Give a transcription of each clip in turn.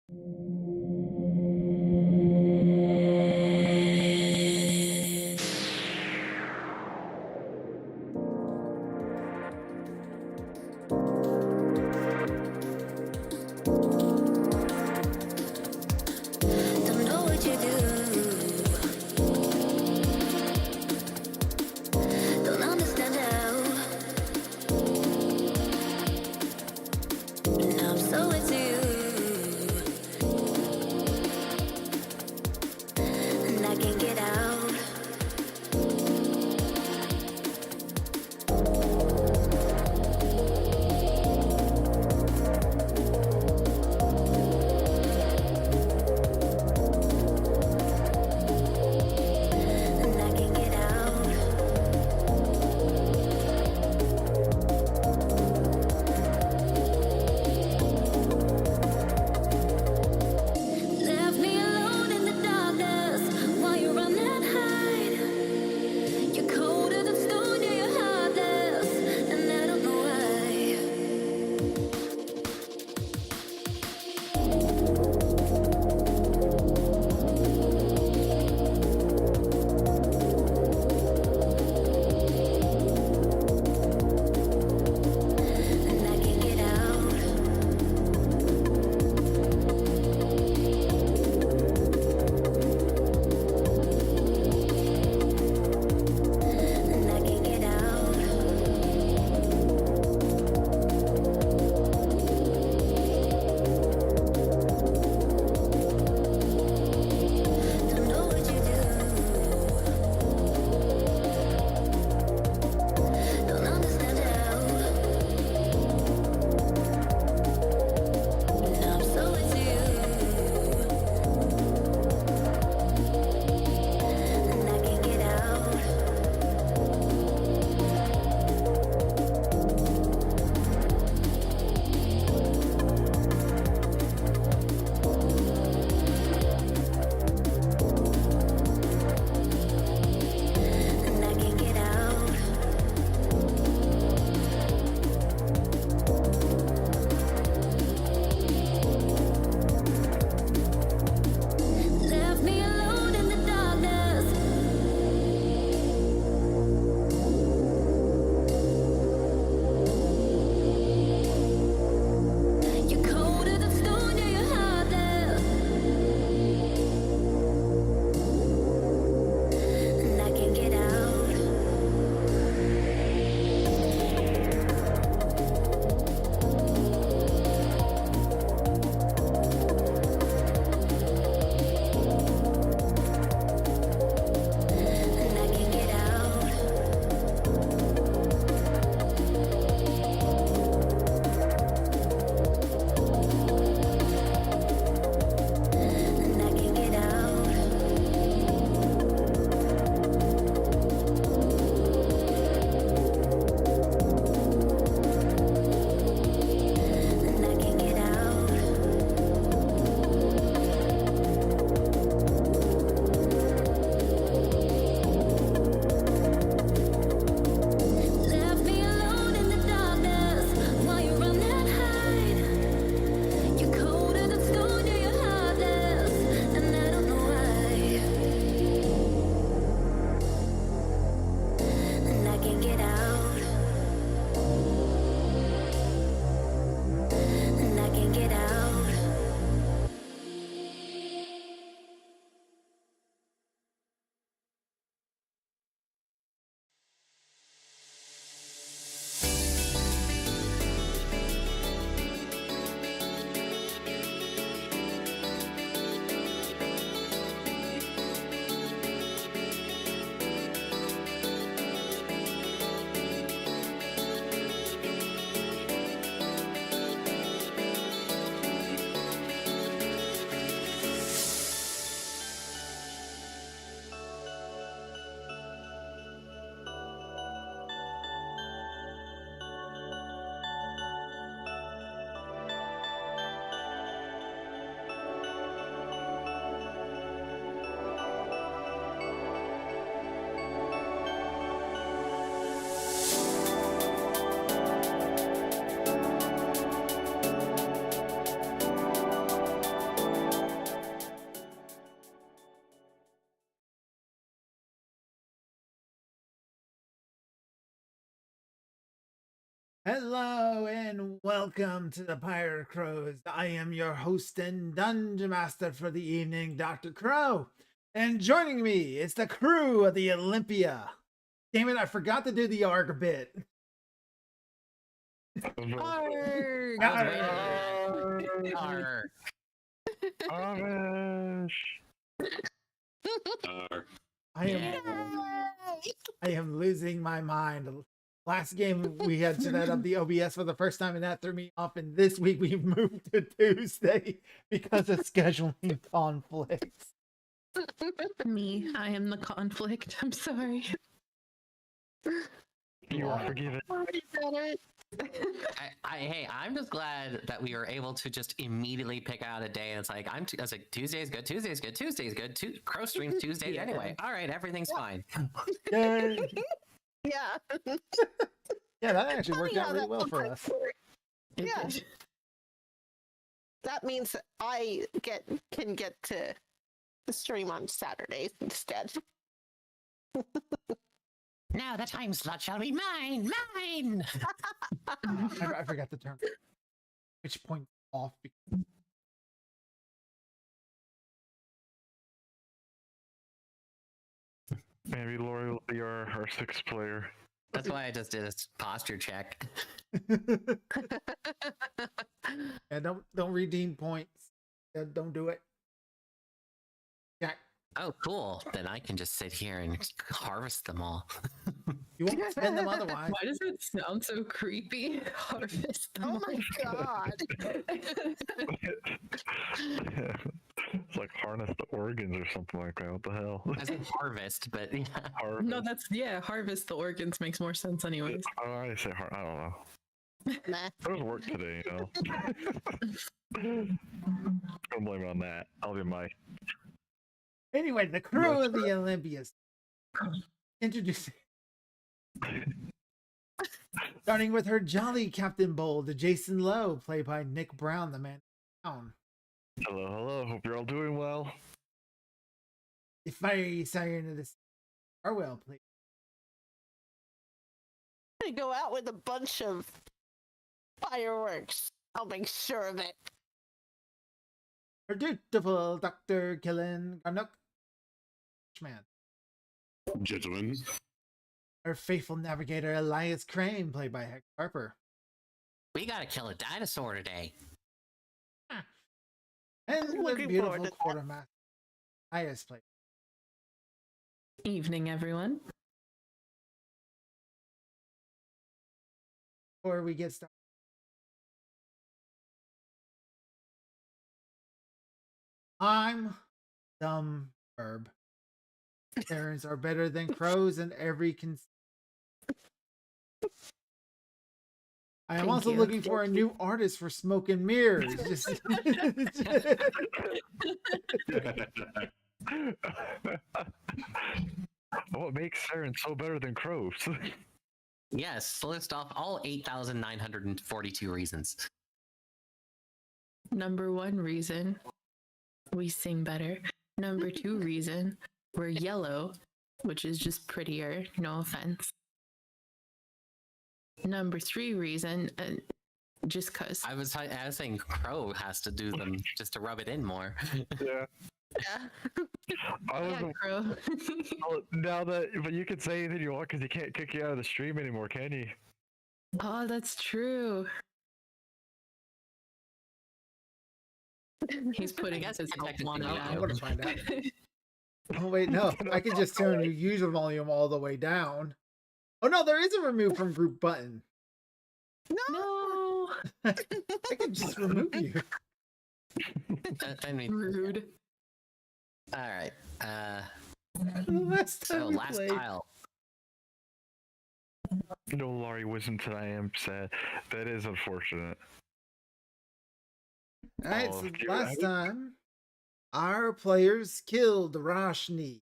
Don't know what you do. Don't understand how. And I'm so into you. Hello and welcome to the Pirate Crows. I am your host and dungeon master for the evening, Dr. Crow. And joining me is the crew of the Olympia. Damn it, I forgot to do the ARG bit. Arg! Arg. Amish! I am losing my mind. Last game we had set up the OBS for the first time and that threw me off, and this week we moved to Tuesday because of scheduling conflicts. Me, I am the conflict. I'm sorry. You are forgiven. Hey, I'm just glad that we were able to just immediately pick out a day. And it's like, I was like, Tuesday's good, Tuesday's good, Tuesday's good. Crow streams Tuesdays Yeah. anyway. All right, everything's fine. Yay. Yeah. Yeah, that actually worked Funny out how really that well for one us. worked. It Yeah. did. That means that I can get to the stream on Saturdays instead. Now the time slot shall be mine. I forgot the term. Which point off? Maybe Lori will be our sixth player. That's why I just did a posture check. Yeah, don't redeem points. Yeah, don't do it. Yeah, Oh, cool. Then I can just sit here and harvest them all. you won't spend them otherwise. Why does it sound so creepy? Harvest them. Oh my god. It's like harness the organs or something like that. What the hell? As a harvest, but yeah. Harvest. No, that's harvest the organs makes more sense anyways. Oh, I say I don't know. Nah. There was work today, you know. I'm gonna blame it on that. I'll be my. Anyway, the crew of the Olympias. Introducing. Starting with her jolly Captain Bold, Jason Lowe, played by Nick Brown, the man down. Hello. Hope you're all doing well. The fiery siren of the Farwell, please. To go out with a bunch of fireworks. I'll make sure of it. Her dutiful Dr. Killen Garnock. Man. Gentlemen, Her faithful navigator Elias Crane, played by Hector Harper. We gotta kill a dinosaur today. And the Looking beautiful forward to that. quartermaster Elias, played. Evening, everyone. Before we get started, I'm dumb herb. Terrans are better than crows in every I am Thank also you. looking for a new artist for Smoke and Mirrors. What makes Saren so better than crows? Yes, list off all 8,942 reasons. Number 1 reason, we sing better. Number 2 reason, we're yellow, which is just prettier, no offense. Number 3 reason, just cause. I was saying Crow has to do them just to rub it in more. Yeah. Yeah. I was Yeah, Crow. well, now that, but you can say anything you want because you can't kick you out of the stream anymore, can you? Oh, that's true. He's putting guess his technically one no. out. I'm gonna find out. Oh wait, no. I can just turn your user volume all the way down. Oh no, there is a remove from group button. No. I can just remove you. I mean, Rude. all right. Last time So we last played. tile. No Laurie Wisdom tonight. I am sad. That is unfortunate. Alright, Oh, so dear. last time our players killed Roshni,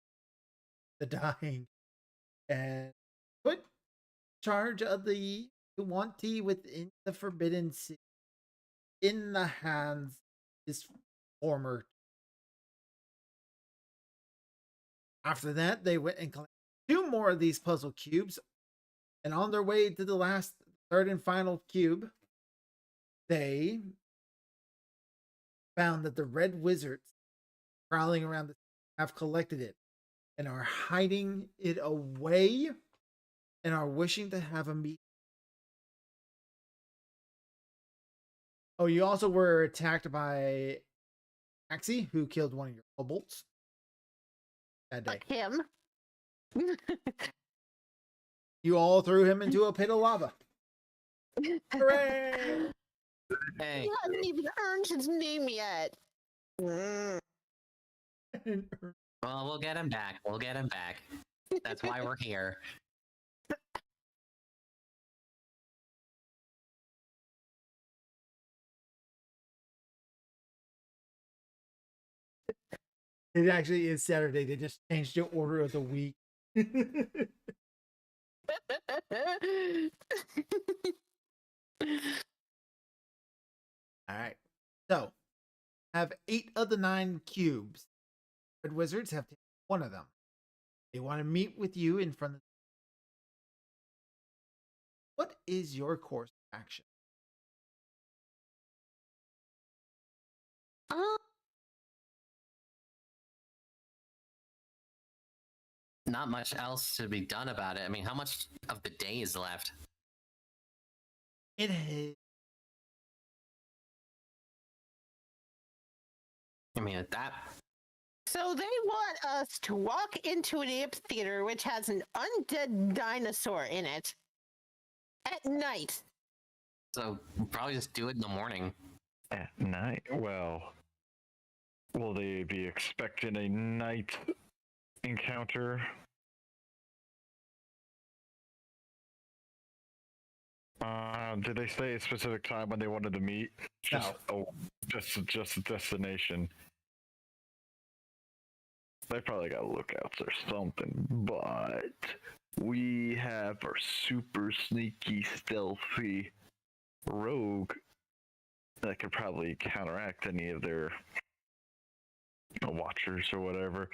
the dying, and put charge of the Yuan-Ti within the Forbidden City in the hands of his former. After that, they went and collected 2 more of these puzzle cubes, and on their way to the last third and final cube, they found that the red wizards prowling around the have collected it and are hiding it away and are wishing to have a meeting. Oh, you also were attacked by Axie, who killed one of your kobolds that day. Fuck him. You all threw him into a pit of lava. Hooray! Hey, He hasn't even earned his name yet. Mm. well, we'll get him back. We'll get him back. That's why we're here. It actually is Saturday. They just changed the order of the week. All right. So, have 8 of the 9 cubes. Red Wizards have taken one of them. They want to meet with you in front of. What is your course of action? Not much else to be done about it. I mean, how much of the day is left? It is. I mean, at that. So they want us to walk into an amphitheater which has an undead dinosaur in it at night. So we'll probably just do it in the morning. At night? Well, will they be expecting a night encounter? Did they say a specific time when they wanted to meet? Just, just a destination. They probably got lookouts or something, but we have our super sneaky, stealthy rogue that could probably counteract any of their watchers or whatever.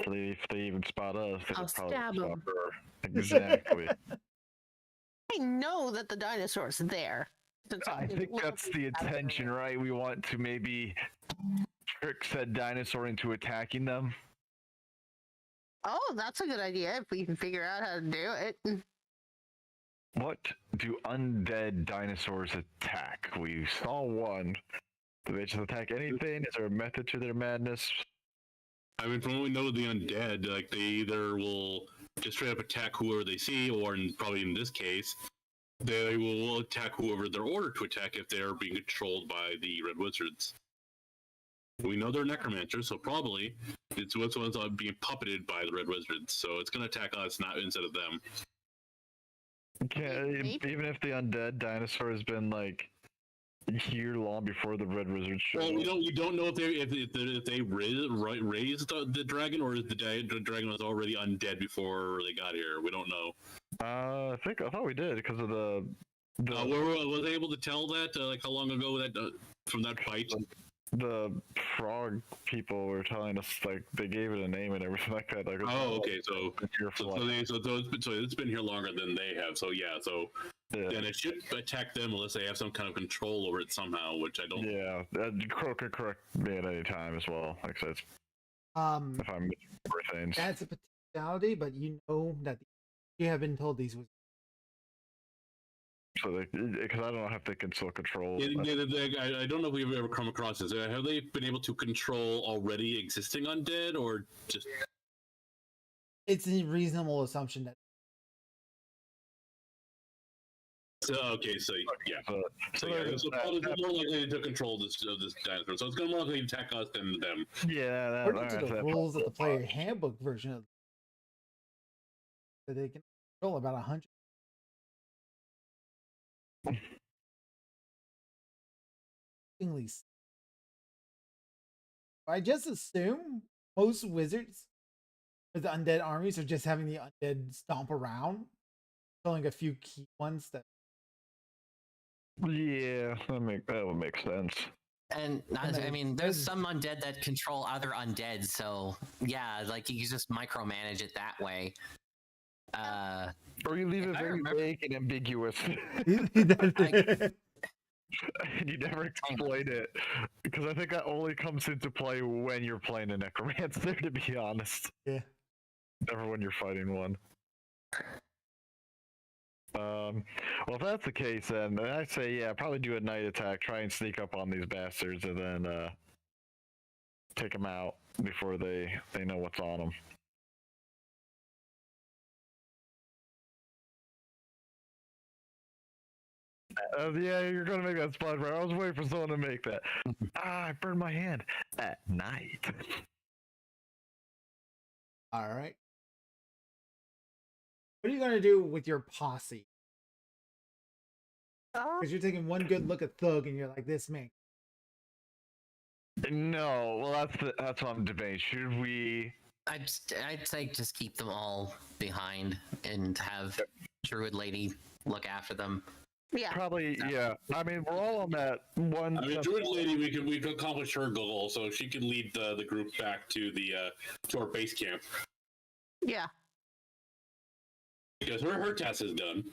So if they even spot us, they I'll could probably stab 'em. spot her. Exactly. I know that the dinosaur's there. Since I think that's the intention, right? We want to maybe trick said dinosaur into attacking them. Oh, that's a good idea if we can figure out how to do it. What do undead dinosaurs attack? We saw one. Do they just attack anything? Is there a method to their madness? I mean, from what we know of the undead, like they either will just straight up attack whoever they see, or probably in this case, they will attack whoever they're ordered to attack if they're being controlled by the Red Wizards. We know they're necromancers, so probably it's what's being puppeted by the Red Wizards. So it's going to attack us, not instead of them. Okay, even if the undead dinosaur has been like here long before the Red Wizards show. Well, we don't know if they raised the dragon, or if the dragon was already undead before they got here. We don't know. I thought we did because of the Was I able to tell that like how long ago that from that fight? the frog people were telling us, like, they gave it a name and everything like that. Like, Oh, okay. So it's here for like, it's been here longer than they have. So yeah. So yeah. then it should attack them unless they have some kind of control over it somehow, which I don't. Yeah, Crow could correct me at any time as well. Like I said, if I'm missing things. That's a potentiality, but you know that you have been told these was. So because I don't know if they can still control. I don't know if we've ever come across this. Have they been able to control already existing undead, or just? It's a reasonable assumption that. So, okay, so yeah, So it's more likely to control this dinosaur. So it's going to more likely attack us than them. yeah, According to the rules of the player handbook version of, that they can control about 100. I just assume most wizards with undead armies are just having the undead stomp around, killing a few key ones that. Yeah, that would make sense. And I mean, there's some undead that control other undead, so yeah, like you can just micromanage it that way. Or you leave it If I very remember- vague and ambiguous. And you never explain it. Because I think that only comes into play when you're playing a necromancer, to be honest. Yeah. Never when you're fighting one. Well, if that's the case, then I say, yeah, probably do a night attack, try and sneak up on these bastards, and then take them out before they know what's on them. Yeah, you're gonna make that splash, right? I was waiting for someone to make that. I burned my hand at night. All right. What are you gonna do with your posse? Oh, Because you're taking one good look at Thug, and you're like, "This man." No, well, that's what I'm debating. Should we? I'd say just keep them all behind and have Druid Lady look after them. yeah. Probably, yeah. I mean, we're all on that one. I mean, Druid Lady, we could accomplish her goal, so she could lead the group back to to our base camp Yeah. because her task is done.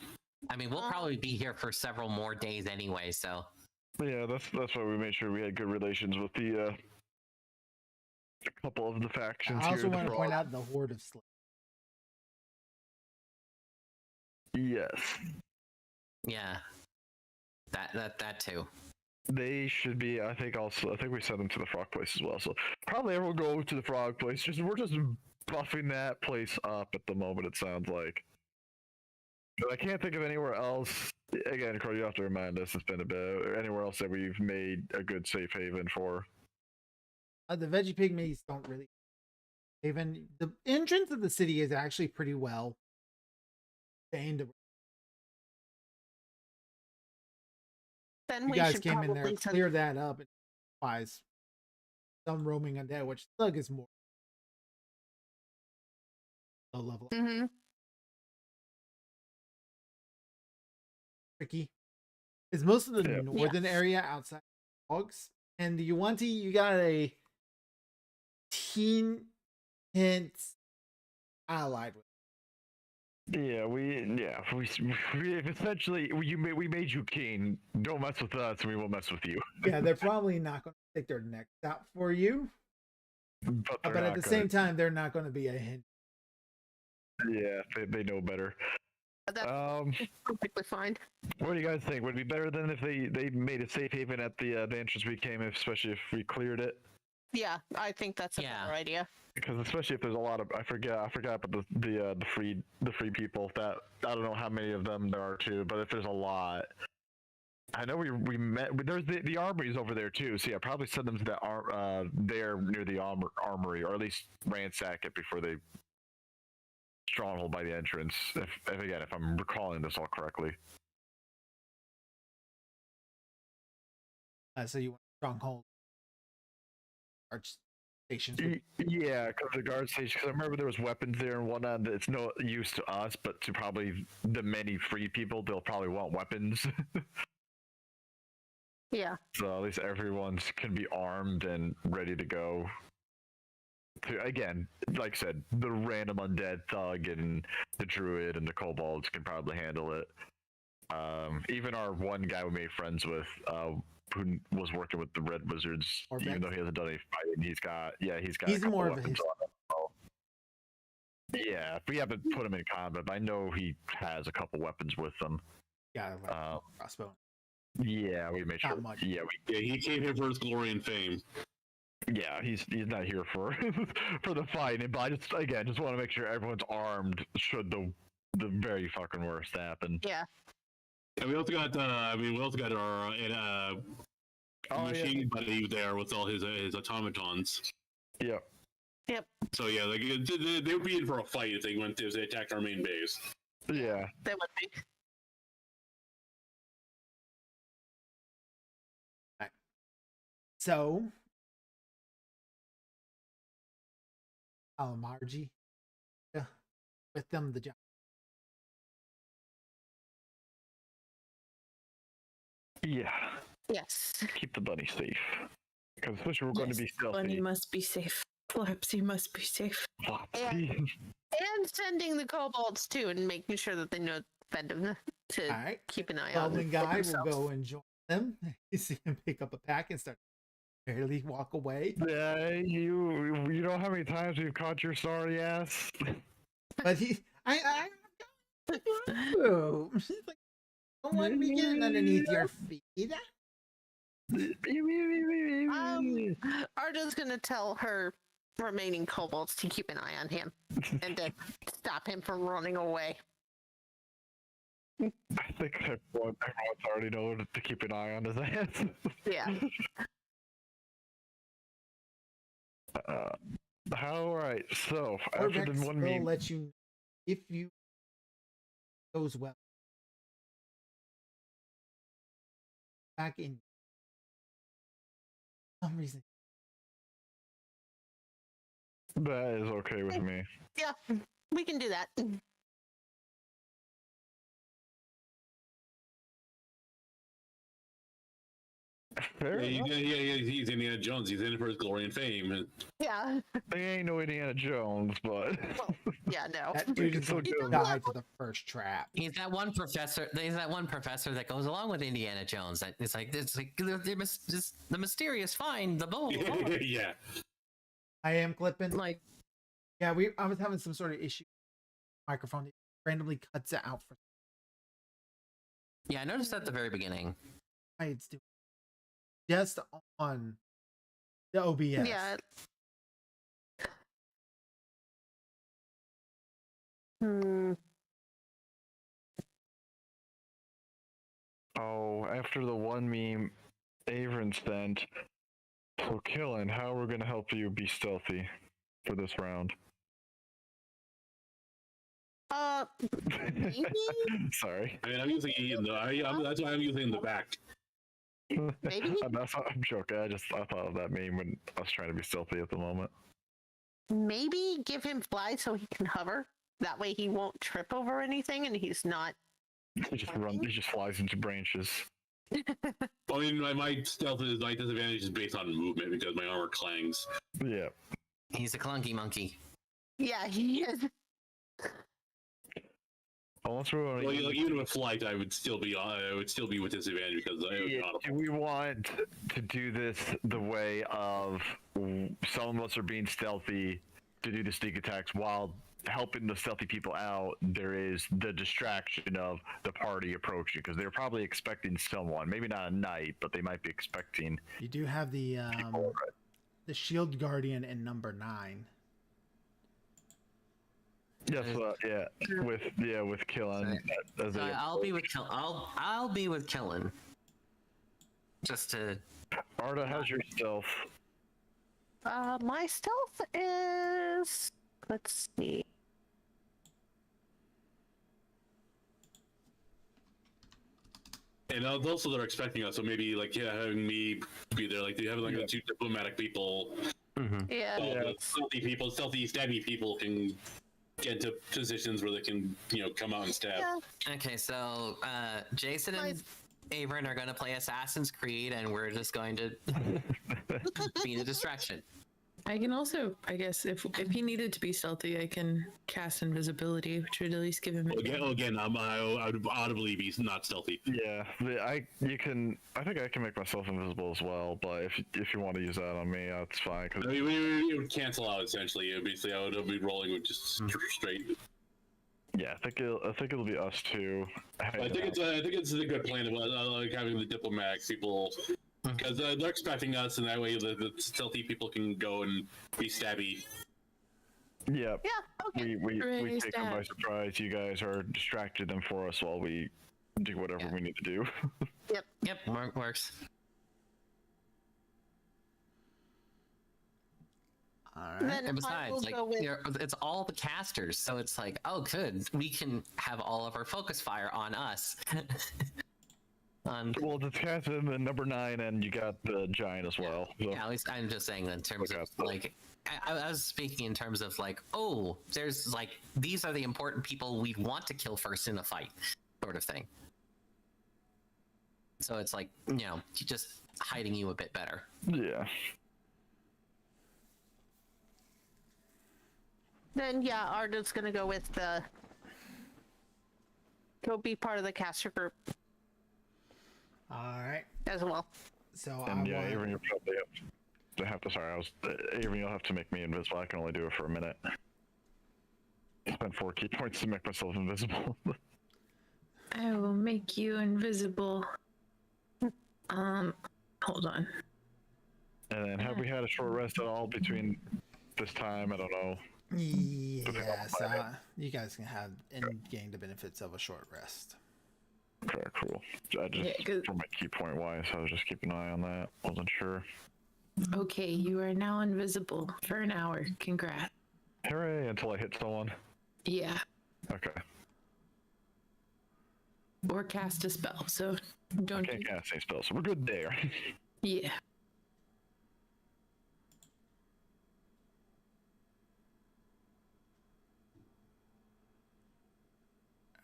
I mean, we'll probably be here for several more days anyway, so Yeah, that's why we made sure we had good relations with the a couple of the factions I also here. want to point out the Horde of Slaves. Yes, yeah. That too. they should be. I think we sent them to the frog place as well. So probably everyone go to the frog place. We're just buffing that place up at the moment. It sounds like. But I can't think of anywhere else. Again, Crow, you have to remind us. It's been a bit. Anywhere else that we've made a good safe haven for. The veggie pygmies don't really. Even the entrance of the city is actually pretty well stained. Then You we guys should came in there, probably send- clear that up, and wise some roaming undead, which Thug is more low level. Mhm. Tricky. Is most of the Yeah. northern area outside dogs, and the Yuanti, you got a teen hints allied with. Yeah, we essentially we made you king. Don't mess with us, and we won't mess with you. Yeah, they're probably not going to stick their necks out for you, But, they're but at not the gonna- same time, they're not going to be a hint. yeah, they know better. That's perfectly fine. What do you guys think? Would it be better than if they made a safe haven at the entrance we came, especially if we cleared it? Yeah, I think that's a Yeah. better idea. Because especially if there's a lot of I forgot about the free people. That I don't know how many of them there are too, but if there's a lot, I know we met. There's the armory's over there too. So yeah, probably send them to that there near the armory, or at least ransack it before they stronghold by the entrance. If I'm recalling this all correctly. So you want stronghold arch stations? Yeah, because the guard station. Because I remember there was weapons there and whatnot. That it's no use to us, but to probably the many free people, they'll probably want weapons. Yeah. So at least everyone can be armed and ready to go. Again, like I said, the random undead thug and the druid and the kobolds can probably handle it. Even our one guy we made friends with, who was working with the Red Wizards, Or even Vex. though he hasn't done any fighting, he's got He's a couple more of a weapons his- on him. So. Yeah, we haven't put him in combat, but I know he has a couple weapons with him. Yeah, like crossbow. Yeah, we made Not sure. much. Yeah, Yeah, he came here for his glory and fame. yeah, he's not here for for the fighting, but I just want to make sure everyone's armed should the very fucking worst happen. Yeah. And we also got our Oh, machine buddy there with all his automatons. yeah. So yeah, like they would be in for a fight if they attacked our main base. Yeah. They would be. So, Alamarji, yeah, with them the giant. Yeah. Yes. Keep the bunny safe. Because especially we're going to be stealthy. Bunny must be safe. Flapsy must be safe. Flopsy. And sending the kobolds too, and making sure that they know them to All right. keep an eye on Goblin guy will themselves. go and join them. You see him pick up a pack and start barely walk away. Yeah, you know how many times we've caught your sorry ass? But I oh, he's like, don't want me getting underneath your feet. Arda's gonna tell her remaining kobolds to keep an eye on him and to stop him from running away. I think everyone's already know to keep an eye on his ass. Yeah. All right, so after Corvex the one will meme, let you know if you goes well. Back in some reason. that is okay with me. Yeah, we can do that. Fair enough. He's Indiana Jones. He's in it for his glory and fame. And Yeah. They ain't no Indiana Jones, but Well, yeah, no. That dude can is still going do to it. die to the first trap. He's that one professor. He's that one professor that goes along with Indiana Jones. That it's like the mysterious find, the bowl. yeah. I am clipping. Like, Yeah, I was having some sort of issue. Microphone it randomly cuts it out for Yeah, I noticed at the very beginning. why it's doing just on the OBS. Yeah. Hmm. oh, after the one meme Avon sent, so Killen, how we're gonna help you be stealthy for this round? Maybe? Sorry. I mean, I'm using E in the. That's why I'm using in the back. Maybe? I'm joking. I thought of that meme when I was trying to be stealthy at the moment. Maybe give him fly so he can hover. That way he won't trip over anything and he's not. He just flies into branches. I mean, my stealth is my disadvantage is based on movement because my armor clangs. Yeah. He's a clunky monkey. Yeah, he is. Unless we want Well, even with flight, I would still be with disadvantage because I would not. do we want to do this the way of some of us are being stealthy to do the sneak attacks while helping the stealthy people out? There is the distraction of the party approaching because they're probably expecting someone, maybe not a knight, but they might be expecting. You do have the shield guardian in number 9. Yes, with Killen. as So a- I'll be with I'll be with Killen. Just to Arda, how's your stealth? My stealth is. Let's see. And also they're expecting us, so maybe like having me be there, like they have like the two diplomatic people, Yeah. the stealthy people, stealthy stabby people can get into positions where they can come out and stab. Yeah. Okay, so Jason and Avern are going to play Assassin's Creed, and we're just going to be the distraction. I can also, I guess, if he needed to be stealthy, I can cast invisibility, which would at least give him. Again, I would audibly be not stealthy. Yeah, I think I can make myself invisible as well. But if you want to use that on me, that's fine. Cause I mean, it would cancel out essentially. Basically, I would be rolling with just straight. yeah, I think it'll be us two. I think it's a good plan about like having the diplomatic people. Because they're expecting us, and that way the stealthy people can go and be stabby. Yeah, Yeah. Okay. we Hooray, take them by stab. surprise. You guys are distracted them for us while we do whatever Yeah. we need to do. Yep, works. All And right. then And I besides, will like, go with. it's all the casters, so it's like, oh, good, we can have all of our focus fire on us. Well, it's cast in the number 9, and you got the giant as well. So. Yeah, at least I'm just saying in terms Okay. of like, I was speaking in terms of like, oh, there's like, these are the important people we'd want to kill first in a fight, sort of thing. So it's like, just hiding you a bit better. Yeah. Then yeah, Arda's gonna go with the. Go be part of the caster group All right. as well. So And I yeah, want. Avery, you'll probably have to. Sorry, Avery, you'll have to make me invisible. I can only do it for a minute. Spend 4 key points to make myself invisible. I will make you invisible. Hold on. And then, have we had a short rest at all between this time? I don't know. Yes, you guys can have and gain the benefits of a short rest. Okay, cool. I just, Yeah, 'cause- for my key point wise, I was just keeping an eye on that. Wasn't sure. Okay, you are now invisible for an hour. Congrats. Hooray, until I hit someone. Yeah. Okay. Or cast a spell. So I don't. can't cast any spells, so we're good there. Yeah.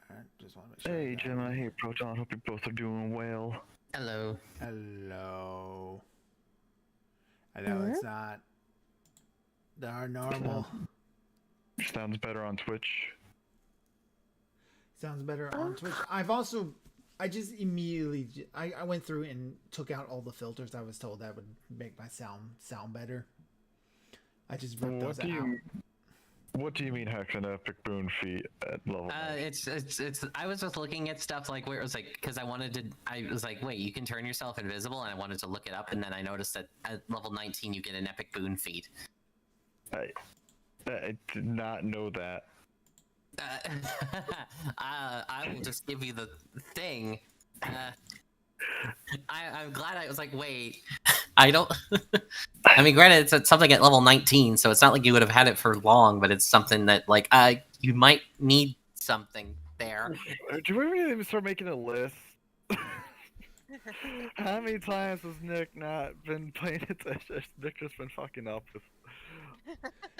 All right, just want to make sure. Hey, Gemma. Hey, Proton. Hope you both are doing well. Hello. Hello. I know it's not our normal. Sounds better on Twitch. Sounds better on Twitch. I just immediately, I went through and took out all the filters I was told that would make my sound better. I just ripped those out. What do you mean hex an epic boon feat at level? It's. I was just looking at stuff like where it was like because I was like, wait, you can turn yourself invisible, and I wanted to look it up, and then I noticed that at level 19 you get an epic boon feat. I did not know that. I will just give you the thing. I'm glad I was like, wait, I don't. I mean, granted, it's something at level 19, so it's not like you would have had it for long, but it's something that, like, you might need something there. Do we really even start making a list? How many times has Nick not been paying attention? Nick just been fucking up with.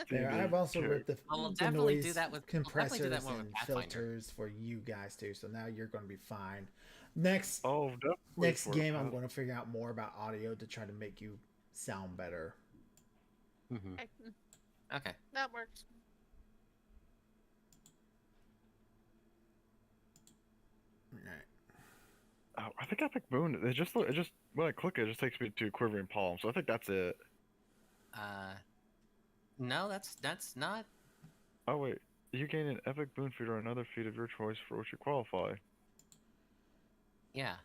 There, TV I've also character. ripped the, We'll the definitely noise do that with- we'll definitely compressors do that one with and Pathfinder. filters for you guys too. So now you're going to be fine. Next Oh, definitely. next for game, it, I'm man. going to figure out more about audio to try to make you sound better. Mhm. Okay. That works. Alright. Oh, I think Epic Boon. It just when I click it, it just takes me to Quivering Palm. So I think that's it. No, that's not. Oh wait, you gain an Epic Boon feat or another feat of your choice for which you qualify. Yeah.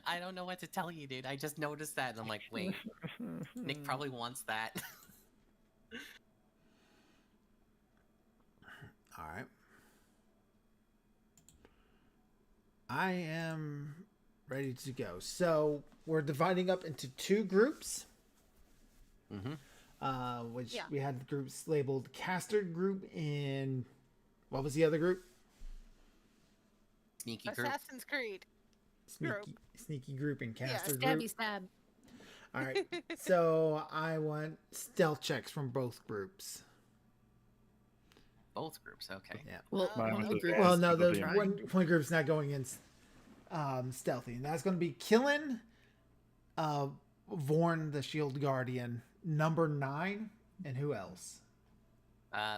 I don't know what to tell you, dude. I just noticed that, and I'm like, wait, Nick probably wants that. Alright. I am ready to go. So we're dividing up into 2 groups. Which Yeah. we had groups labeled Caster Group and what was the other group? Sneaky group. Assassin's Creed. Sneaky Group and Caster Stabby Group. stab. All right. So I want stealth checks from both groups. Both groups. Okay. Yeah. Well, Mine one was of the the groups. best. Well, no, It'll there's be- one group's not going in stealthy. And that's going to be killing Vorn the Shield Guardian, number 9, and who else?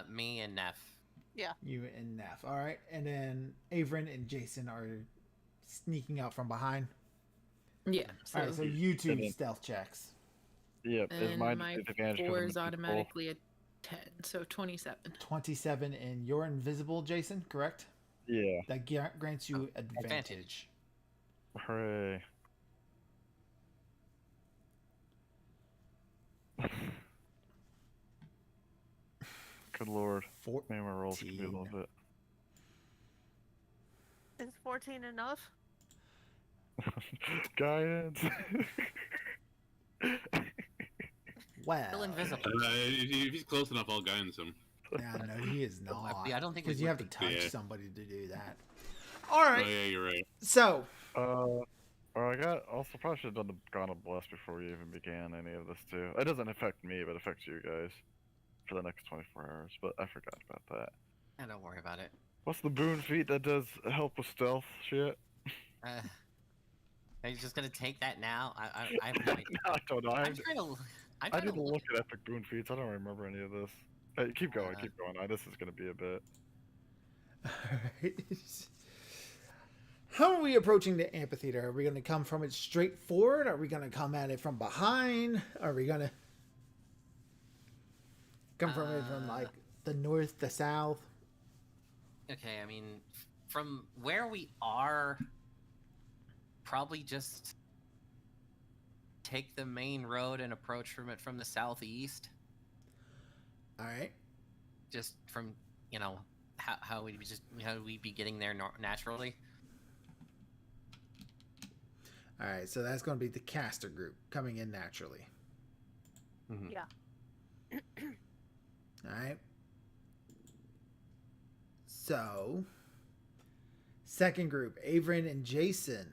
Me and Neff. You and Neff. All right. And then Averin and Jason are sneaking out from behind. Yeah. All right. So you two And then- stealth checks. Yep, is and mine my disadvantage 'cause 4 I'm is invisible? automatically a 10, so 27. 27, and you're invisible, Jason, correct? Yeah. That grants you advantage. Hooray. Good lord. Maybe my rolls could be a little 14. bit. Is 14 enough? Guidance. Well, Still invisible. If he's close enough, I'll guidance him. yeah, no, he is not. Yeah, I don't think it because you have would to be. touch Yeah. somebody to do that. All Oh right. yeah, you're right. So I got also probably should have done the Gone of Bless before we even began any of this too. It doesn't affect me, but it affects you guys for the next 24 hours. But I forgot about that. Yeah, don't worry about it. What's the boon feat that does help with stealth shit? Are you just gonna take that now? I have no idea. I don't know. I'm trying to. I'm I trying need to to look. look at Epic Boon feeds. I don't remember any of this. Hey, keep going, keep going. This is gonna be a bit. Alright. How are we approaching the amphitheater? Are we going to come from it straight forward? Are we going to come at it from behind? Are we going to come from it from like the north, the south? Okay, I mean, from where we are, probably just take the main road and approach from it from the southeast. All right. Just from, how would we be getting there naturally? All right. So that's going to be the caster group coming in naturally. Mhm. Yeah. All right. So, second group, Averin and Jason.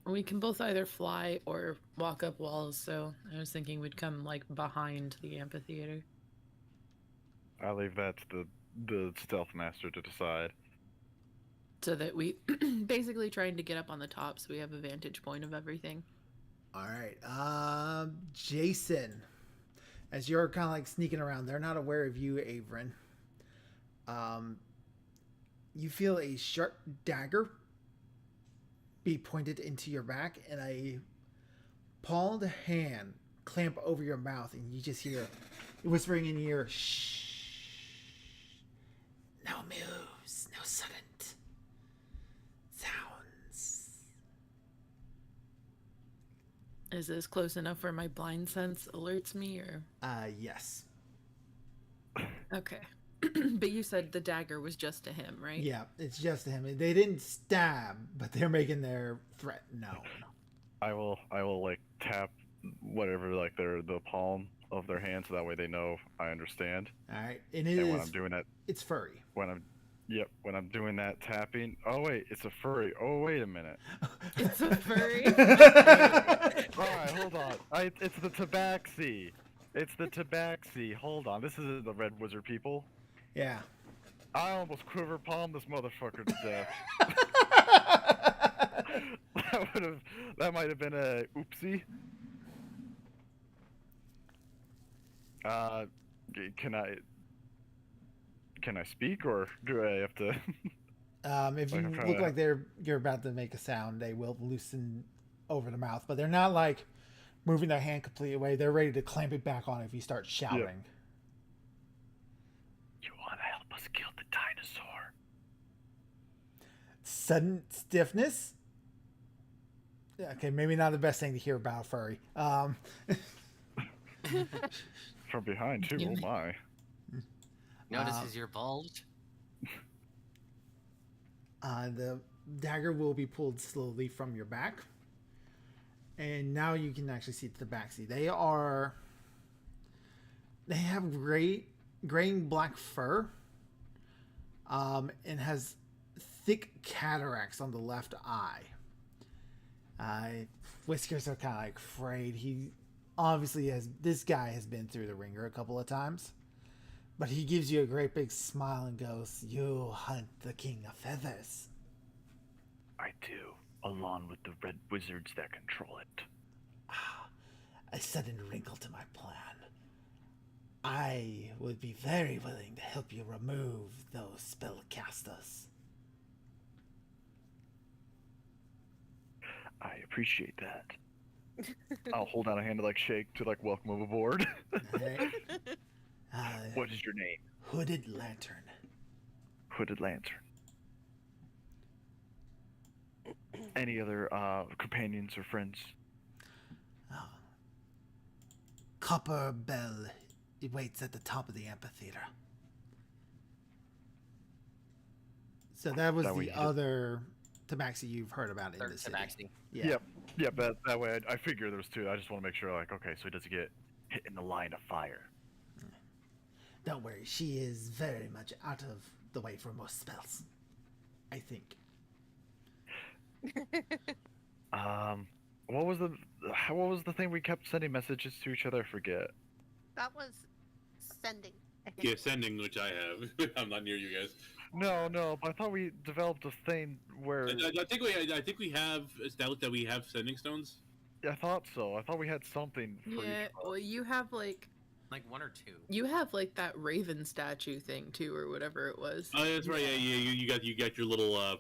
We can both either fly or walk up walls, so I was thinking we'd come like behind the amphitheater. I leave that to the stealth master to decide. So that we basically trying to get up on the top so we have a vantage point of everything. All right. Jason, as you're kind of like sneaking around, they're not aware of you, Averin. You feel a sharp dagger be pointed into your back and a palmed hand clamp over your mouth, and you just hear whispering in your ear, shh. No moves, no sudden sounds. Is this close enough where my blind sense alerts me, or? Yes. Okay. But you said the dagger was just to him, right? Yeah, it's just him. They didn't stab, but they're making their threat known. I will like tap whatever like the palm of their hand so that way they know I understand. All right, and it And is. when I'm doing that, It's furry. when I'm doing that tapping. Oh wait, it's a furry. Oh wait a minute. It's a furry. All right, hold on. It's the tabaxi. It's the tabaxi. Hold on. This is the Red Wizard people. Yeah. I almost quiver palmed this motherfucker to death. That might have been a oopsie. Can I speak or do I have to? If Like, you I'm trying look to- like you're about to make a sound, they will loosen over the mouth, but they're not like moving their hand completely away. They're ready to clamp it back on if you start shouting. You want to help us kill the dinosaur? Sudden stiffness. Okay, maybe not the best thing to hear about furry. From behind too. Oh my. Notices your bulge. The dagger will be pulled slowly from your back. And now you can actually see the tabaxi. They have gray and black fur. And has thick cataracts on the left eye. Whiskers are kind of like frayed. This guy has been through the ringer a couple of times. But he gives you a great big smile and goes, "You hunt the king of feathers." I do, along with the red wizards that control it. A sudden wrinkle to my plan. I would be very willing to help you remove those spellcasters. I appreciate that. I'll hold out a hand to like shake to like welcome him aboard. Alright? What is your name? Hooded Lantern. Hooded Lantern. Any other companions or friends? Copper Bell. It waits at the top of the amphitheater. So that was That way the you did- other tabaxi you've heard about in Third the city. tabaxi. Yeah. Yep. That way I figure there's two. I just want to make sure, like, okay, so he doesn't get hit in the line of fire. Don't worry, she is very much out of the way for most spells. I think. What was the thing we kept sending messages to each other? I forget. That was sending. I think. Yeah, sending, which I have. I'm not near you guys. No, but I thought we developed a thing where I think we have established that we have sending stones. I thought so. I thought we had something for Yeah, each well, you have like Like 1 or 2. that raven statue thing too, or whatever it was. Oh, that's right. Yeah. You got your little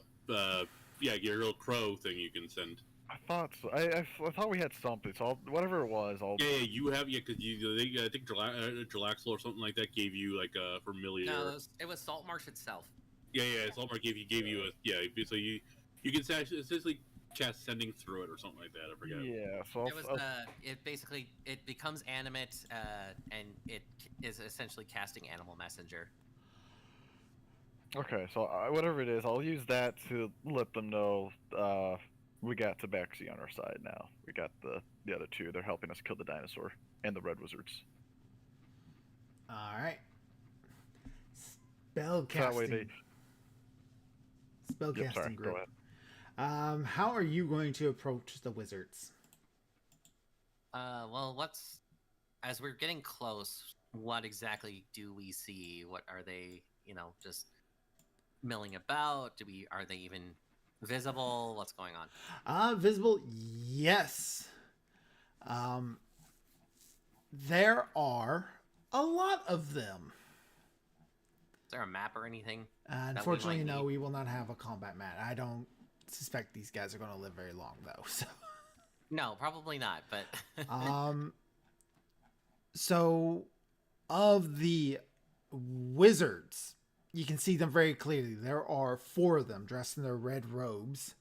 your little crow thing you can send. I thought so. I thought we had something. So whatever it was, I'll. Yeah, you have because I think Dralaxel or something like that gave you like a familiar. No, it was Saltmarsh itself. Yeah. Saltmark gave you a so you can essentially cast sending through it or something like that. I forget. Yeah. So It was it basically it becomes animate, and it is essentially casting animal messenger. okay. So whatever it is, I'll use that to let them know. We got Tabaxi on our side now. We got the other two. They're helping us kill the dinosaur and the red wizards. All right. Spell So that way casting. Spell Yep, casting sorry. group. Go ahead. How are you going to approach the wizards? Well, as we're getting close, what exactly do we see? What are they, just milling about? Are they even visible? What's going on? Visible, yes. There are a lot of them. Is there a map or anything? Unfortunately, might no, need? we will not have a combat mat. I don't suspect these guys are going to live very long, though. So, No, probably not. But so of the wizards, you can see them very clearly. There are 4 of them dressed in their red robes.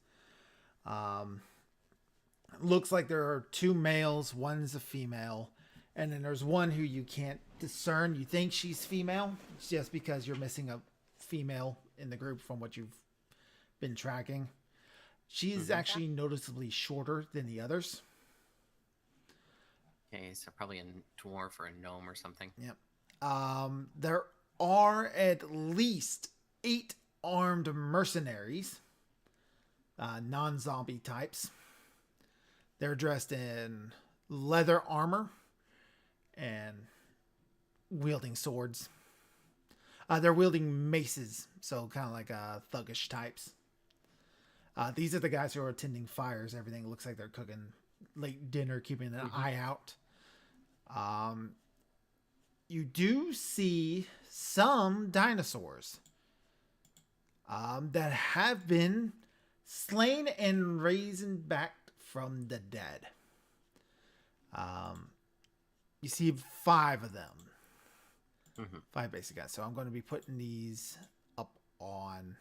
Looks like there are 2 males, one's a female, and then there's one who you can't discern. You think she's female, just because you're missing a female in the group from what you've been tracking. She's actually noticeably shorter than the others. okay, so probably a dwarf or a gnome or something. Yep. There are at least 8 armed mercenaries, non-zombie types. They're dressed in leather armor and wielding swords. They're wielding maces, so kind of like thuggish types. These are the guys who are attending fires. Everything looks like they're cooking late dinner, keeping an eye out. You do see some dinosaurs that have been slain and raised back from the dead. You see 5 of them. 5 basic guys. So I'm going to be putting these up on...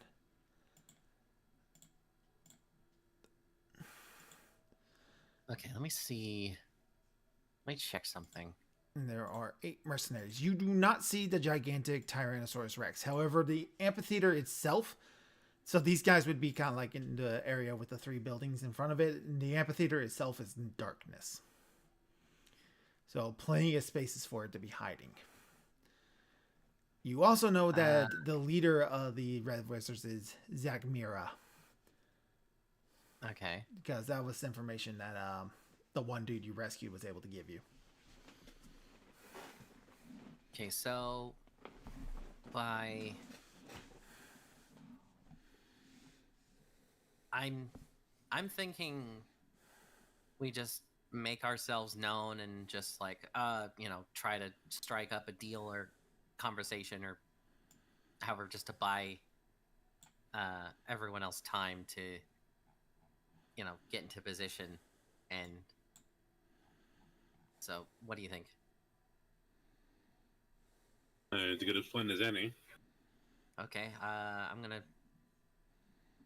Okay, let me see. Let me check something. And there are 8 mercenaries. You do not see the gigantic Tyrannosaurus Rex. However, the amphitheater itself, so these guys would be kind of like in the area with the 3 buildings in front of it. And the amphitheater itself is in darkness. So plenty of spaces for it to be hiding. You also know that the leader of the Red Wizards is Zach Mira. Okay. Because that was information that the one dude you rescued was able to give you. Okay, so I'm thinking we just make ourselves known and just try to strike up a deal or conversation or however, just to buy everyone else time to get into position. And so what do you think? It's a good plan as any. Okay, I'm gonna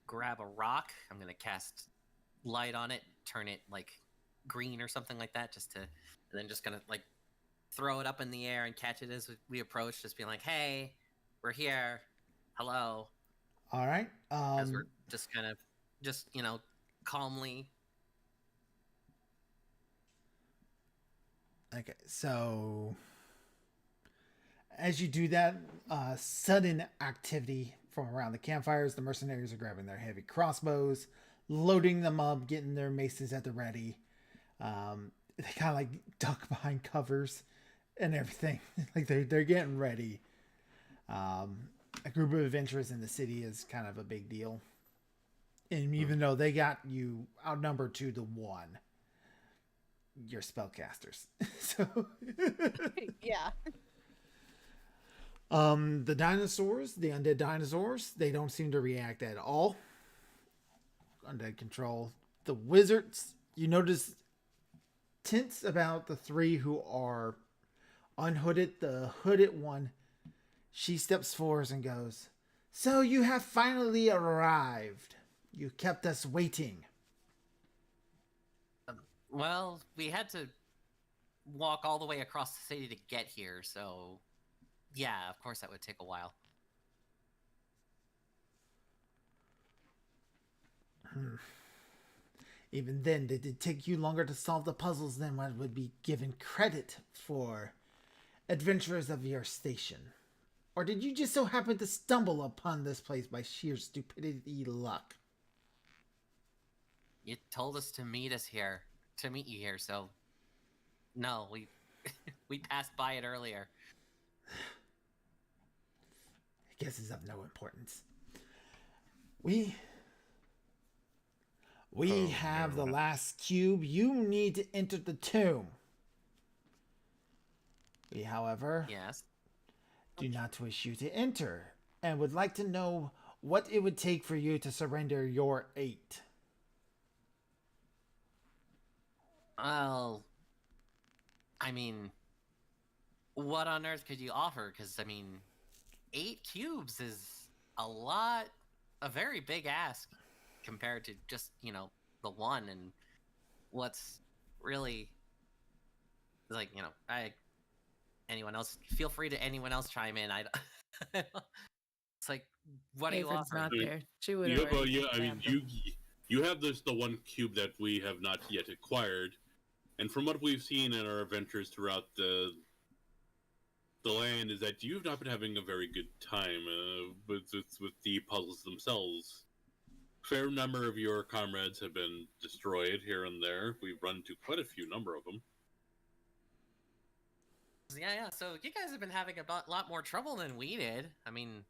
grab a rock. I'm gonna cast light on it, turn it like green or something like that, and then just gonna like throw it up in the air and catch it as we approach, just being like, "Hey, we're here. Hello." All right. As we're just kind of calmly. Okay, so as you do that, sudden activity from around the campfires. The mercenaries are grabbing their heavy crossbows, loading them up, getting their maces at the ready. They kind of like duck behind covers and everything. Like they're getting ready. a group of adventurers in the city is kind of a big deal. And even though they got you outnumbered 2-1, you're spellcasters. So Yeah. the dinosaurs, the undead dinosaurs, they don't seem to react at all. Undead control. The wizards, you notice tense about the 3 who are unhooded. The hooded one, she steps forward and goes, "So you have finally arrived. You kept us waiting." Well, we had to walk all the way across the city to get here, so yeah, of course that would take a while. Even then, did it take you longer to solve the puzzles than what would be given credit for adventurers of your station? Or did you just so happen to stumble upon this place by sheer stupidity luck? You told us to meet you here, so no, we we passed by it earlier. I guess it's of no importance. We have the last cube. You need to enter the tomb. We, however, Yes. do not wish you to enter, and would like to know what it would take for you to surrender your 8. Well, I mean, what on earth could you offer? Because, I mean, 8 cubes is a very big ask compared to just, the 1. And what's really, like, anyone else, feel free to anyone else chime in. It's like, what are you David's offering? not there. She would Yeah, have. but yeah, I mean, you have the 1 cube that we have not yet acquired, and from what we've seen in our adventures throughout the land, is that you've not been having a very good time with the puzzles themselves. Fair number of your comrades have been destroyed here and there. We've run into quite a few number of them. Yeah. So you guys have been having a lot more trouble than we did. I mean,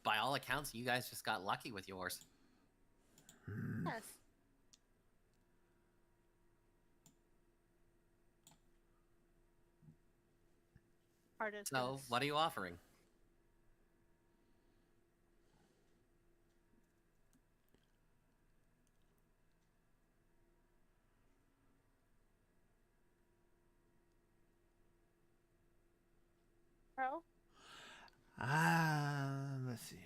by all accounts, you guys just got lucky with yours. Yes. Artist. So, what are you offering? Pro? Let's see here.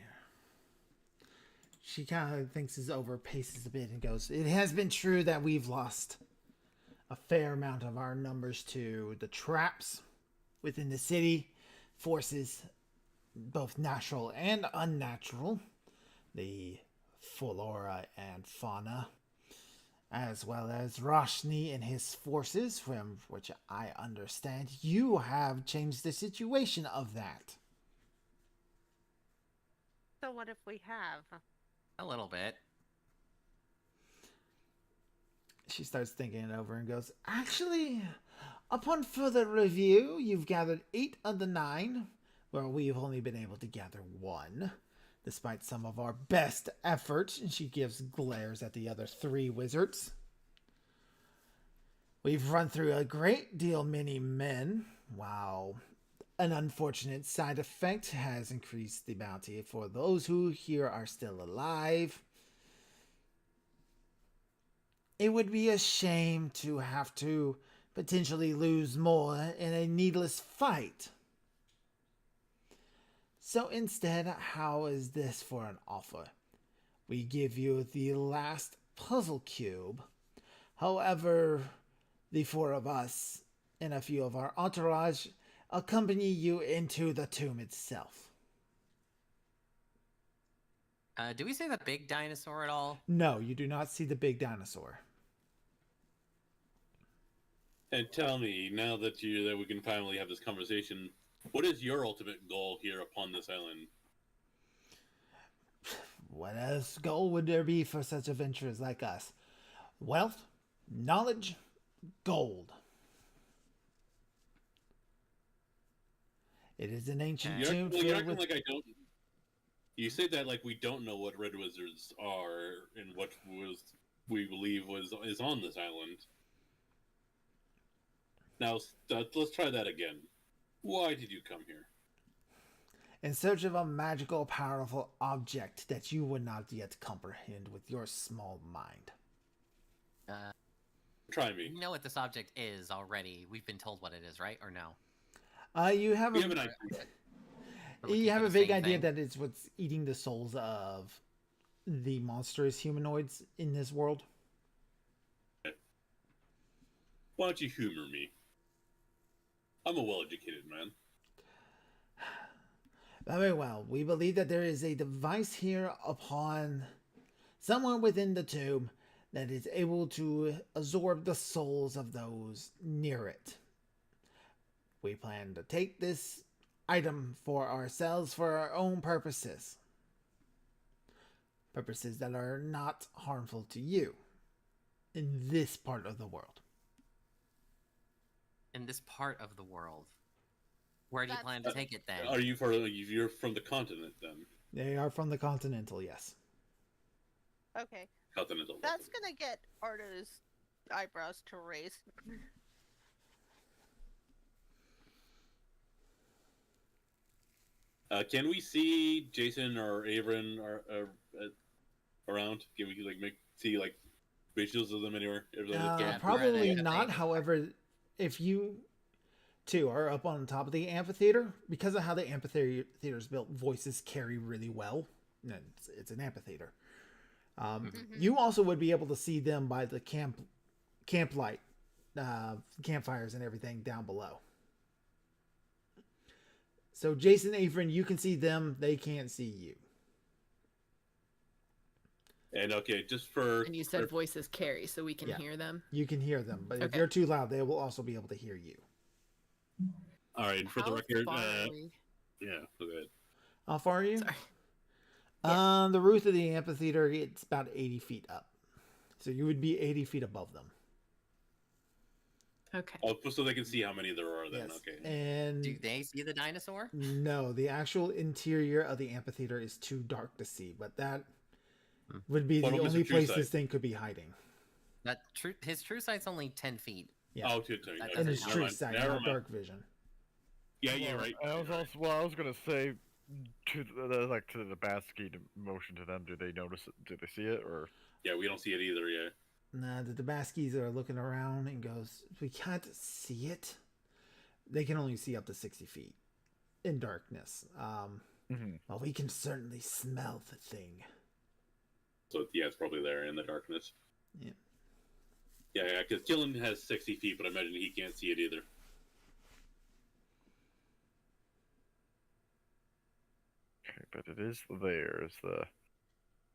She kind of thinks it's over, paces a bit, and goes, "It has been true that we've lost a fair amount of our numbers to the traps within the city, forces, both natural and unnatural, the flora and fauna, as well as Roshni and his forces, from which I understand you have changed the situation of that." So what if we have? A little bit. She starts thinking it over and goes, "Actually, upon further review, you've gathered 8 of the 9, where we've only been able to gather 1, despite some of our best efforts." And she glares at the other 3 wizards. "We've run through a great deal many men. Wow. An unfortunate side effect has increased the bounty for those who here are still alive. It would be a shame to have to potentially lose more in a needless fight. So instead, how is this for an offer? We give you the last puzzle cube. However, the 4 of us and a few of our entourage accompany you into the tomb itself." Do we see the big dinosaur at all? No, you do not see the big dinosaur. And tell me, now that we can finally have this conversation, what is your ultimate goal here upon this island? What else goal would there be for such adventurers like us? Wealth, knowledge, gold. It is an ancient Okay. tomb You're filled acting with. like I don't. You say that like we don't know what red wizards are and what we believe is on this island. Now let's try that again. Why did you come here? In search of a magical, powerful object that you would not yet comprehend with your small mind. Try me. You know what this object is already. We've been told what it is, right? Or no? You have We have an a idea. We're looking you have for a the vague same idea thing? that it's what's eating the souls of the monstrous humanoids in this world. Why don't you humor me? I'm a well-educated man. Very well. We believe that there is a device here upon somewhere within the tomb that is able to absorb the souls of those near it. We plan to take this item for ourselves for our own purposes. Purposes that are not harmful to you in this part of the world. In this part of the world. Where do you That's- plan to take it then? Are you you're from the continent then? They are from the Continental, yes. Okay, Continental. that's gonna get Arda's eyebrows to raise. Can we see Jason or Avon around? Can we see visuals of them anywhere? Yeah, Probably right. not. However, if you two are up on top of the amphitheater, because of how the amphitheater is built, voices carry really well. And it's an amphitheater. You also would be able to see them by the camplight, campfires and everything down below. So Jason, Avon, you can see them. They can't see you. And okay, just for And you said voices carry, so we can Yeah. hear them. You can hear them, but if Okay. you're too loud, they will also be able to hear you. all right, for the How record, far are we? yeah, go ahead. How far are you? Sorry. The roof of the amphitheater, it's about 80 feet up. So you would be 80 feet above them. Okay. Oh, so they can see how many there are then. Yes. Okay. And Do they see the dinosaur? no, the actual interior of the amphitheater is too dark to see, but that would be What the about only Mr. True place Sight? this thing could be hiding. His true sight's only 10 feet. Yeah. Oh, to tell you. That Okay, And doesn't it's help. true never sight, mind. Never not mind. dark vision. Yeah, you're right. I was also, well, I was gonna say to the Basky to motion to them. Do they notice it? Do they see it or? Yeah, we don't see it either. Yeah. Nah, the Dabaskis are looking around and goes, we can't see it. They can only see up to 60 feet in darkness. Well, we can certainly smell the thing. So yeah, it's probably there in the darkness. Yeah. Yeah, because Killen has 60 feet, but I imagine he can't see it either. Okay, but it is there. Is the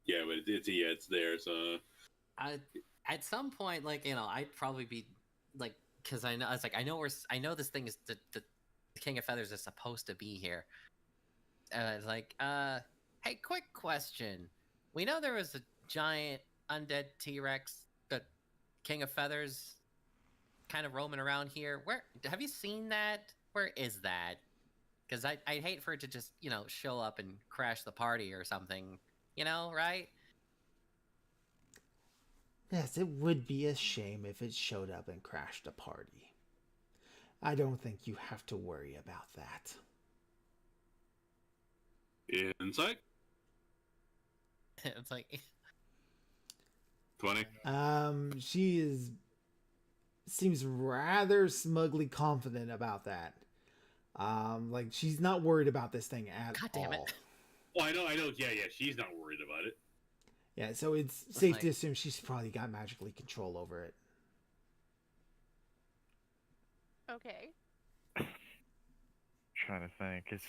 Yeah, but it's there. So At some point, I'd probably be like, because I know I know this thing is the King of Feathers is supposed to be here. It's like, hey, quick question. We know there was a giant undead T-Rex, the King of Feathers, kind of roaming around here. Where have you seen that? Where is that? Because I'd hate for it to just show up and crash the party or something. Right? Yes, it would be a shame if it showed up and crashed a party. I don't think you have to worry about that. insight It's like 20. She seems rather smugly confident about that. Like she's not worried about this thing at God damn it. all. Well, I know. Yeah. She's not worried about it. Yeah, so it's safe to like- assume she's probably got magically control over it. Okay. trying to think? It's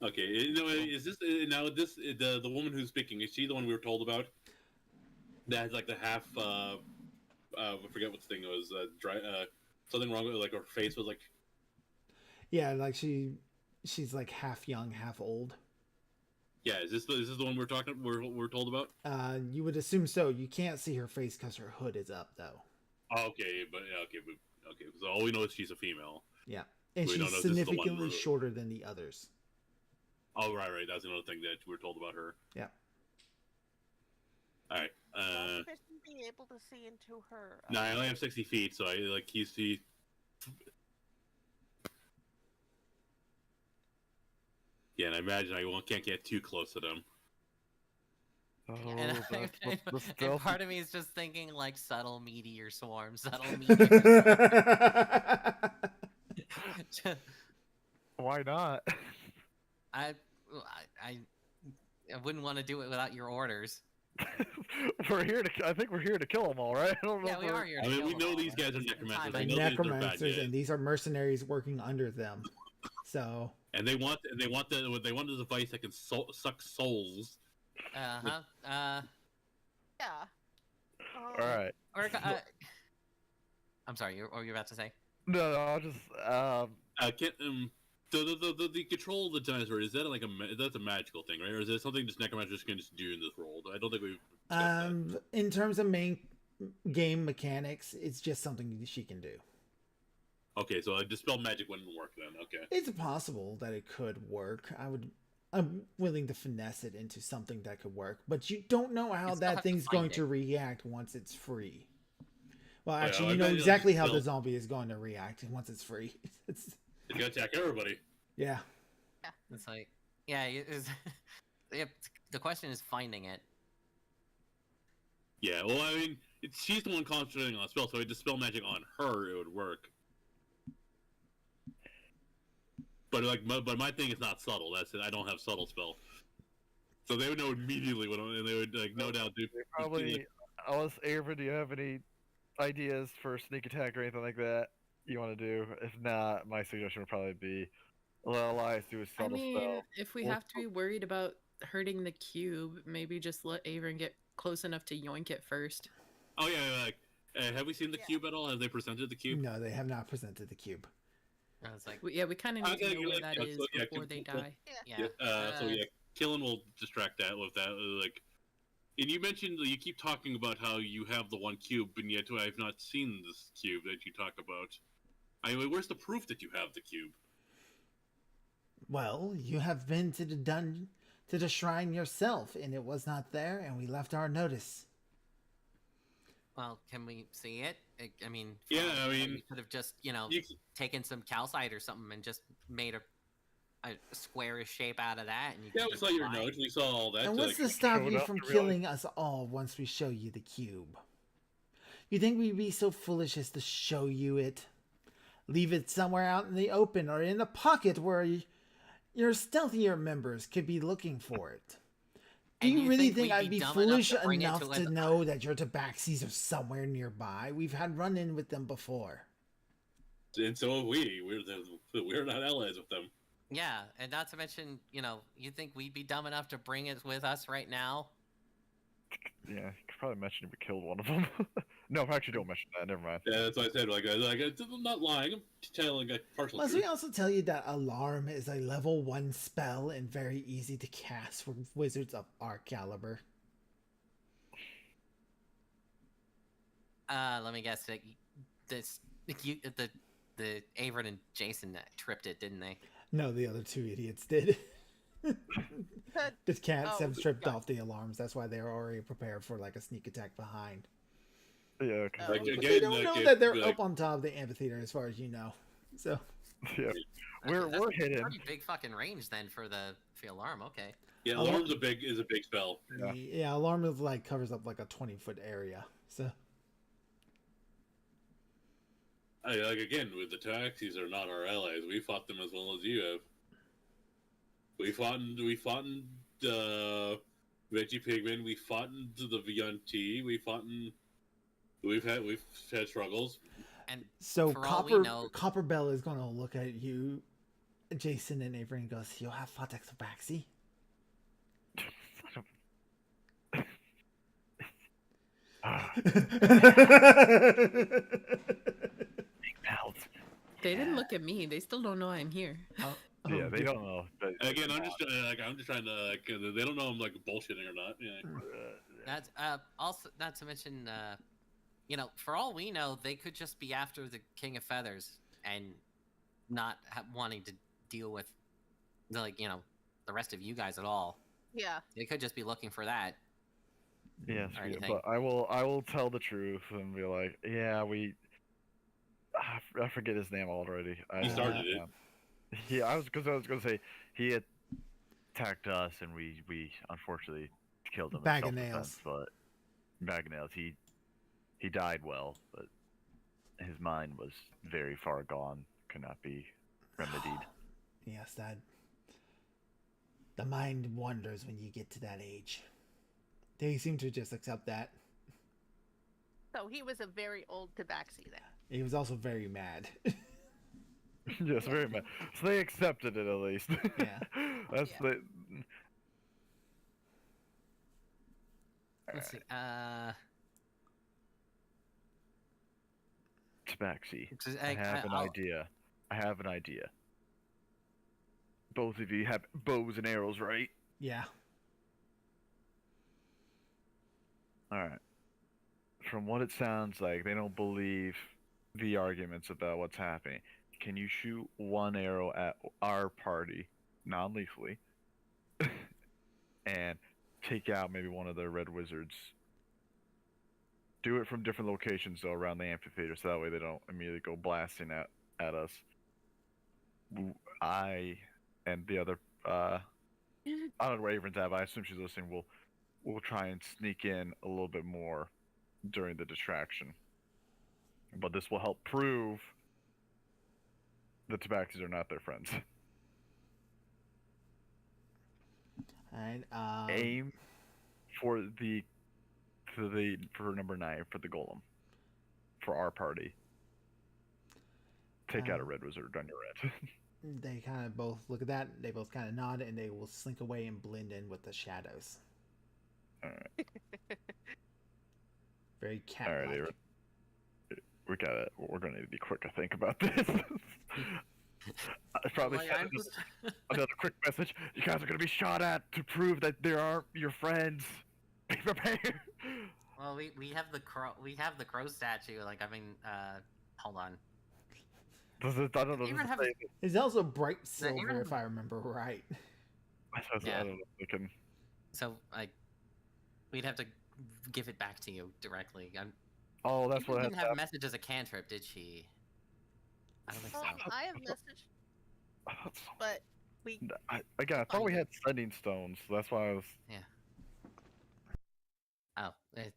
Okay. No, is this now? This the woman who's speaking? Is she the one we were told about? That has like the half. I forget what the thing was. Dry. Something wrong with her face was like. Yeah, like she's like half young, half old. Yeah, is this the one we're told about? You would assume so. You can't see her face because her hood is up, though. Oh, okay, but okay. So all we know is she's a female. Yeah. And We don't she's know if this is the one significantly where- shorter than the others. Oh, right. That's another thing that we were told about her. Yeah. All right. Suspicion being able to see into her. No, I only have 60 feet, so I like he. Yeah, and I imagine can't get too close to them. Oh, And, that's what the and stealth- part of me is just thinking like subtle meteor swarm, subtle meteor swarm. Why not? I wouldn't want to do it without your orders. I think we're here to kill them all, right? I don't know Yeah, if we we're- are here. I to mean, kill we them know all, these but guys are at the same necromancers. time, I They're know these are bad necromancers, guys. and these are mercenaries working under them. So And they want the device that can suck souls. Yeah. Yeah. All right. Or, I'm sorry. What were you about to say? No, I'll just The control of the dinosaur, is that that's a magical thing, right? Or is it something just necromancers can just do in this world? I don't think we've discussed that. in terms of main game mechanics, it's just something she can do. Okay, so dispel magic wouldn't work then. Okay. It's possible that it could work. I'm willing to finesse it into something that could work, but you don't know how You still that have to thing's find going it. to react once it's free. Well, Yeah, actually, I you know bet exactly how it'll the zombie is going to react once it's free. It's It's gonna attack everybody. yeah. It's like, yeah, yep. The question is finding it. Yeah, well, I mean, she's the one concentrating on the spell, so if I dispel magic on her, it would work. But but my thing is not subtle. That's it. I don't have subtle spell, so they would know immediately and they would no doubt do. probably. Unless Ava, do you have any ideas for sneak attack or anything like that you want to do? If not, my suggestion would probably be let Elias do a I subtle mean, spell. if we Well, have to be worried about hurting the cube, maybe just let Avern get close enough to yoink it first. Oh yeah, like, have we seen the Yeah. cube at all? Have they presented the cube? No, they have not presented the cube. I was like, We kind of need Okay, to know you where like- that yeah, is so, yeah, before they cool. die. yeah. So yeah, Killen will distract that with that. Like, and you mentioned you keep talking about how you have the one cube, and yet I have not seen this cube that you talk about. I mean, where's the proof that you have the cube? Well, you have been to the shrine yourself, and it was not there, and we left our notice. Well, can we see it? I mean, Yeah, for all I we know, mean, you could have just, You, taken some calcite or something and just made a squarish shape out of that. And you yeah, could we just saw your fly. note. We saw all that. And what's like, to stop showed you up from to really- killing us all once we show you the cube? You think we'd be so foolish as to show you it? Leave it somewhere out in the open or in a pocket where your stealthier members could be looking for it. Do And you you really think think we'd I'd be be dumb foolish enough to bring it enough to to an- know that your tabaxis are somewhere nearby? We've had run-in with them before. and so have we. We're not allies with them. Yeah, and not to mention, you think we'd be dumb enough to bring it with us right now? Yeah, you could probably mention we killed one of them. No, actually, don't mention that. Never mind. Yeah, that's what I said. I'm not lying. I'm telling a partial Must truth. we also tell you that Alarm is a level 1 spell and very easy to cast for wizards of our caliber? Let me guess. The Avern and Jason tripped it, didn't they? No, the other two idiots did. The cats Oh, have stripped God. off the alarms. That's why they're already prepared for like a sneak attack behind. Yeah, okay. Oh. Like, But again, they don't like, know if- that they're like, up on top of the amphitheater, as far as you know. So Yeah, That's we're hidden. Pretty big fucking range then for the alarm. Okay. Yeah, Alarm- alarm's is a big spell. Yeah. yeah, alarm is like covers up like a 20-foot area. So Like again, with the taxis are not our allies. We fought them as well as you have. We fought in Veggie Pigman. We fought in the VNT. We've had struggles. And so For all we Copper know- Copperbell is going to look at you, Jason and Avery, and goes, "You'll have fought Tabaxi." Ah, mouth. They didn't look at me. They still don't know I'm here. Yeah, they don't know. But, Again, I'm just trying to they don't know I'm like bullshitting or not. Yeah. that's also not to mention, for all we know, they could just be after the King of Feathers, and not wanting to deal with, like, the rest of you guys at all. Yeah. They could just be looking for that. Yes, or yeah, anything. but I will tell the truth and be like, yeah, I forget his name already. He started it. Yeah, I was gonna say he attacked us and we unfortunately killed him. Bag in of self-defense, nails. But bag of nails. He died well, but his mind was very far gone. Could not be remedied. Yes, that. The mind wanders when you get to that age. They seem to just accept that. So he was a very old Tabaxi then. He was also very mad. Yes, very much. So they accepted it at least. Yeah. That's Yeah. the. Let's see. Tabaxi. Just- I have an I'll- idea. I have an idea. Both of you have bows and arrows, right? Yeah. Alright. From what it sounds like, they don't believe the arguments about what's happening. Can you shoot one arrow at our party, non-lethally, and take out maybe one of the red wizards? Do it from different locations, though, around the amphitheater, so that way they don't immediately go blasting at us. I and the other, I don't know where Avern's at, but I assume she's listening. We'll try and sneak in a little bit more during the distraction. But this will help prove the Tabaxis are not their friends. Alright, Aim for for number 9 for the golem. For our party. Take out a red wizard on your end. they kind of both look at that, they both kind of nod, and they will slink away and blend in with the shadows. Alright. Very cat Alright, Avery. We're gonna need to be quick, I think, about this. I probably Like, sent I'm just- another quick message. You guys are gonna be shot at to prove that they aren't your friends. Be prepared. Well, we have the crow statue. Like, I mean, hold on. I don't know. Even Does it have- say- It's also bright Yeah, silver, even- if I remember right. I Yeah. don't know if they can. So, like, we'd have to give it back to you directly. Oh, that's She what didn't has have happened. message as a cantrip, did she? I don't think so. I have message, but we Again, I thought we had sending stones. So that's why I was. Oh, it's.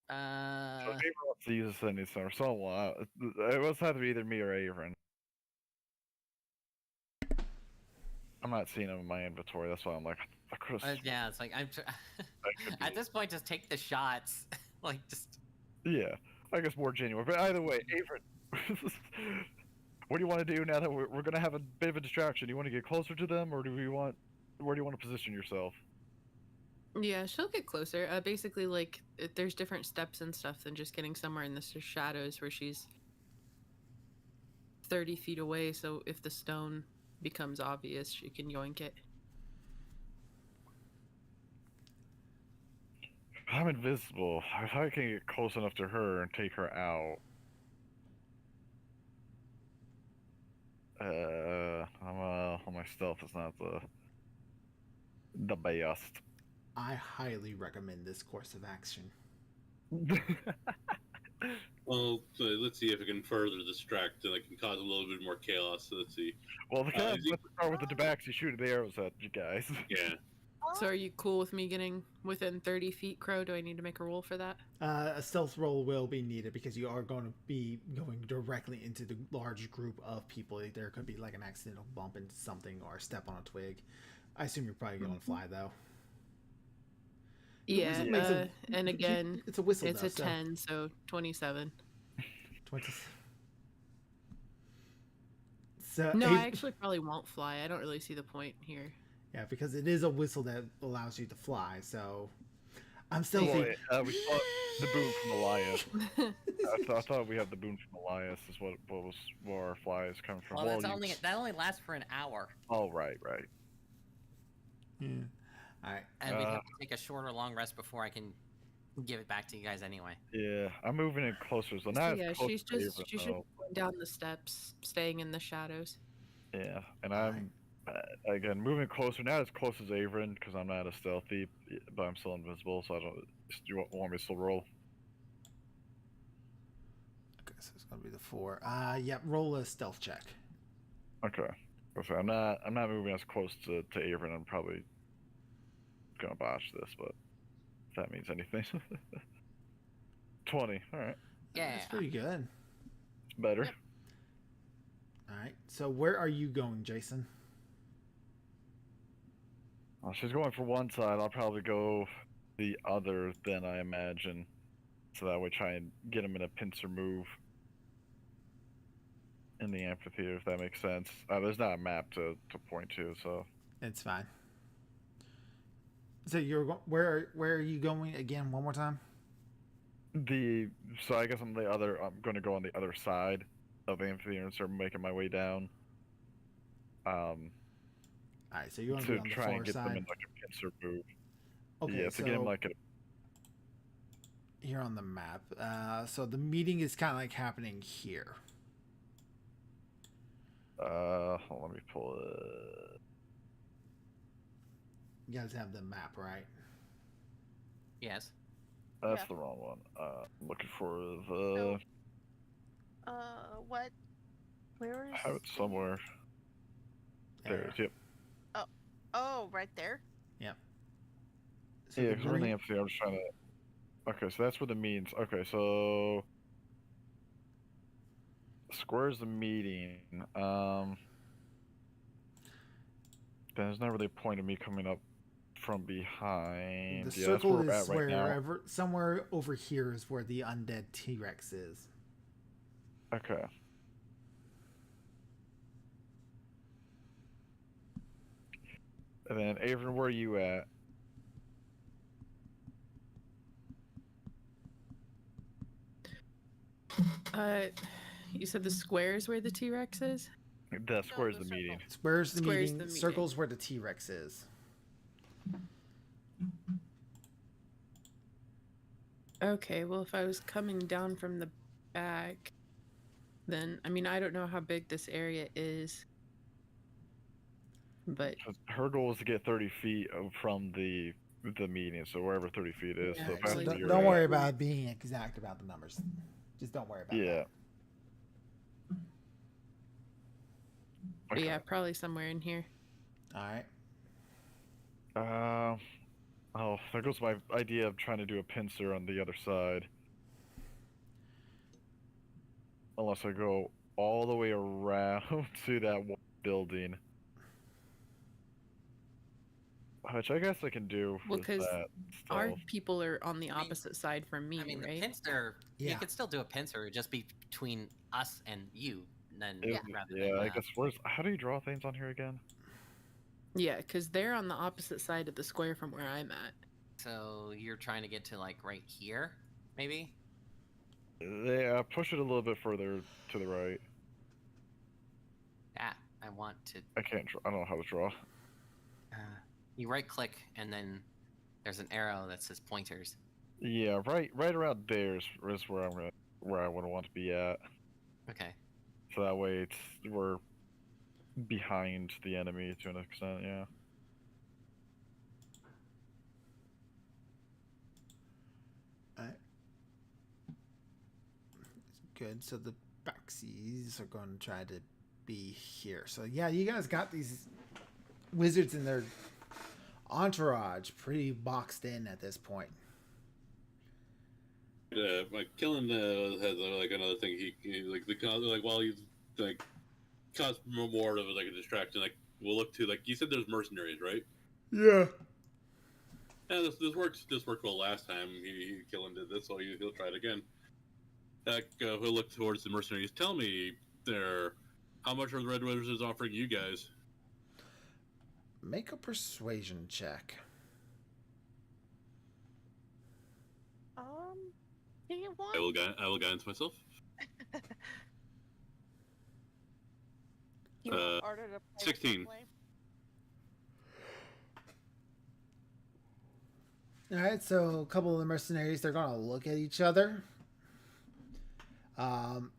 So if Avery wants to use a sending stone or someone, it must have to be either me or Avern. I'm not seeing them in my inventory. That's why I'm like, I could have. Yeah, it's like could at be. this point, just take the shots. Like, just. Yeah, I guess more genuine. But either way, Avern, what do you want to do now that we're gonna have a bit of a distraction? Do you want to get closer to them, or where do you want to position yourself? Yeah, she'll get closer. Basically, like, there's different steps and stuff than just getting somewhere in the shadows where she's 30 feet away, so if the stone becomes obvious, she can yoink it. I'm invisible. If I can get close enough to her and take her out. Well, my stealth is not the best. I highly recommend this course of action. Well, let's see if it can further distract and it can cause a little bit more chaos. So let's see. Well, the is he- let's start with the Tabaxi shooting the arrows at you guys. Yeah. So are you cool with me getting within 30 feet, Crow? Do I need to make a roll for that? A stealth roll will be needed because you are going to be going directly into the large group of people. There could be like an accidental bump into something or step on a twig. I assume you're probably going to fly though. Yeah, whistle makes a- and again, it's a whistle. it's though, a so 10, so 27. 20. So No, I actually probably won't fly. I don't really see the point here. yeah, because it is a whistle that allows you to fly. So I'm still Boy, we saw the boon from Elias. I thought we had the boon from Elias. Is what was where our flies come from. Well, Well, that only lasts for an hour, Oh, right. Yeah. All right. and we'd have to take a short or long rest before I can give it back to you guys anyway. Yeah, I'm moving in closer, so now So yeah, it's close she's to just Avon, she should though. be going down the steps, staying in the shadows. Yeah, and Alright. I'm again moving closer, not as close as Averin because I'm not as stealthy, but I'm still invisible. So I don't. You want me to still roll? Okay, so it's gonna be the 4. Yep. Roll a stealth check. Okay. So I'm not moving as close to Averin. I'm probably gonna botch this, but if that means anything. 20. All right, Yeah. That's pretty good. it's better. Yep. All right. So where are you going, Jason? Well, she's going for one side. I'll probably go the other. Then I imagine, so that way try and get him in a pincer move in the amphitheater, if that makes sense. There's not a map to point to, so It's fine. So where are you going again? One more time. so I guess I'm going to go on the other side of the amphitheater and start making my way down. All right. So you want to To be on the try far and get them side. in like a pincer move. Okay. Yeah, so to get him like a. here on the map. So the meeting is kind of like happening here. Let me pull it. You guys have the map, right? Yes. That's Yeah. the wrong one. I'm looking for the. What? Where is? I have it somewhere. There it is. Yep. Oh, right there. So Yeah, the because we're in the green- amphitheater. I'm just trying to. Okay, so that's where the meetings. Okay, so. Square's the meeting. There's not really a point of me coming up from behind. the Yeah, that's circle where we're is at right now. wherever, somewhere over here is where the undead T-Rex is. Okay. And then, Avon, where are you at? You said the square is where the T-Rex is? The square's the the meeting. circle. Square's the Square's meeting. the meeting. Circle's where the T-Rex is. Okay, well, if I was coming down from the back, then, I mean, I don't know how big this area is. But 'Cause her goal is to get 30 feet from the meeting, so wherever 30 feet is. Yeah, so if actually, that's where Don't, you're don't at- worry about being exact about the numbers. Just don't worry about Yeah. that. but Okay. yeah, probably somewhere in here. All right. Oh, there goes my idea of trying to do a pincer on the other side. Unless I go all the way around to that one building. Which I guess I can do Well, with 'cause that Our stealth. people are on the I mean- opposite side from me, I mean, the right? pincer. Yeah. You could still do a pincer. It'd just be between us and you. Then It- rather yeah, than I guess how do you draw things on here again? Yeah, because they're on the opposite side of the square from where I'm at. So you're trying to get to like right here, maybe? Yeah, push it a little bit further to the right. Yeah, I want to. I can't draw. I don't know how to draw. You right click and then there's an arrow that says pointers. Yeah, right around there is where I would want to be at. Okay. So that way we're behind the enemy to an extent, yeah. All right. Good. So the Baxies are going to try to be here. So yeah, you guys got these wizards and their entourage pretty boxed in at this point. Like Killen has like another thing. He like while he's like cause more of like a distraction. Like we'll look to like you said, there's mercenaries, right? Yeah. Yeah, this works. This worked well last time. Killen did this, so he'll try it again. He'll look towards the mercenaries. Tell me, how much are the Red Wizards offering you guys? Make a persuasion check. Do you want? I will guidance myself. You want Arda to play with 16. the flame? All right, so a couple of the mercenaries, they're gonna look at each other. One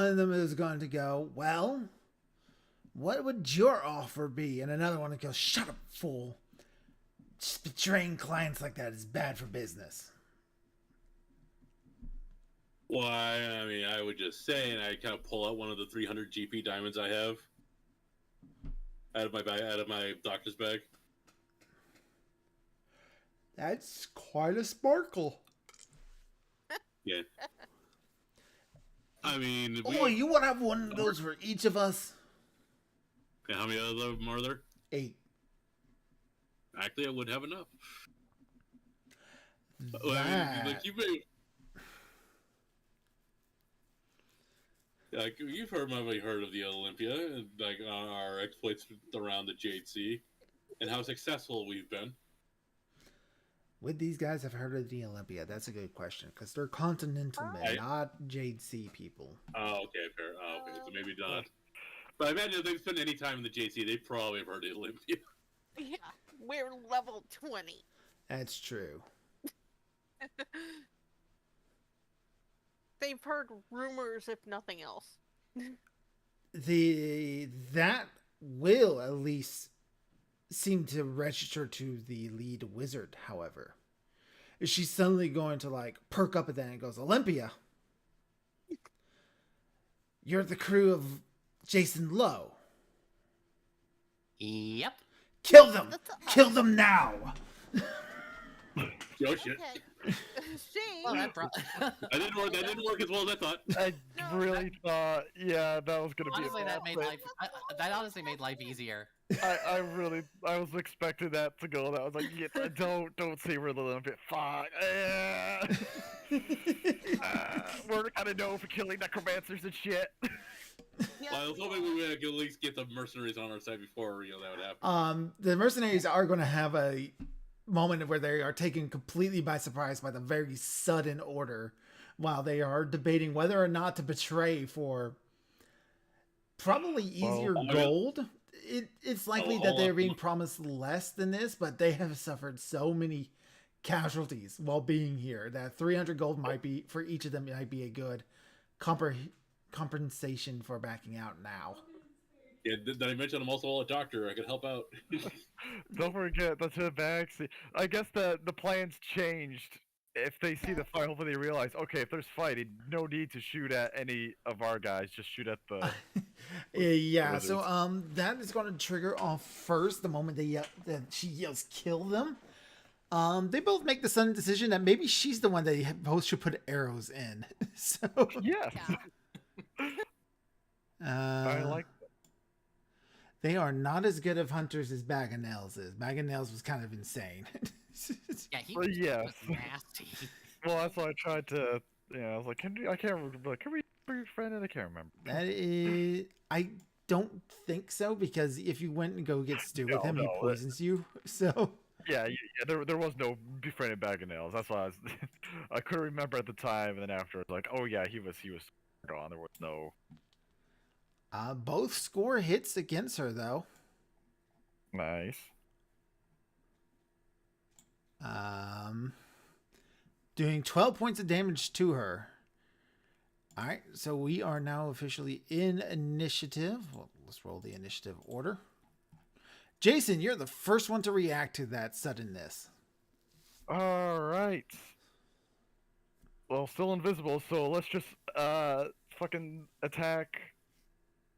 of them is going to go, well, what would your offer be? And another one goes, shut up, fool. Just betraying clients like that is bad for business. Why? I mean, I would just say, and I kind of pull out one of the 300 GP diamonds I have out of my bag, out of my doctor's bag. That's quite a sparkle. Yeah. I mean, Oh, you want to have one of those for each of us? and how many of them are there? 8. Actually, I would have enough. Well, I mean, That, like you've probably heard of the Olympia, and like our exploits around the Jade Sea, and how successful we've been. would these guys have heard of the Olympia? That's a good question, because they're continental men, Right. not Jade Sea people. Oh, okay, fair. Oh, okay, so maybe not. But I imagine if they've spent any time in the JC, they probably have heard of the Olympia. Yeah, we're level 20. That's true. They've heard rumors, if nothing else. That will at least seem to register to the lead wizard, however. Is she suddenly going to like perk up at that and goes, Olympia, you're the crew of Jason Lowe. Yep. Kill them! Kill them now! Oh shit! Okay. See? Well, that brought... That didn't work. That didn't work as well as I thought. I No, really thought, yeah, that was gonna be. honestly, a that made bad life. That honestly made life easier. I was expecting that to go. That was like, yeah, don't say we're the Olympia. Fuck. We're kind of known for killing necromancers and shit. Yeah, Well, I was hoping we would at least get the mercenaries on our side before that would happen. The mercenaries are going to have a moment where they are taken completely by surprise by the very sudden order while they are debating whether or not to betray for probably easier gold. It's likely that they're being promised less than this, but they have suffered so many casualties while being here that 300 gold might be, for each of them, might be a good compensation for backing out now. Yeah, did I mention I'm also a doctor? I could help out. Don't forget the two bags. I guess the plans changed. If they see the fight, hopefully they realize, okay, if there's fighting, no need to shoot at any of our guys. Just shoot at the. Yeah. So that is going to trigger off first the moment that she yells, "Kill them." They both make the sudden decision that maybe she's the one that both should put arrows in. So Yes. I like. They are not as good of hunters as Bag of Nails is. Bag of Nails was kind of insane. Yeah, he Well, was, yes. was nasty. Well, that's why I tried to. I was like, I can't remember. Like, can we be friended? I can't remember. That is, I don't think so, because if you went and go get stew with him, he No, poisons you. So Yeah, there was no befriended Bag of Nails. That's why I couldn't remember at the time, and then after, it's like, oh yeah, he was gone. There was no. both score hits against her though. Nice. Doing 12 points of damage to her. All right, so we are now officially in initiative. Well, let's roll the initiative order. Jason, you're the first one to react to that suddenness. All right. Well, still invisible, so let's just fucking attack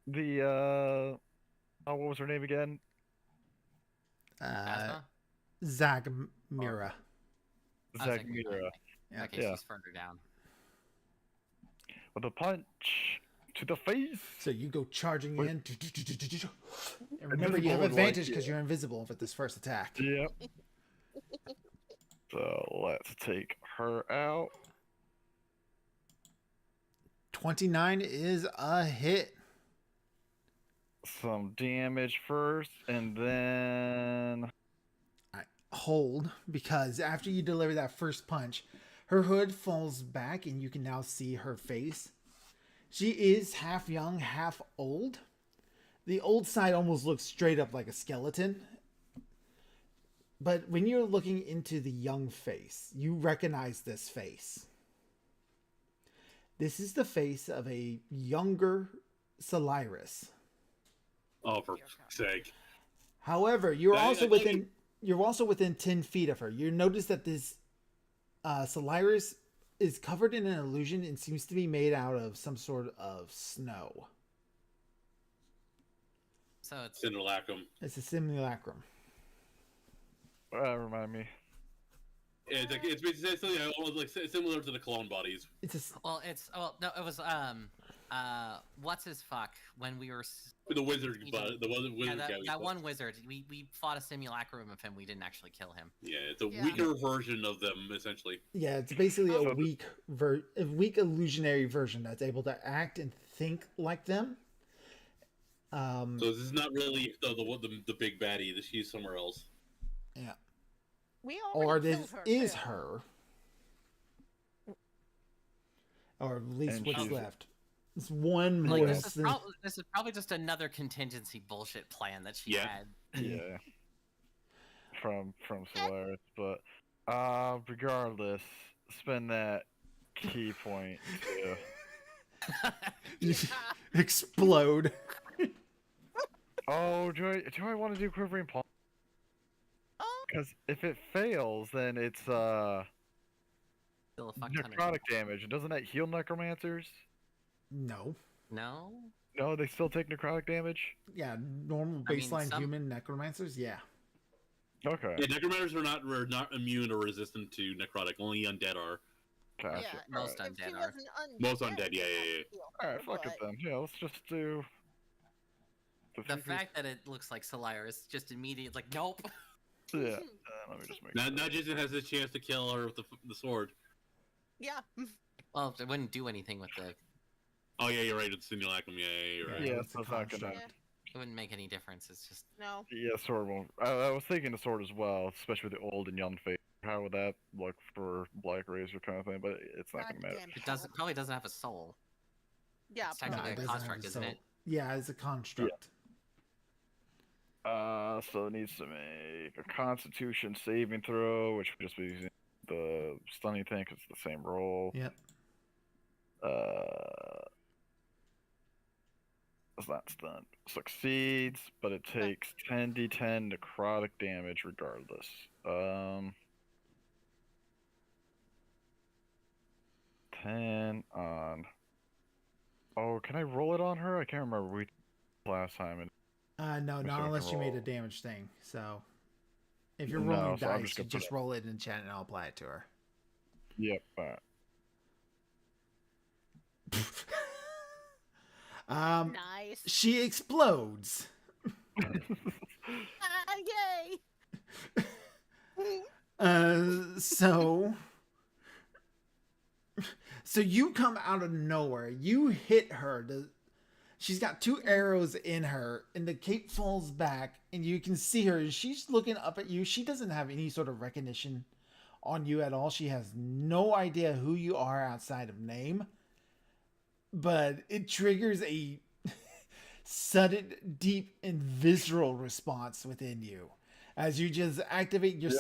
the what was her name again? Asma? Zagmira. I was thinking, Zagmira. in that case, Yeah. he's further down. With a punch to the face. So you go charging Wait. in. And remember, you have Invisible would, like, advantage because you're invisible with this first attack. Yep. So let's take her out. 29 is a hit. Some damage first, and then Hold, because after you deliver that first punch, her hood falls back and you can now see her face. She is half young, half old. The old side almost looks straight up like a skeleton. But when you're looking into the young face, you recognize this face. This is the face of a younger Solaris. Oh, for fuck's sake! However, you're I- also I- within 10 feet of her. You notice that this Solaris is covered in an illusion and seems to be made out of some sort of snow. So it's Simulacrum. It's a simulacrum. Remind me. It's like it's basically almost like similar to the clone bodies. It's a s- well, it's no, it was what's his fuck when we were The wizard, but the wizard yeah, guy. that one wizard. We fought a simulacrum of him. We didn't actually kill him. Yeah, it's a Yeah. weaker version of them, essentially. yeah, it's basically Oh. a weak illusionary version that's able to act and think like them. So this is not really the big baddie. She's somewhere else. Yeah. We Or already this killed her. is too. her. Or at least And what's she's- left. It's one Like more. this is probably just another contingency bullshit plan that she Yeah. had. Yeah. From Solaris, but regardless, spend that key point to Explode. Oh, do I want to do Quivering Palm? Oh. Because if it fails, then it's Still a fuck ton of necrotic damage, and doesn't that heal necromancers? No. No. No, they still take necrotic damage. Yeah, normal I mean, baseline some- human necromancers. Yeah. Okay, Yeah, necromancers are not immune or resistant to necrotic. Only undead are. gotcha. Yeah, Most if she undead are. wasn't undead, Most undead, yeah, yeah, yeah. I'd heal All her, right, fuck it but- then. Yeah, let's just do. The few- fact that it looks like Solaris just immediately like nope. Yeah. Let me just make. Now, sure. now Jason has his chance to kill her with the sword. Yeah. Well, it wouldn't do anything with the. Oh yeah, you're right. It's simulacrum. Yeah, you're right. Yeah, it's so a it's not gonna. construct. It wouldn't make any difference. It's just No. Yeah, sword won't. I was thinking the sword as well, especially with the old and young face. How would that look for Black Razor kind of thing? But it's not gonna matter. Goddamn it doesn't probably doesn't have a soul. Yeah. It's No, technically it a doesn't have construct, a isn't soul. it? Yeah, it's a construct. So it needs to make a Constitution saving throw, which would just be using the stunning thing 'cause it's the same roll. Yep. It's not stunned. Succeeds, but it takes 10d10 necrotic damage regardless. 10 on. Oh, can I roll it on her? I can't remember. We last time. And No, Wish I not could unless you made a roll. damage thing. So, if you're No, rolling so I'm dice, just you gonna put just it- roll it in chat and I'll apply it to her. yep. Nice. She explodes. Yay. So you come out of nowhere. You hit her. She's got 2 arrows in her, and the cape falls back, and you can see her. She's looking up at you. She doesn't have any sort of recognition on you at all. She has no idea who you are outside of name. But it triggers a sudden, deep, and visceral response within you as you just activate your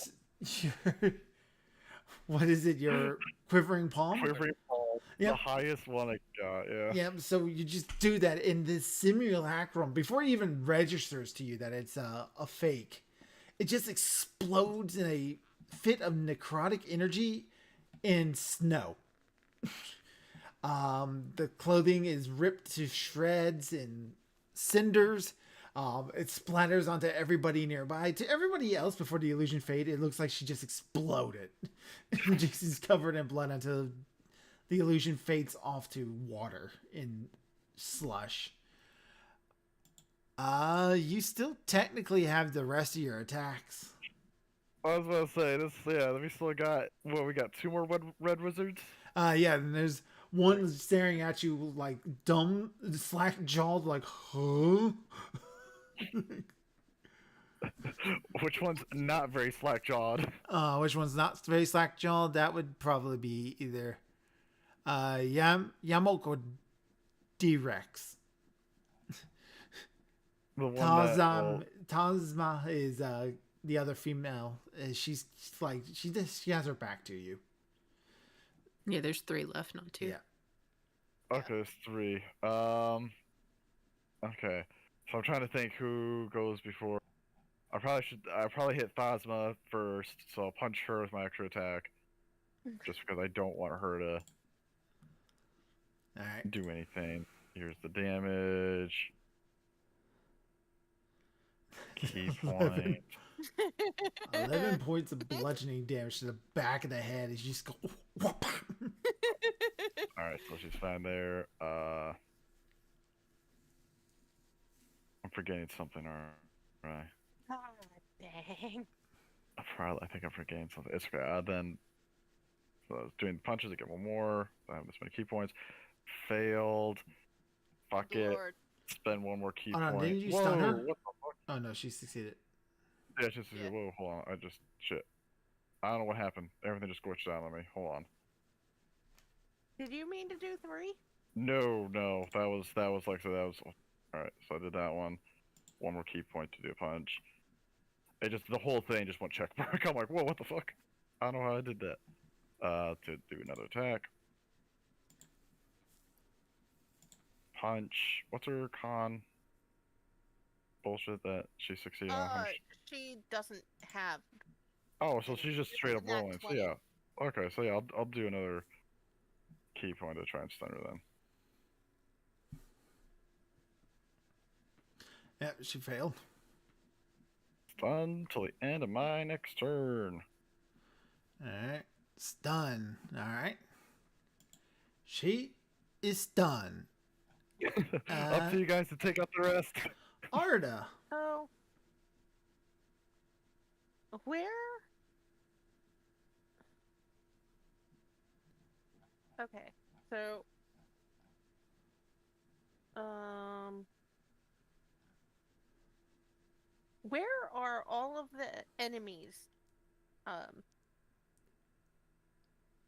what is it? Your quivering palm. Quivering Palm, Yep. the highest one I got. Yeah. Yeah, so you just do that in this simulacrum before it even registers to you that it's a fake. It just explodes in a fit of necrotic energy and snow. The clothing is ripped to shreds and cinders. It splatters onto everybody nearby. To everybody else, before the illusion fade, it looks like she just exploded. Jason's covered in blood until the illusion fades off to water in slush. You still technically have the rest of your attacks. I was about to say this. Yeah, we still got what? We got 2 more red wizards. Yeah, and there's one staring at you like dumb, slack jawed, like, huh? Which one's not very slack jawed? Which one's not very slack jawed? That would probably be either Yamok or D-Rex. The one that, Tazma is the other female, she's like she has her back to you. Yeah, there's 3 left, not 2. Yeah. Okay, it's 3. Okay. So I'm trying to think who goes before. I probably hit Phasma first, so I'll punch her with my extra attack. Just because I don't want her to All right. do anything. Here's the damage. Key 11. point. 11 points of bludgeoning damage to the back of the head as you just go whoop. Alright, so she's fine there. I'm forgetting something, alright. Ah, dang. I think I'm forgetting something. It's okay. Then, so I was doing punches to get 1 more. I have this many key points. Failed. Fuck it. Lord. Spend 1 more key Oh, no, point. didn't you Whoa, stun her? what the fuck? Oh no, she succeeded. Yeah, it's just, Yeah. whoa, hold on. Shit. I don't know what happened. Everything just glitched out on me. Hold on. Did you mean to do 3? No. That was alright, so I did that one. 1 more key point to do a punch. The whole thing just went check mark. I'm like, whoa, what the fuck? I don't know how I did that. To do another attack. Punch. What's her con? Bullshit that she succeeded on. She doesn't have. Oh, so she's just it straight was up a nat rolling. So 20. yeah. Okay, so yeah, I'll do another key point to try and stun her then. Yeah, she failed. Stun till the end of my next turn. All right. Stun. All right. She is stunned. Up to you guys to take out the rest. Arda. Oh. Where? Okay, so. Where are all of the enemies?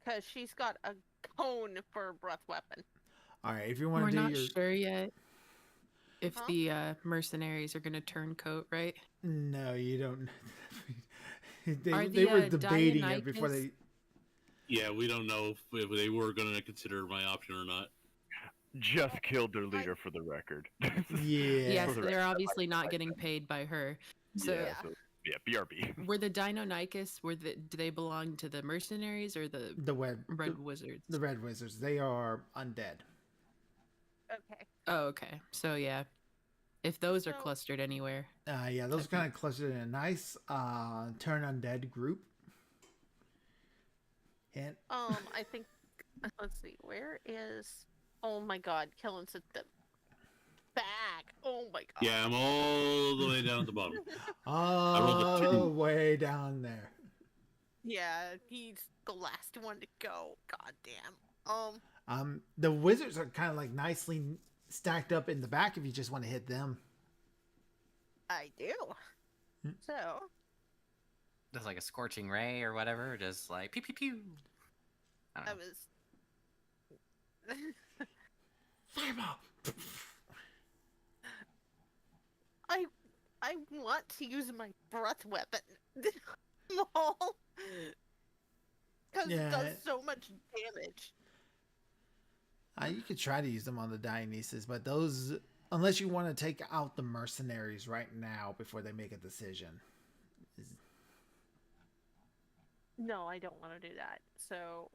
Because she's got a cone for a breath weapon. All right. If you want We're to do not your sure yet if Huh? the mercenaries are going to turn coat, right? no, you don't. Are they were the, debating it before Dionychus- they. Yeah, we don't know if they were going to consider my option or not. Just killed their leader for the record. Yeah. Yes, For the they're record, obviously not like getting that. paid by her. So Yeah, BRB. were the Deinonychus, do they belong to the mercenaries or the The Red Wizards? the Red Wizards. They are undead. Okay. Oh, okay. So yeah, if those are So- clustered anywhere, Yeah, those kind of clustered in a nice turn undead group. And I think. Let's see. Where is? Oh my God, Killen's at the back. Oh my God. Yeah, I'm all the way down at the bottom. all rolled a the 2. way down there. Yeah, he's the last one to go. God damn. The wizards are kind of like nicely stacked up in the back if you just want to hit them. I do. Hmm. So. Just like a scorching ray or whatever, just like pew pew pew. I don't I know. was. Fireball. I want to use my breath weapon. Lol. Because Yeah. it does so much damage. You could try to use them on the Dionysus, but those, unless you want to take out the mercenaries right now before they make a decision. No, I don't want to do that. So.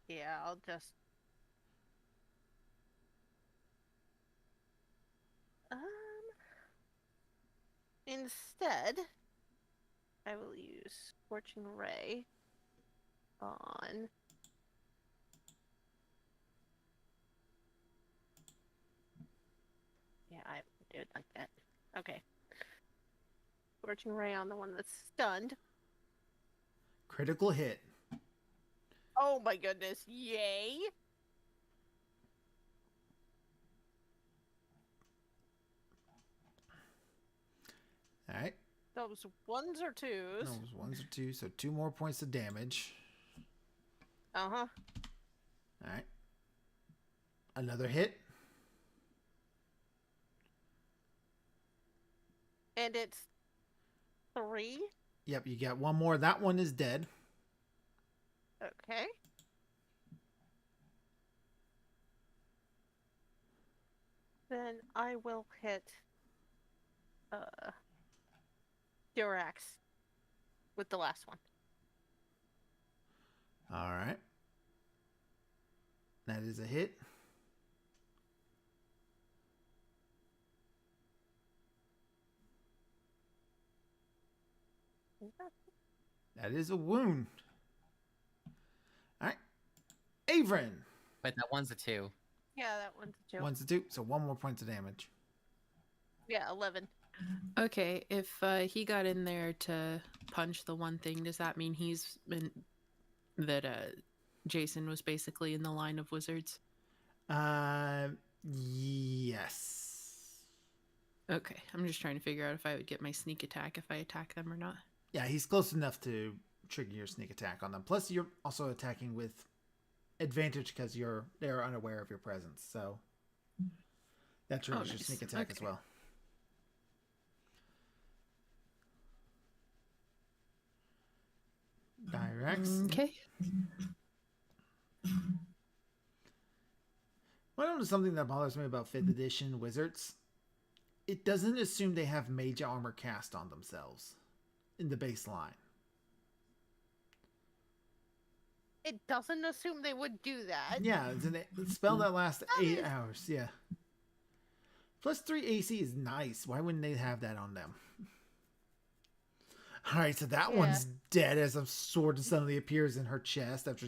Yeah, I'll just. Instead, I will use Scorching Ray on. Yeah, I would do it like that. Okay. Scorching Ray on the one that's stunned. Critical hit. Oh my goodness, yay! All right. Those ones or twos. Those ones or two, so 2 more points of damage. Uh huh. All right. Another hit. And it's 3. Yep, you got one more. That one is dead. Okay. Then I will hit Durax with the last one. All right. That is a hit. That is a wound. All right. Avrin. But that one's a 2. Yeah, that one's a joke. 1 to 2. So 1 more point of damage. Yeah, 11. Okay, if he got in there to punch the one thing, does that mean Jason was basically in the line of wizards? Yes. Okay, I'm just trying to figure out if I would get my sneak attack if I attack them or not. Yeah, he's close enough to trigger your sneak attack on them. Plus, you're also attacking with advantage because they're unaware of your presence. So that triggers your nice. sneak attack as Okay. well. Dyrax. Okay. One of something that bothers me about 5th edition wizards, it doesn't assume they have mage armor cast on themselves in the baseline. It doesn't assume they would do that. Yeah, it's a spell that lasts That 8 is- hours. Yeah. Plus 3 AC is nice. Why wouldn't they have that on them? All right, so that Yeah. one's dead as a sword suddenly appears in her chest after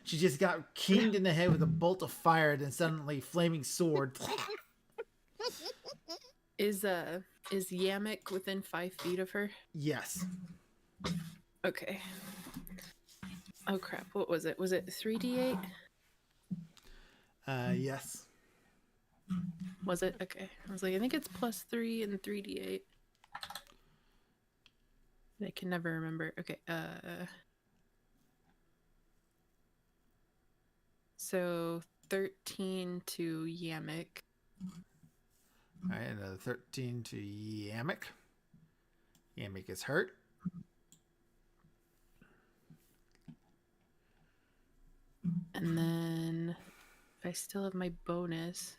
she just got kinged in the head with a bolt of fire, then suddenly flaming sword. Is Yamik within 5 feet of her? Yes. Okay. Oh crap! What was it? Was it 3d8? Yes. Was it? Okay. I was like, I think it's +3 and 3d8. I can never remember. Okay. So 13 to Yamik. All right, another 13 to Yamik. Yamik is hurt. And then if I still have my bonus.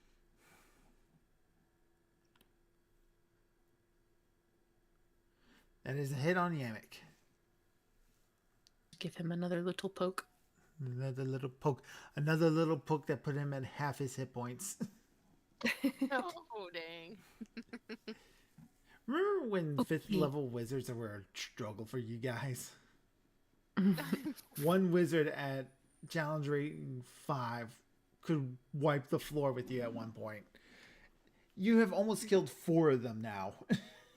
That is a hit on Yamik. Give him another little poke. Another little poke. Another little poke that put him at half his hit points. Oh, dang. Remember when Okay. 5th level wizards were a struggle for you guys? One wizard at challenge rating 5 could wipe the floor with you at one point. You have almost killed 4 of them now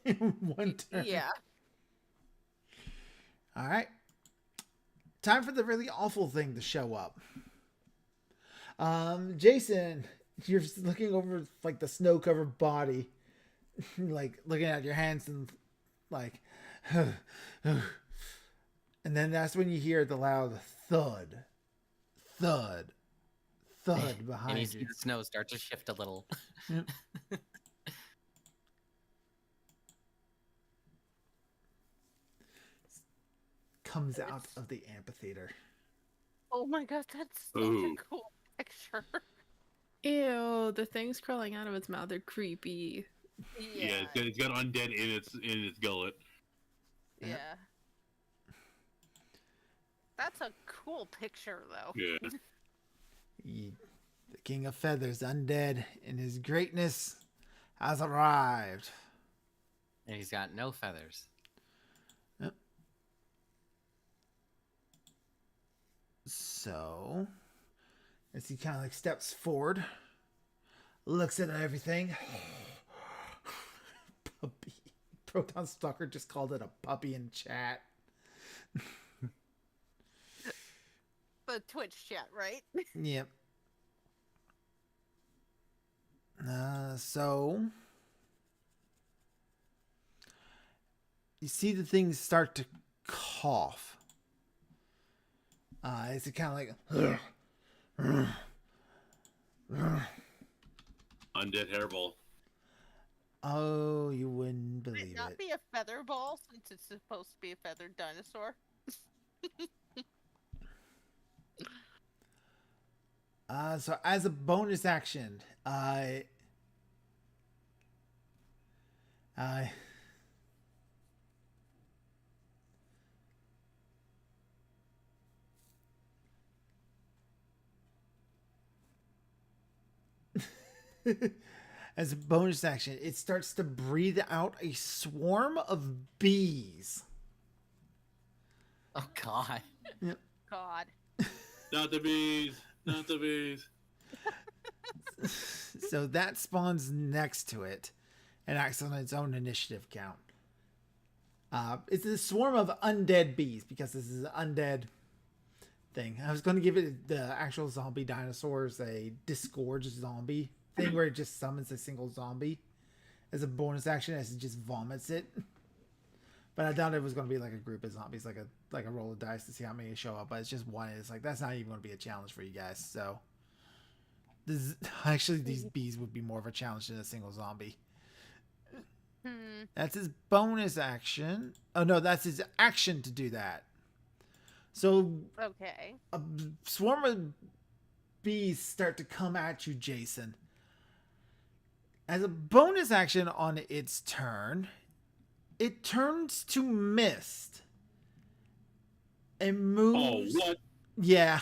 in one turn. Yeah. All right. Time for the really awful thing to show up. Jason, you're looking over like the snow-covered body, like looking at your hands and like, and then that's when you hear the loud thud, thud, thud And behind you you. see the snow start to shift a little. Yep. Comes out of the amphitheater. Oh my god, that's such a Ooh. cool picture. Ew, the things crawling out of its mouth are creepy. Yeah, it's got undead in its gullet. Yeah. That's a cool picture, though. Yeah. The King of Feathers, undead in his greatness, has arrived. And he's got no feathers. So, as he kind of like steps forward, looks at everything. Puppy. Proton Stalker just called it a puppy in chat. The Twitch chat, right? Yep. So you see the things start to cough. It's kind of like Undead hairball. Oh, you wouldn't Would it believe not it. be a feather ball since it's supposed to be a feathered dinosaur? So as a bonus action, uh, as a bonus action, it starts to breathe out a swarm of bees. Oh God. God. Not the bees. Not the bees. So that spawns next to it and acts on its own initiative count. It's a swarm of undead bees because this is an undead thing. I was going to give it the actual zombie dinosaurs a disgorge zombie thing where it just summons a single zombie as a bonus action as it just vomits it. But I doubt it was going to be like a group of zombies, like a roll of dice to see how many show up. But it's just one. It's like that's not even going to be a challenge for you guys. So actually, these bees would be more of a challenge than a single zombie. That's his bonus action. Oh no, that's his action to do that. So Okay. a swarm of bees start to come at you, Jason. As a bonus action on its turn, it turns to mist and moves. Oh, what? Yeah,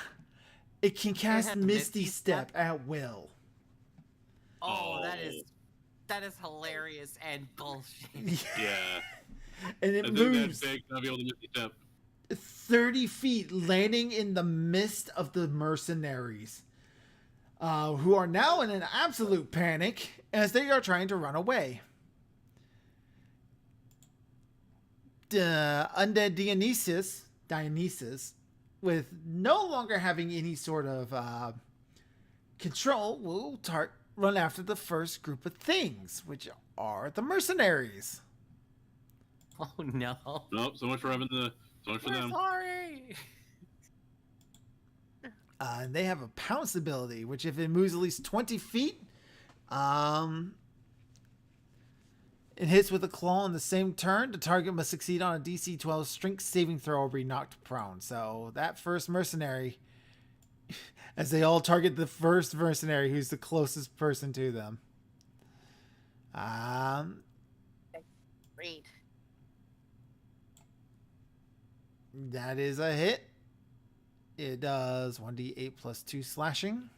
it can cast has Misty Misty Step Step? at will. Oh, that Oh. is hilarious and bullshit. Yeah. And I it think that moves big not be able to Misty Step. 30 feet, landing in the midst of the mercenaries, who are now in an absolute panic as they are trying to run away. Undead Dionysus, with no longer having any sort of control, will run after the first group of things, which are the mercenaries. Oh no. Nope. So much for We're them. sorry. And they have a pounce ability, which if it moves at least 20 feet, it hits with a claw on the same turn. The target must succeed on a DC 12 strength saving throw or be knocked prone. So that first mercenary, as they all target the first mercenary who's the closest person to them. Great. That is a hit. It does 1d8 plus 2 slashing.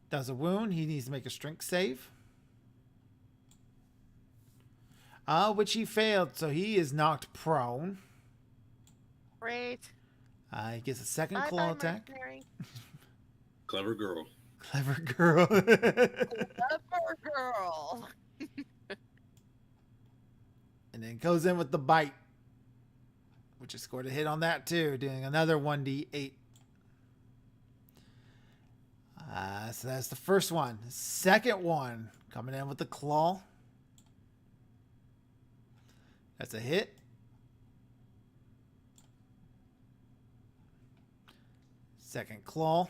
Does a wound. He needs to make a strength save. Which he failed, so he is knocked prone. Great. He gets a second Bye claw bye, attack. mercenary. Clever girl. Clever girl. Clever girl. And then goes in with the bite, which has scored a hit on that too, doing another 1d8. So that's the first one. Second one, coming in with the claw. That's a hit. Second claw.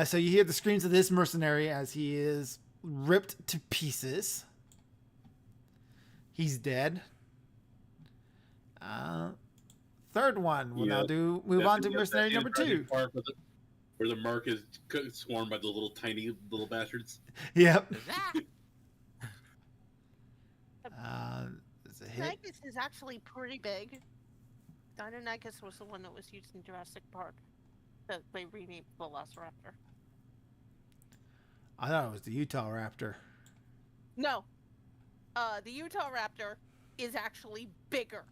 So you hear the screams of this mercenary as he is ripped to pieces. He's dead. Third one. We'll now move on to mercenary number 2. Where the mark is swarmed by the little tiny little bastards. Yep. That It's a hit. Deinonychus is actually pretty big. Deinonychus was the one that was used in Jurassic Park that they renamed Velociraptor. I thought it was the Utah Raptor. No. The Utah Raptor is actually bigger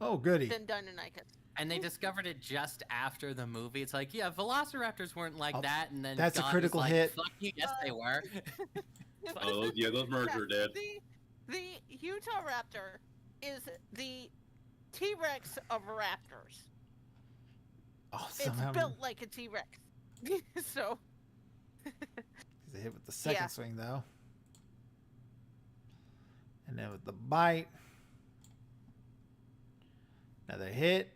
Oh, goody. than Deinonychus. and they discovered it just after the movie. It's like, yeah, velociraptors weren't like Oh, that, and then that's a God was critical like, hit. Fuck you, yes they were. Oh, yeah, those mercs are dead. The Utah Raptor is the T-Rex of raptors. Oh, It's somehow built like a T-Rex. So he's a hit with the second Yeah. swing, though. And then with the bite. Another hit.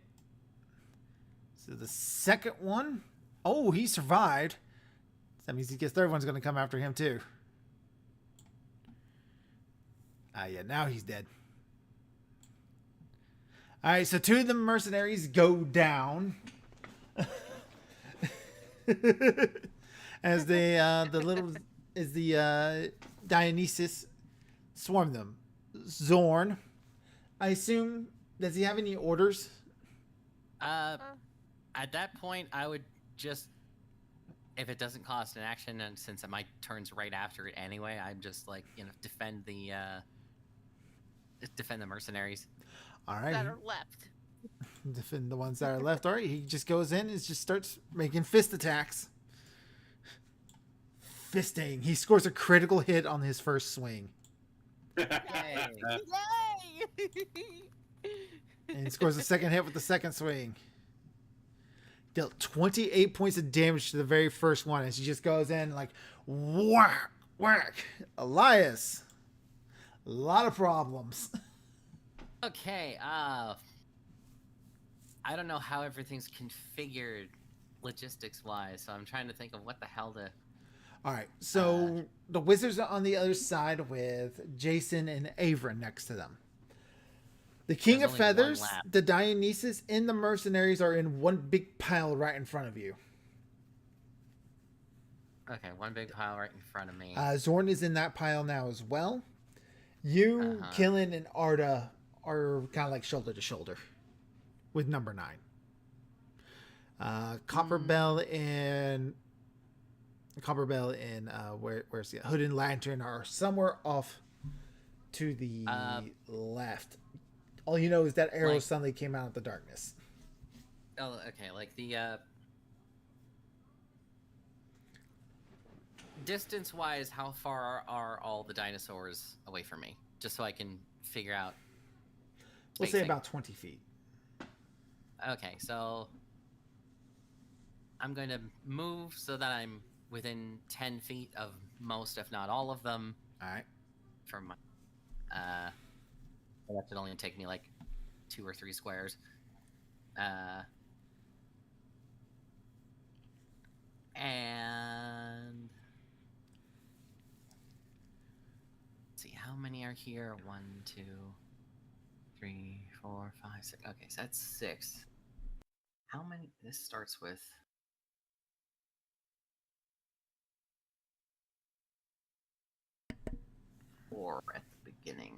So the second one. Oh, he survived. That means the third one's going to come after him, too. Yeah, now he's dead. All right, so 2 of the mercenaries go down. As the Dionysus swarm them. Zorn, I assume, does he have any orders? At that point, I would just, if it doesn't cost an action, and since my turn's right after it anyway, I'm just like, defend the mercenaries. All right. That are left. Defend the ones that are left. All right, he just goes in and just starts making fist attacks. Fisting. He scores a critical hit on his first swing. Yay. Yay! And he scores a second hit with the second swing. Dealt 28 points of damage to the very first one as he just goes in like whack, whack. Elias. A lot of problems. Okay, I don't know how everything's configured logistics-wise, so I'm trying to think of what the hell to... All right, so the wizards are on the other side with Jason and Avron next to them. The King There's of only one Feathers, left. the Dionysus, and the mercenaries are in one big pile right in front of you. Okay, one big pile right in front of me. Zorn is in that pile now as well. You, Uh-huh. Killen, and Arda are kind of like shoulder to shoulder with number 9. Copperbell and where's the Hood and Lantern are somewhere off to the left. All you know is that arrow Like- suddenly came out of the darkness. Oh, okay, like the, distance-wise, how far are all the dinosaurs away from me? Just so I can figure out... We'll say spacing. about 20 feet. Okay, so... I'm going to move so that I'm within 10 feet of most, if not all of them, All right. from my... that should only take me, like, 2 or 3 squares. And... Let's see, how many are here? 1, 2, 3, 4, 5, 6. Okay, so that's 6. How many? This starts with... 4 at the beginning.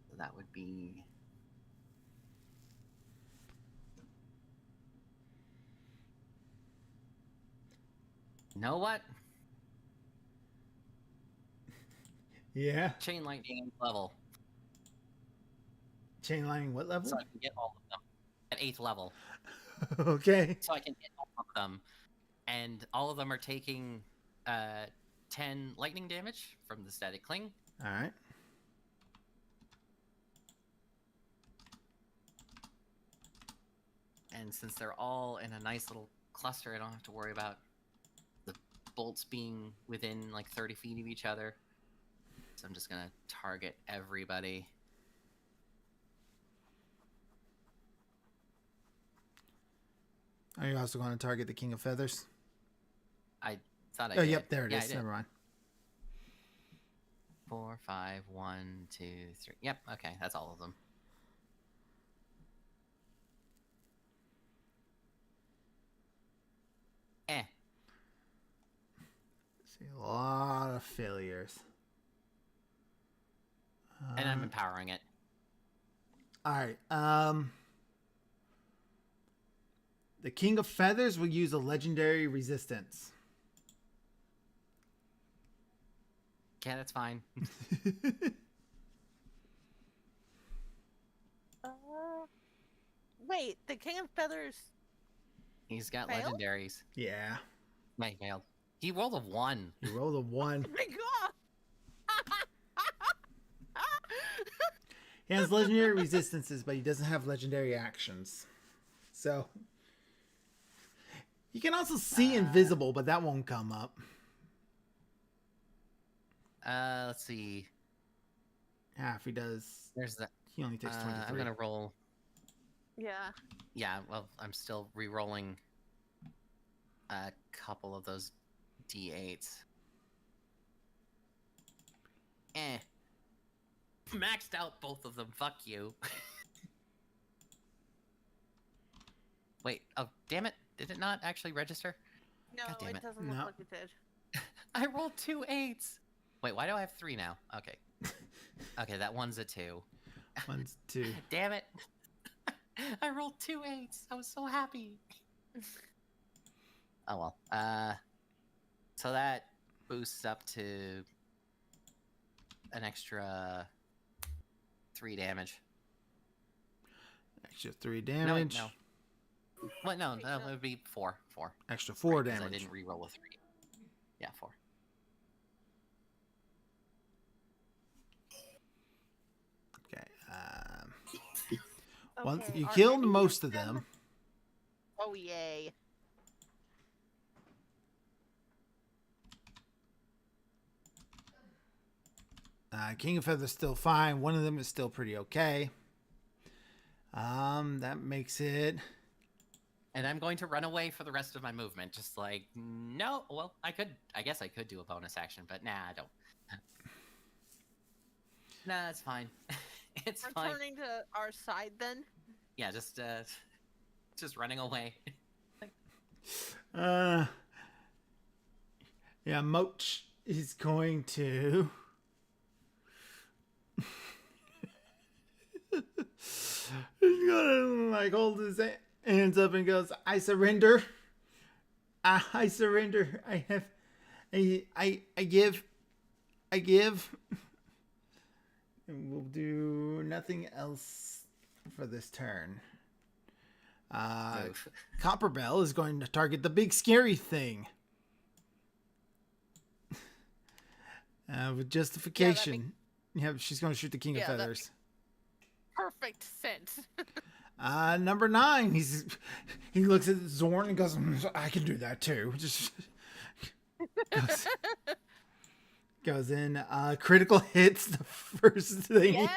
So that would be... You know what? Yeah. Chain lightning level. Chain lining what level? So I can get all of them. At 8th level. Okay. So I can get all of them. And all of them are taking 10 lightning damage from the static cling. All right. And since they're all in a nice little cluster, I don't have to worry about the bolts being within like 30 feet of each other. So I'm just gonna target everybody. Are you also going to target the King of Feathers? I thought I Oh, did. yep, there it Yeah, is. I did. Never mind. 4, 5, 1, 2, 3. Yep, okay, that's all of them. See a lot of failures. And I'm empowering it. All right. The King of Feathers will use a legendary resistance. Okay, that's fine. Wait, the King of Feathers. He's got Failed? legendaries. Yeah. No, he failed. He rolled a 1. You rolled a 1. Oh my god! He has legendary resistances, but he doesn't have legendary actions. So you can also see invisible, but that won't come up. Let's see. Yeah, if he does, There's the. he only takes 23. I'm gonna roll. Yeah. Yeah, well, I'm still re-rolling a couple of those d8s. Maxed out both of them. Fuck you. Wait. Oh, damn it! Did it not actually register? No, God damn it it. doesn't No. look like it did. I rolled 2 8s. Wait, why do I have 3 now? Okay. Okay, that one's a 2. 1, 2. Damn it! I rolled 2 8s. I was so happy. Oh well. So that boosts up to an extra 3 damage. Extra 3 No, damage. wait, no. What? No, it would be 4. 4. Extra 4 Right, 'cause damage. I didn't re-roll a 3. Yeah, 4. Okay. Once Okay, you are killed any most of them. Oh, yay. King of Feathers still fine. One of them is still pretty okay. That makes it. And I'm going to run away for the rest of my movement. Just like, no. Well, I guess I could do a bonus action, but nah, I don't. Nah, it's fine. It's We're fine. turning to our side then. Yeah, just running away. Yeah, Moch is going to. He's gonna like hold his hands up and goes, "I surrender. I surrender. I have, I give. And we'll do nothing else for this turn. Move. Copperbell is going to target the big scary thing. With justification. Yeah, she's going to shoot the King of Yeah, that Feathers. Perfect sense. Number 9. He looks at Zorn and goes, "I can do that too." Just goes in. Critical hits the first thing. Yay!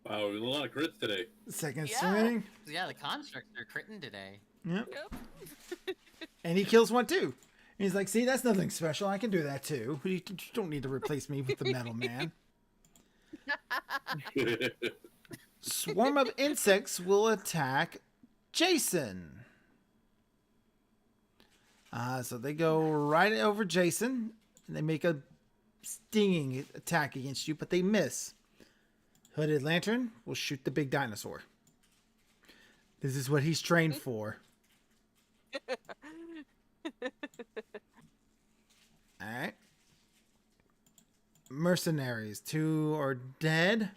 Wow, a lot of crits today. Second Yeah. swing. Yeah, the constructs are critting today. Yep. Yep. And he kills one too. And he's like, "See, that's nothing special. I can do that too. You don't need to replace me with the metal man." Swarm of insects will attack Jason. So they go right over Jason, and they make a stinging attack against you, but they miss. Hooded Lantern will shoot the big dinosaur. This is what he's trained for. Alright. Mercenaries. 2 are dead.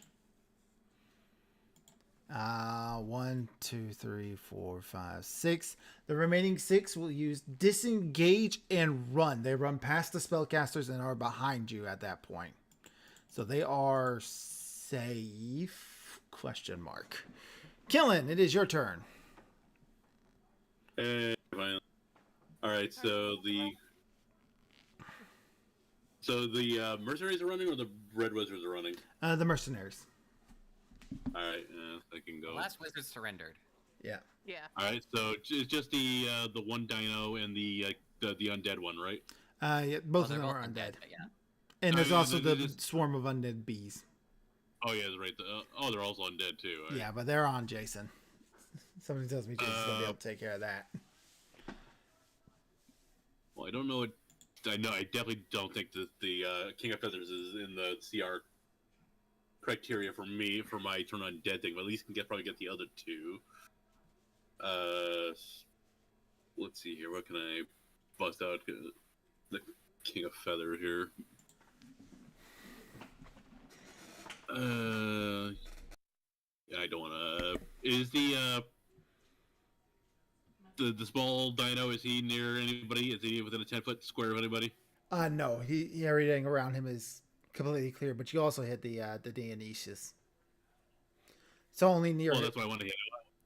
1, 2, 3, 4, 5, 6. The remaining 6 will use disengage and run. They run past the spellcasters and are behind you at that point. So they are safe? Question mark. Killen, it is your turn. All right, so the mercenaries are running, or the red wizards are running. The mercenaries. All right, I can The go. last wizard surrendered. Yeah. Yeah. All right, so just the one dino and the undead one, right? Yeah, both Well, of them they're are both undead. but yeah. And there's yeah, also they're the just- swarm of undead bees. Oh yeah, that's right. They're also undead too. All right. Yeah, but they're on Jason. Somebody tells me Jason's gonna be able to take care of that. Well, I don't know. I definitely don't think that the King of Feathers is in the CR criteria for me for my turn undead thing. But at least probably get the other 2. Let's see here. What can I bust out? The King of Feather here. Yeah, I don't want to. Is the small dino? Is he near anybody? Is he within a 10-foot square of anybody? No, everything around him is completely clear, but you also hit the Dionysius. So only near. Well, that's why I want to hit.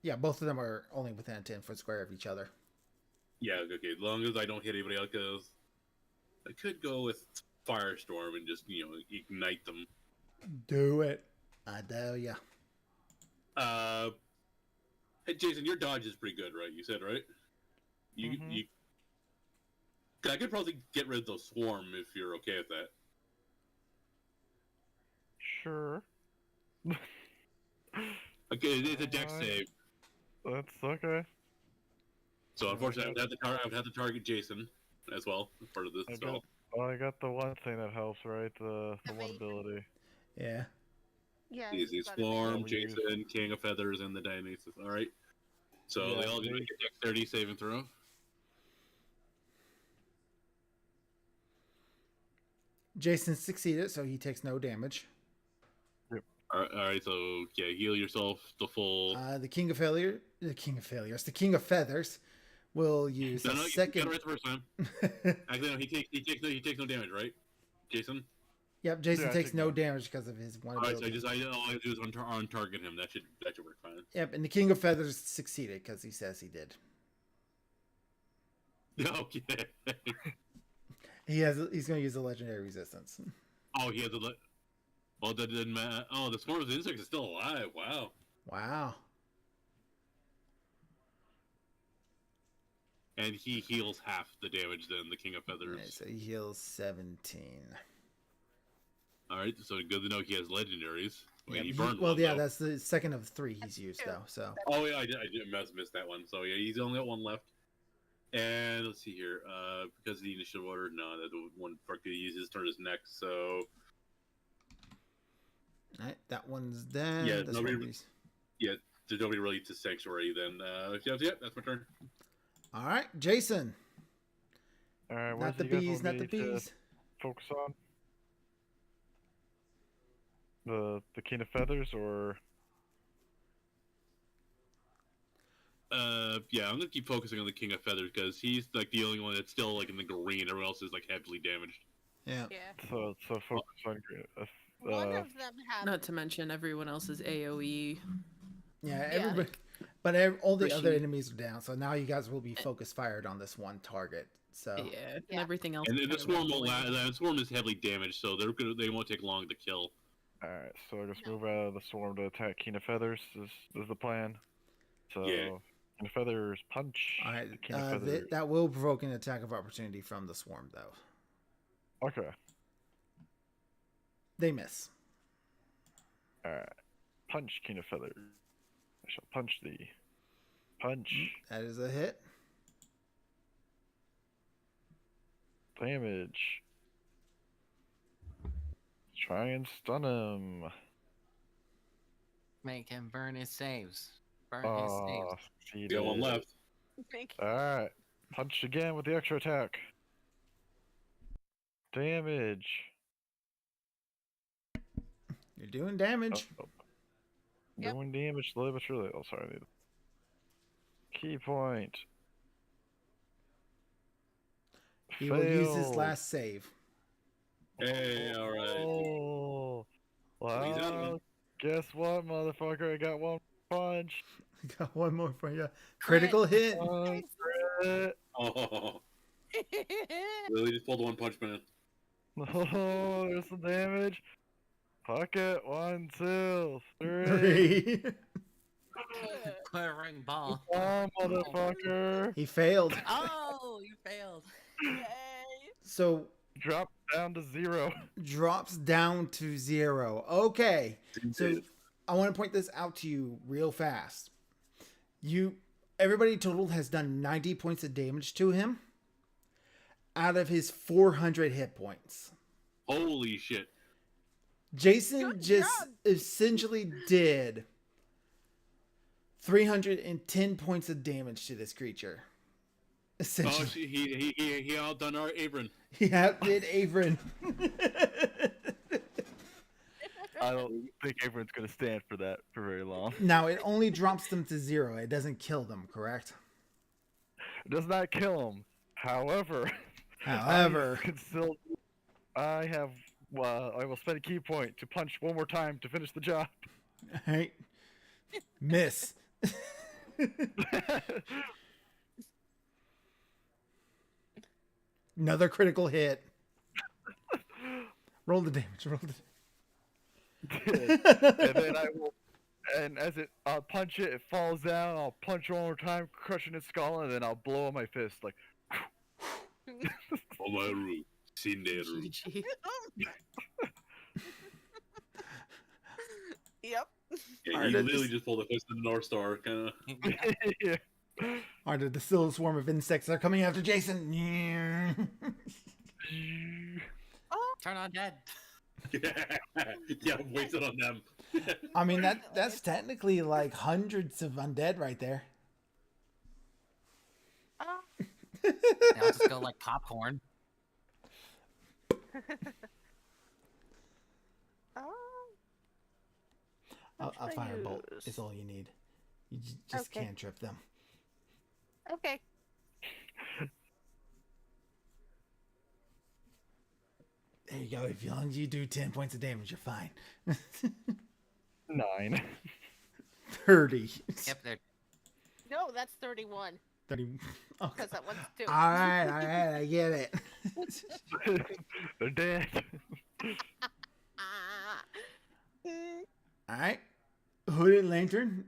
Yeah, both of them are only within a 10-foot square of each other. Yeah, okay. As long as I don't hit anybody else, because I could go with Firestorm and just ignite them. Do it. I dare ya. Hey Jason, your dodge is pretty good, right? You said, right? You. I could probably get rid of the swarm if you're okay with that. Sure. Okay, it's a dex Alright. save. That's okay. So unfortunately, I would have to target Jason as well as part of this I spell. got, I got the one thing that helps, right? The one Evasion. ability. Yeah. Yeah. Easy. it's got Swarm, we use- Jason, King of Feathers, and the Dionysus. All right. So Yeah, they all get they- a dexterity saving throw. Jason succeeded, so he takes no damage. All right. So yeah, heal yourself the full. The King of Failures, the King of Feathers, will use No, a you got it second. right the first time. Actually, no. He takes no damage, right? Jason. Yep, Jason Yeah, I takes take no no- damage because of his one All right. So ability. all I do is on target him. That should work fine. Yep, and the King of Feathers succeeded because he says he did. Okay. He's going to use a legendary resistance. Oh, he has a. Well, that didn't matter. Oh, the swarm of insects is still alive. Wow. Wow. And he heals half the damage than the King of Feathers. Okay, so he heals 17. All right, so good to know he has legendaries. Well, Yep, he burned well, one, yeah, though. that's the second of 3 he's used though. So Oh yeah, I did missed that one. So yeah, he's only got one left. And let's see here. Because of the initiative order, no, that one part he uses his turn is next. So all right, that one's dead. Yeah, This nobody- one is- yeah, there's nobody really to sanctuary. Then yeah, that's my turn. All right, Jason. Alright, what Not the do you guys bees, want not me the to bees. focus on? The King of Feathers or Yeah, I'm gonna keep focusing on the King of Feathers because he's like the only one that's still like in the green. Everyone else is like heavily damaged. Yeah. Yeah. so focus on One of them had. Not to mention everyone else's AoE. Yeah, Yeah. everybody. But all the other Rishi. enemies are down, so now you guys will be focus fired on this one target. So Yeah, and Yeah. everything else. And then the kinda swarm went away. the swarm is heavily damaged, so they won't take long to kill. Alright, so I just move out of the swarm to attack King of Feathers is the plan. So Yeah. King of Feathers punch. all right, the King of Feathers. that will provoke an attack of opportunity from the swarm, though. Okay. They miss. Alright. Punch King of Feathers. I shall punch thee. Punch. That is a hit. Damage. Try and stun him. Make him burn his saves. Burn Oh, his saves. You got one left. Alright. Punch again with the extra attack. Damage. You're doing damage. Oh, Yep. Doing damage slowly but surely. Oh, sorry. I need key point. He will use his Failed. last save. Hey, all right. Oh. he's out of Well, it. guess what, motherfucker? I got one punch. Got one more for you. Critical hit. One crit. Oh, really just pulled the one punch man. Oh, there's some damage. Pocket. 1, 2, 3. 3. Quivering ball. Oh, motherfucker. He failed. Oh, you failed. So Drop down to 0. drops down to 0. Okay. So I want to point this out to you real fast. Everybody total has done 90 points of damage to him out of his 400 hit points. Holy shit! Jason Good just job. essentially did 310 points of damage to this creature. Oh, Essentially, he outdone our Avron. he outdid Avron. I don't think everyone's gonna stand for that for very long. Now it only drops them to 0. It doesn't kill them, correct? It does not kill him. However, However, I can still. I have. I will spend a key point to punch one more time to finish the job. right? Miss. Another critical hit. Roll the damage. Roll the. And then I will. And as I'll punch it, it falls down. I'll punch it one more time, crushing its skull, and then I'll blow on my fist like. Omaru, Cinderu. GG. Alright, he that literally just- just pulled a fist of the North Star. Kind of. Yeah. Or the still swarm of insects are coming after Jason. Turn on dead. Yeah, wasted on them. I mean that's technically like hundreds of undead right there. They'll just go like popcorn. A What should I firebolt use? is all you need. You just Okay. can't trip them. Okay. There you go. As long as you do 10 points of damage, you're fine. 9. 30. Yep, they're No, that's 31. 30. Okay. Because that one's 2. All right, I get it. They're dead. Ah. Mm, All right. Hooded Lantern,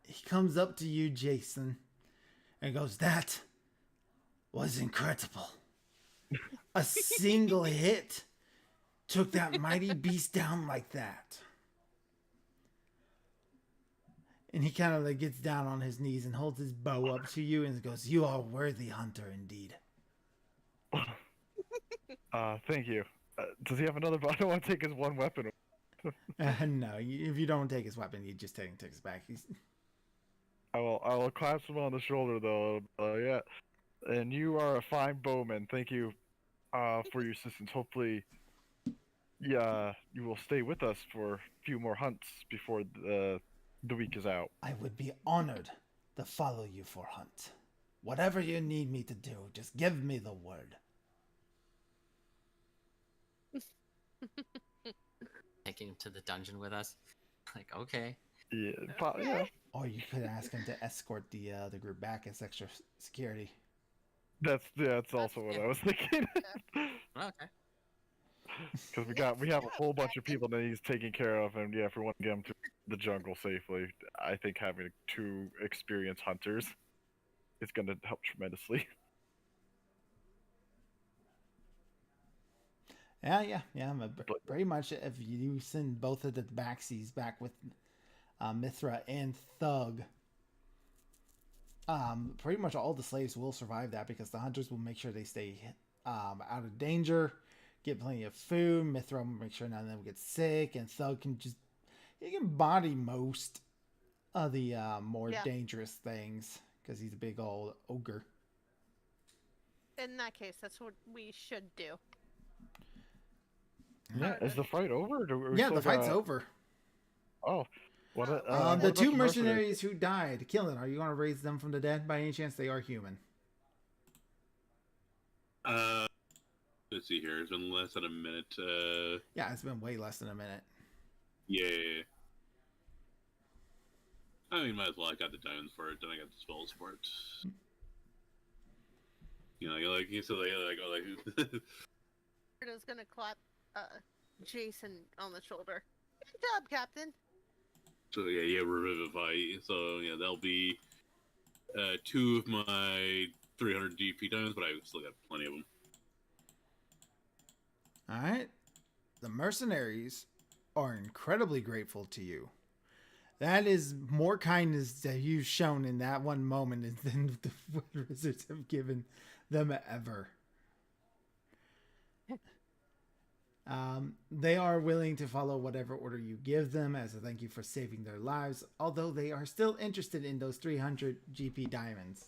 he comes up to you, Jason, and goes, "That was incredible. A single hit took that mighty beast down like that." And he kind of like gets down on his knees and holds his bow up to you and goes, "You are worthy hunter indeed." Thank you. Does he have another? I don't want to take his one weapon. No, if you don't take his weapon, he just takes it back. He's, I will clasp him on the shoulder though. Yeah. And you are a fine bowman. Thank you for your assistance. Hopefully, yeah, you will stay with us for a few more hunts before the week is out. I would be honored to follow you for hunt. Whatever you need me to do, just give me the word. taking him to the dungeon with us. Like, okay. Yeah, yeah. Or you could ask him to escort the group back as extra security. That's also what I was thinking. Okay. Because we have a whole bunch of people that he's taking care of, and yeah, if we want to get him to the jungle safely, I think having 2 experienced hunters is going to help tremendously. Yeah. But pretty much, if you send both of the backsies back with Mithra and Thug, pretty much all the slaves will survive that because the hunters will make sure they stay out of danger, get plenty of food. Mithra will make sure none of them get sick, and Thug can he can body most of the more dangerous things because he's a big old ogre. In that case, that's what we should do. Yeah. Is the fight over? Or do we Yeah, still the fight's got- over. Oh, what? The what about two mercenaries who died, killing, are you going to raise them from the dead? By any chance, they are human. Let's see here. It's been less than a minute. Yeah, it's been way less than a minute. Yeah. I mean, might as well. I got the diamonds for it, then I got the spells for it. You know, like you said, like Is gonna clap Jason on the shoulder. Good job, Captain. So yeah, revivify. So yeah, that'll be 2 of my 300 DP diamonds, but I still got plenty of them. All right. The mercenaries are incredibly grateful to you. That is more kindness that you've shown in that one moment than the wizards have given them ever. They are willing to follow whatever order you give them as a thank you for saving their lives, although they are still interested in those 300 GP diamonds.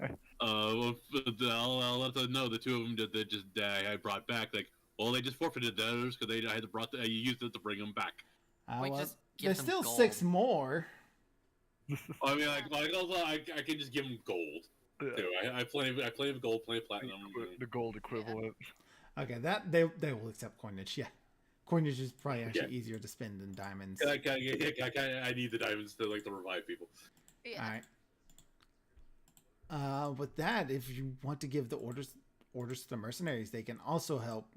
Well, I'll let them know the 2 of them that I brought back. Like, well, they just forfeited those because I had to you used it to bring them back. Wait, Well, just give there's them still gold. 6 more. I mean, also, I can just give them gold. Yeah, Too. I plenty of gold, plenty of platinum. the gold equivalent. Okay, that they will accept coinage. Yeah, coinage is probably actually easier to spend than diamonds. I need the diamonds to revive people. Yeah. All right. With that, if you want to give the orders to the mercenaries, they can also help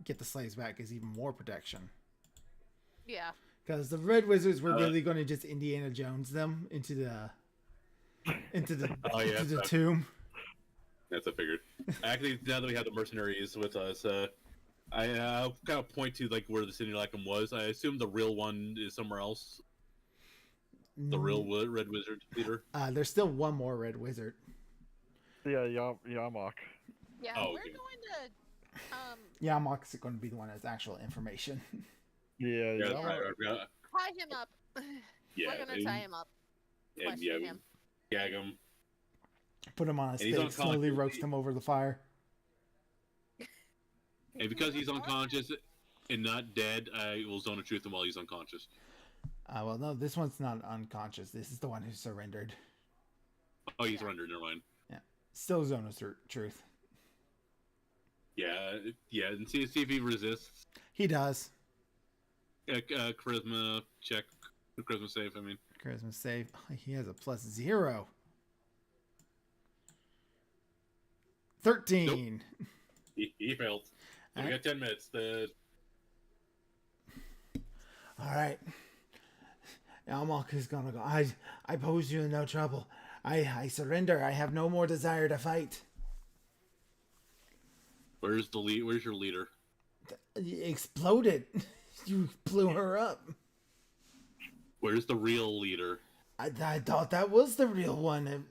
get the slaves back as even more protection. Yeah. Because the Red Wizards were really going to just Indiana Jones them into the into the tomb. That's I figured. Actually, now that we have the mercenaries with us, I'll kind of point to like where the simulacrum was. I assume the real one is somewhere else. The real Red Wizard leader. There's still one more red wizard. Yeah, Yamok. Yeah, Oh, we're okay. going to Yamok's going to be the one that's actual information. Yeah, Yeah, Yamok. tie him up. Yeah, We're gonna tie him up. and Question him. gag him. Put him on a And he's stake, slowly unconscious. roast him over the fire. And because he's unconscious and not dead, I will zone of truth him while he's unconscious. Well, no, this one's not unconscious. This is the one who surrendered. Oh, he's surrendered. Never mind. Still zone of truth. Yeah, and see if he resists. He does. Charisma check. Charisma save. I mean, Charisma save. He has a +0. 13. Nope. he failed. So we got 10 minutes. All right. Yamok is gonna go. I pose you in no trouble. I surrender. I have no more desire to fight. Where's your leader? Exploded. You blew her up. Where's the real leader? I thought that was the real one.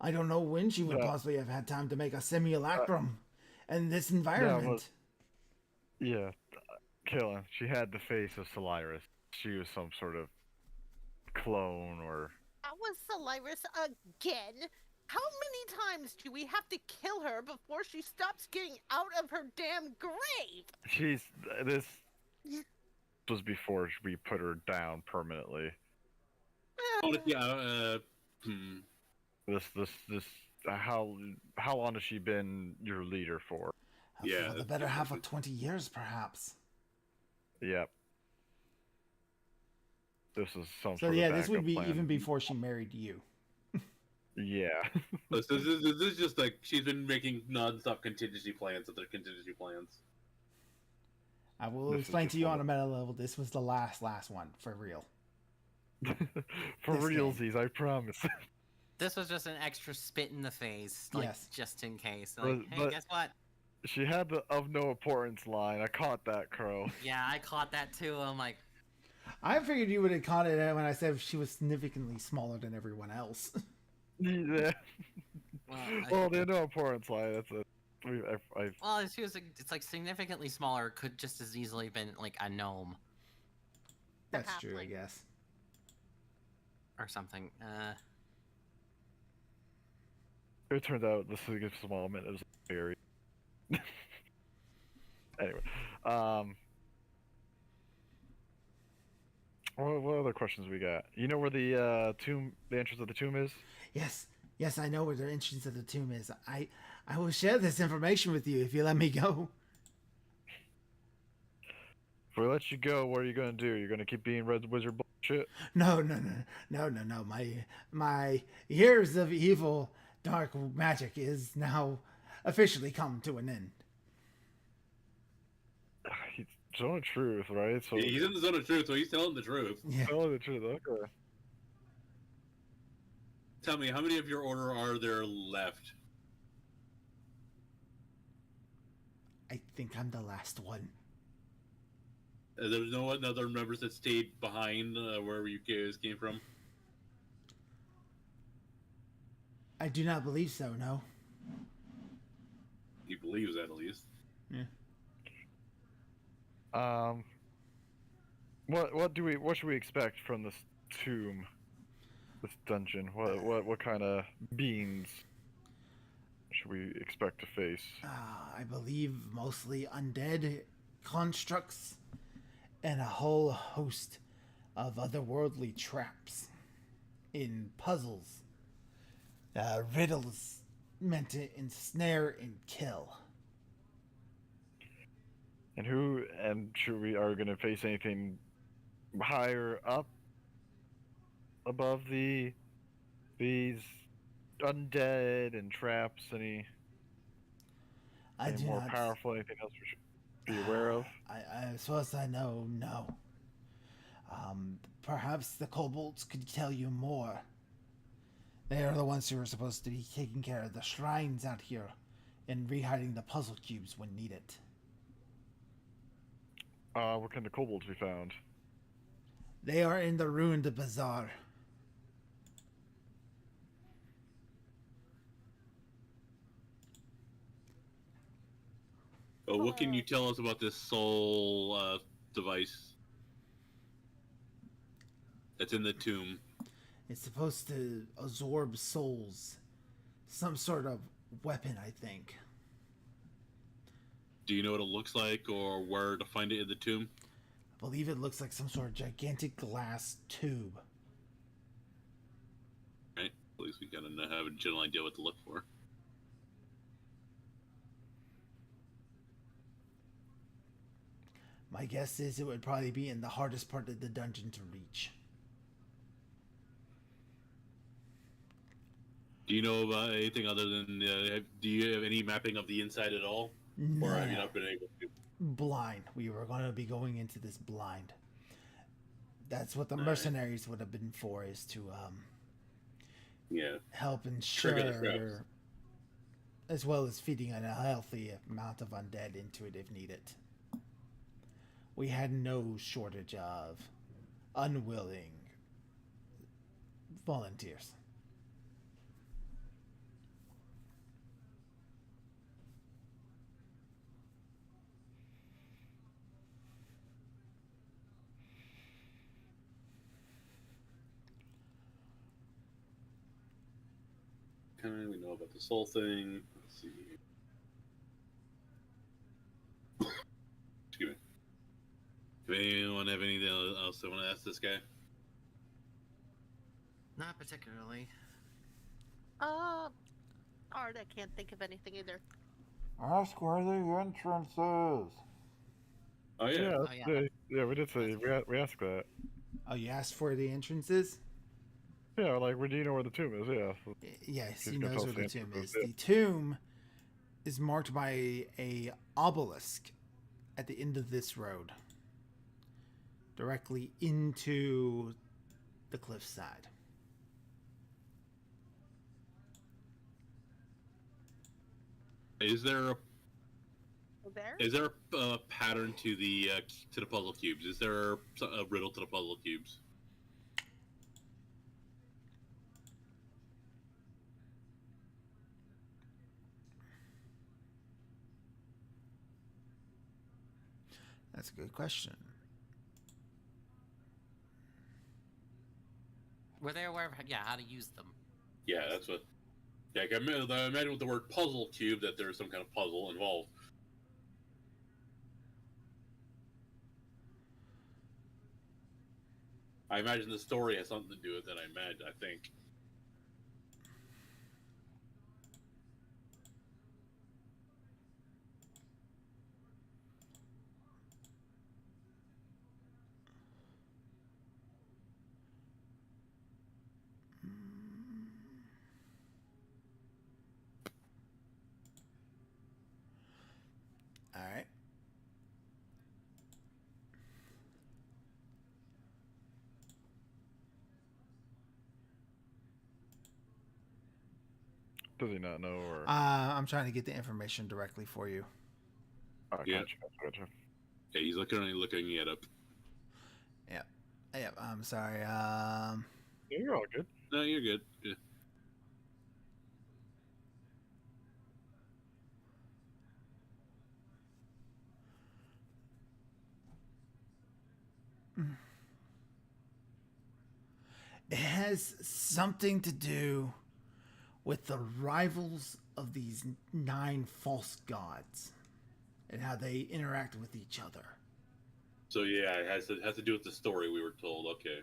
I don't know when she would Yeah. possibly have had time to make a simulacrum in this environment. Yeah, Killen. She had the face of Solaris. She was some sort of clone or. That was Solaris again. How many times do we have to kill her before she stops getting out of her damn grave? This was before we put her down permanently. Oh, yeah. This. How long has she been your leader for? Yeah. For the better half of 20 years, perhaps. Yep. This is some So sort yeah, of this would backup be plan. even before she married you. Yeah. This is just like she's been making non-stop contingency plans of their contingency plans. I will This is explain to you before- on a meta level. This was the last one for real. For This game. realsies, I promise. This was just an extra spit in the face, like Yes. just in case. Like, hey, but- guess what? She had the "of no importance" line. I caught that, Crow. Yeah, I caught that too. I'm like, I figured you would have caught it when I said she was significantly smaller than everyone else. Yeah. well, Well, the no importance line. That's it. I've well, she was. It's like significantly smaller. Could just as easily been like a gnome That's true, I halfling. guess. or something. It turned out this is a small man. It was very. Anyway, what other questions we got? You know where the tomb, the entrance of the tomb is? Yes, I know where the entrance of the tomb is. I will share this information with you if you let me go. If we let you go, what are you gonna do? You're gonna keep being Red Wizard bullshit? No. My years of evil, dark magic is now officially come to an end. He's telling the truth, right? So He's in the zone of truth, so he's telling the truth. Yeah. telling the truth. Okay. Tell me, how many of your order are there left? I think I'm the last one. There's no other members that stayed behind wherever you guys came from? I do not believe so, no. He believes that, at least. What should we expect from this tomb, this dungeon? What kind of beings should we expect to face? I believe mostly undead constructs and a whole host of otherworldly traps in puzzles, riddles meant to ensnare and kill. And are we gonna face anything higher up above these undead and traps? Any I do more not. powerful? Anything else we should be aware of? As far as I know, no. Perhaps the kobolds could tell you more. They are the ones who are supposed to be taking care of the shrines out here and rehiding the puzzle cubes when needed. Where can the kobolds be found? They are in the ruined bazaar. What can you tell us about this soul device that's in the tomb? It's supposed to absorb souls. Some sort of weapon, I think. Do you know what it looks like or where to find it in the tomb? I believe it looks like some sort of gigantic glass tube. Right. At least we kind of have a general idea what to look for. My guess is it would probably be in the hardest part of the dungeon to reach. Do you know about anything other than? Do you have any mapping of the inside at all, or have you No. not been able to? Blind. We were going to be going into this blind. That's what the Alright. mercenaries would have been for, is to Yeah. help Trigger the traps. ensure, as well as feeding a healthy amount of undead into it if needed. We had no shortage of unwilling volunteers. Okay, we know about this whole thing. Let's see. Excuse me. Does anyone have anything else they want to ask this guy? Not particularly. Art, I can't think of anything either. Ask where the entrance is. Oh yeah. Oh, yeah. Yeah, we did say we asked that. Oh, you asked for the entrances? Yeah, like, where do you know where the tomb is? Yeah. Yes, He's he gonna knows tell where us the the tomb answer is. first, The tomb is marked by a obelisk at the end of this road, directly into the cliffside. Is there There? a pattern to the puzzle cubes? Is there a riddle to the puzzle cubes? That's a good question. Were they aware of how to use them? Yeah, that's what. Yeah, I imagine with the word puzzle cube that there's some kind of puzzle involved. I imagine the story has something to do with it. I think. All right. Does he not know, or? I'm trying to get the information directly for you. Yeah. Gotcha. Yeah, he's currently looking it up. Yeah, I'm sorry. Yeah, you're all good. No, you're good. Yeah. It has something to do with the rivals of these 9 false gods and how they interact with each other. So yeah, it has to do with the story we were told. Okay.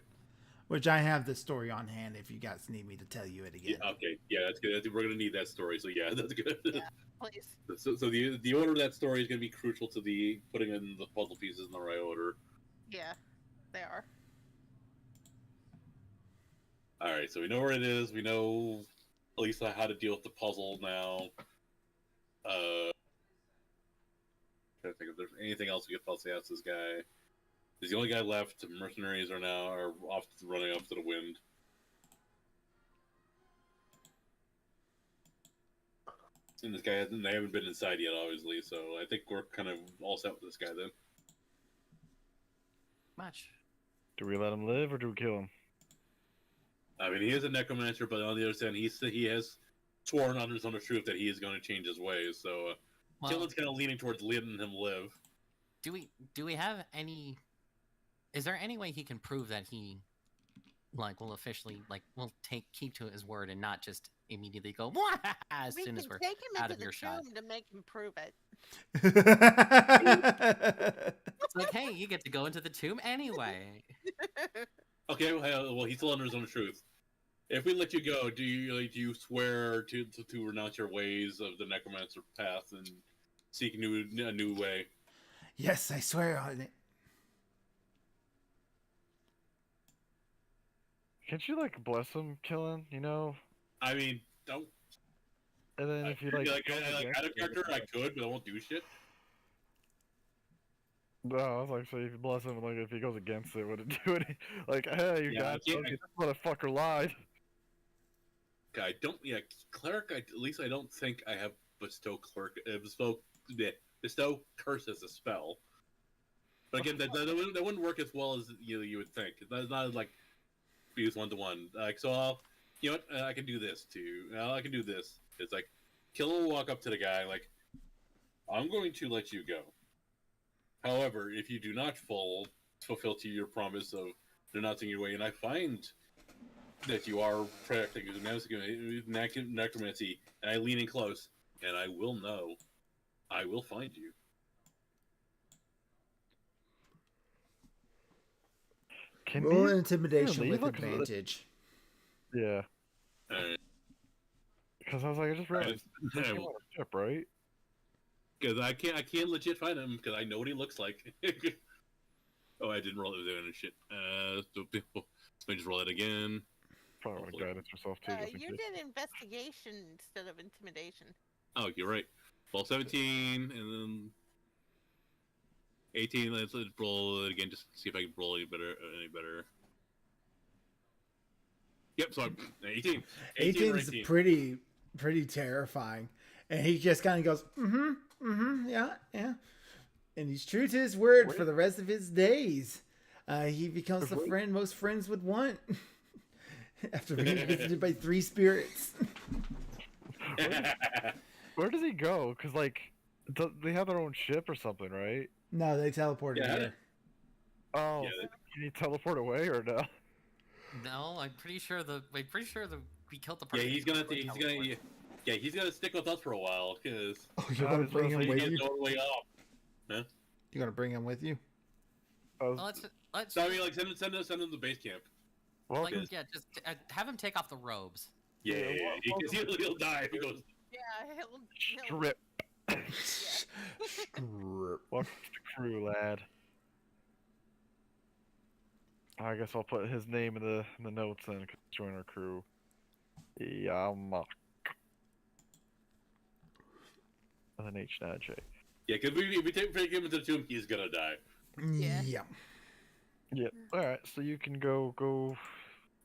Which I have the story on hand if you guys need me to tell you it again. Yeah, okay. Yeah, that's good. We're gonna need that story. So yeah, that's good. Yeah, please. So the order of that story is gonna be crucial to the putting in the puzzle pieces in the right order. Yeah, they are. All right, so we know where it is. We know at least how to deal with the puzzle now. Trying to think if there's anything else we could possibly ask this guy. He's the only guy left. The mercenaries are off running off to the wind. And they haven't been inside yet, obviously. So I think we're kind of all set with this guy then. much. Do we let him live or do we kill him? I mean, he is a necromancer, but on the other hand, he has sworn under his own truth that he is going to change his ways. So, Well, Killen's kind of leaning towards letting him live. do we have any? Is there any way he can prove that he, like, will officially will keep to his word and not just immediately go as We soon can as we're take him out into of the earshot? tomb to make him prove it. It's like, hey, you get to go into the tomb anyway. Okay, well, he's still under his own truth. If we let you go, do you swear to renounce your ways of the necromancer path and seek a new way? Yes, I swear on it. Can't you bless him, Killen? You know? I mean, don't. And then if you Out go of against character, it, I could, but I won't do shit. No, I was so if you bless him, if he goes against it, would it do any? Hey, you Yeah, I guys, can't- this motherfucker lied. I don't. Yeah, cleric. At least I don't think I have bestow curse as a spell. But again, that wouldn't work as well as you would think. That's not use 1-to-1. So I can do this too. I can do this. It's like, Killer will walk up to the guy I'm going to let you go. However, if you do not fulfill to your promise of renouncing your way, and I find that you are practicing necromancy, and I lean in close, and I will know, I will find you. Can Roll he- intimidation really? with Look at this. advantage. Yeah, Alright. because I just realized Yeah, he's on a ship, right? Because I can't legit find him because I know what he looks like. Oh, I didn't roll it with shit. So let me just roll it again. Probably want to guidance yourself too. Just in You case. did investigation instead of intimidation. Oh, you're right. Roll 17 and then 18. Let's roll it again just to see if I can roll any better. Yep, so I'm 18. 18 or 18's 18. pretty terrifying. And he just kind of goes, yeah. And he's true to his word for the rest of his days. He becomes the friend most friends would want after being visited by 3 spirits. Where does he go? Because they have their own ship or something, right? No, they teleported Yeah. here. Oh, Yeah, can he teleport away or no? No, I'm pretty sure we killed the Yeah, person. he's gonna stick with us for a while because Oh, you're I gonna was bring gonna him say, with he's you? going way off. You're gonna bring him with you? Let's So I mean, send him to base camp. Well, just have him take off the robes. Yeah, because he'll die if he goes. Yeah, he'll strip. Strip. Welcome to the crew, lad. I guess I'll put his name in the notes then. Join our crew. Yamak. And then H, not J. Yeah, because if we take him into the tomb, he's gonna die. Yeah. Yeah. Yeah. All right. So you can go.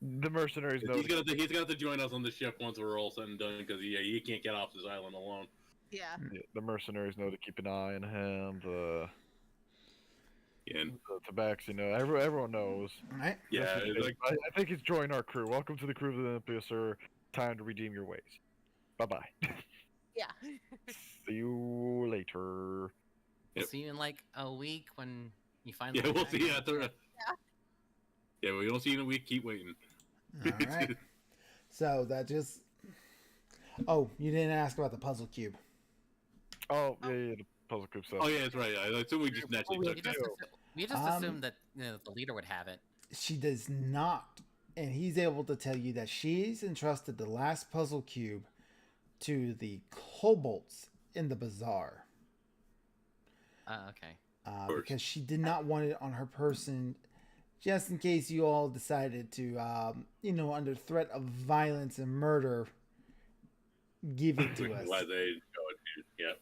The mercenaries know. He's gonna have to join us on the ship once we're all said and done because he can't get off this island alone. Yeah. Yeah, the mercenaries know to keep an eye on him. The And Tabaxi everyone knows. Alright. yeah, Listen, it's like I think he's joined our crew. Welcome to the crew of the Olympia, sir. Time to redeem your ways. Bye bye. Yeah. See you later. Yep. See you in like a week when you finally. yeah, we'll back. see you after. Yeah, we don't see you in a week. Keep waiting. Alright. So that just. Oh, you didn't ask about the puzzle cube. Oh yeah, the puzzle cube stuff. Oh yeah, that's right. I assume we just naturally We took just, that. we just assumed that the leader would have it. She does not. And he's able to tell you that she's entrusted the last puzzle cube to the kobolds in the bazaar. Okay. Because she did not want it on her person just in case you all decided to, under threat of violence and murder, give it to us. Why they yeah.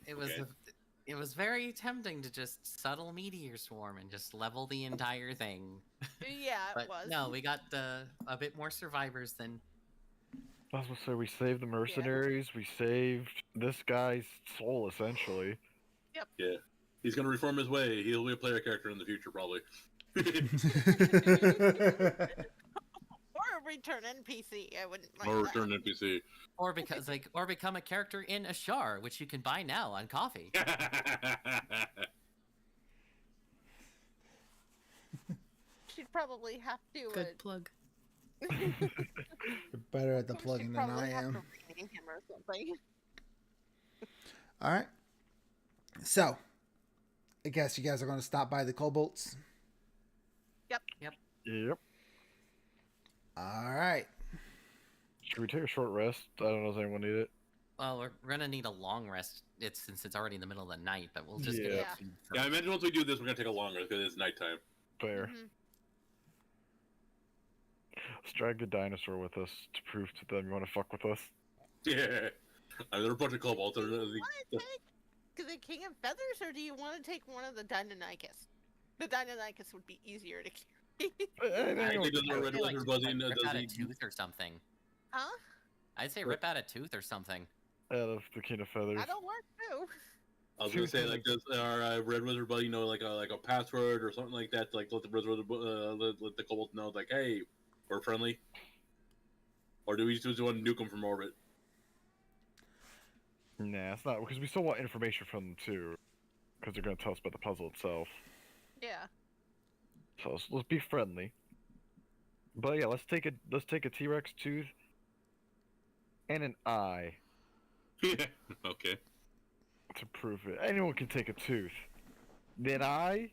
It was very tempting to just subtle meteor swarm and just level the entire thing. Yeah, it But was. no, we got a bit more survivors than. I was gonna say we saved the mercenaries. We saved this guy's soul essentially. Yeah. He's gonna reform his way. He'll be a player character in the future, probably. Or a return NPC. I wouldn't mind Or that. return NPC. Or become a character in Ashar, which you can buy now on Coffee. She'd probably have to. Good plug. You're better at the she'd plugging than probably I have am. to rename him or something. All right. So, I guess you guys are going to stop by the Kobolds. Yep. All right. Should we take a short rest? I don't know if anyone need it. Well, we're gonna need a long rest. Since it's already in the middle of the night, but we'll just get Yeah. up food Yeah, I first. imagine once we do this, we're gonna take a longer because it's nighttime. Fair. Mhm. Let's drag the dinosaur with us to prove to them you want to fuck with us. Yeah. I mean, there are a bunch of kobolds. Do you want to take the King of Feathers, or do you want to take one of the Deinonychus? The Deinonychus would be easier to carry. I think there's a red Maybe, like, lizard buzzing. rip Does out a he? tooth or something. Huh? I'd say rip out a tooth or something. Out of the King of Feathers. That'll work too. I was gonna say like does our red wizard buddy know like a password or something like that to, like let the wizard let the kobolds know like hey we're friendly, or do we just want to nuke them from orbit? Nah, it's not because we still want information from them too, because they're gonna tell us about the puzzle itself. Yeah. So let's be friendly. But yeah, let's take a T-Rex tooth and an eye Yeah. Okay. to prove it. Anyone can take a tooth. An eye,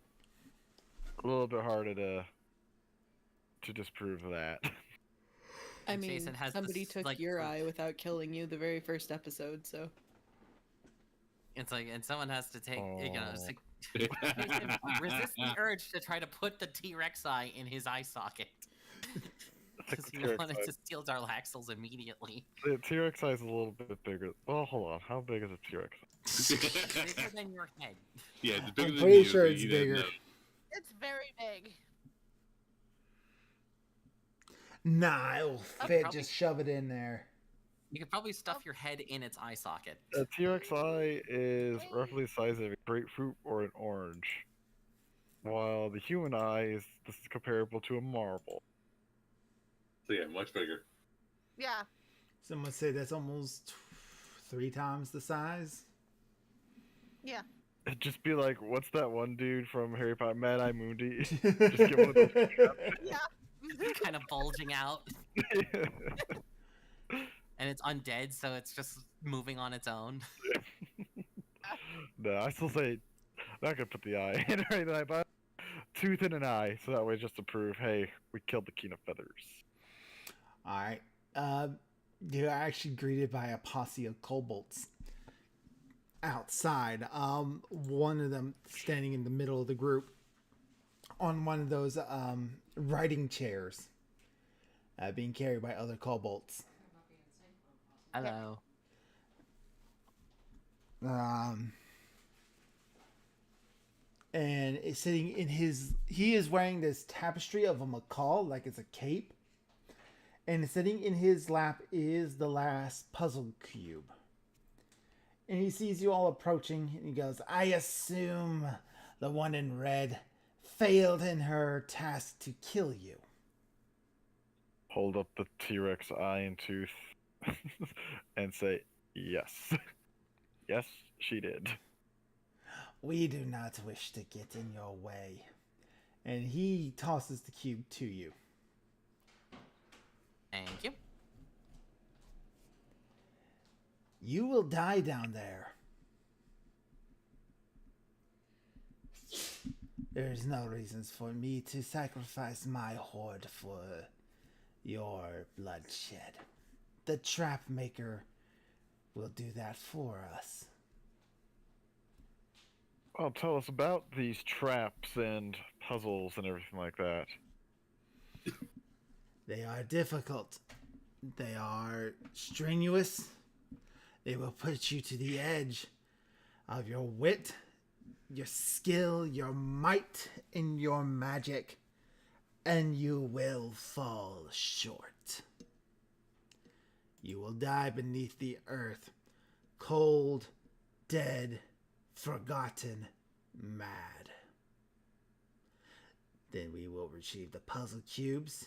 a little bit harder to disprove that. I And mean, Jason has somebody this, took like, your proof. eye without killing you the very first episode, so. It's like, and someone has to take, it's like, Yeah. resist the urge to try to put the T-Rex eye in his eye socket. It's Because like he the T-Rex wanted eye. to steal Darlaxles immediately. The T-Rex eye is a little bit bigger. Well, hold on. How big is a T-Rex? Bigger than your head. Yeah, it's bigger I'm than pretty you, sure so it's you didn't bigger. know. It's very big. Nah, it'll fit. probably- Just shove it in there. You could probably stuff your head in its eye socket. A T-Rex eye is roughly the size of a grapefruit or an orange, while the human eye is comparable to a marble. So yeah, much bigger. Yeah. Someone say that's almost 3 times the size. Yeah. It'd just be like, what's that one dude from Harry Potter, Mad Eye Moody? Just get one of those. Yeah. Kind of bulging out. And it's undead, so it's just moving on its own. No, I still say, not gonna put the eye in right now, but tooth in an eye, so that way just to prove, hey, we killed the King of Feathers. All right. You're actually greeted by a posse of kobolds outside. One of them standing in the middle of the group on one of those writing chairs, being carried by other kobolds. Hello. And is sitting in he is wearing this tapestry of a macaw, like it's a cape. And sitting in his lap is the last puzzle cube. And he sees you all approaching, and he goes, I assume the one in red failed in her task to kill you. Hold up the T-Rex eye and tooth and say, yes. Yes, she did. We do not wish to get in your way. And he tosses the cube to you. Thank you. You will die down there. There is no reasons for me to sacrifice my horde for your bloodshed. The trap maker will do that for us. Well, tell us about these traps and puzzles and everything like that. They are difficult. They are strenuous. They will put you to the edge of your wit, your skill, your might, and your magic, and you will fall short. You will die beneath the earth, cold, dead, forgotten, mad. Then we will retrieve the puzzle cubes,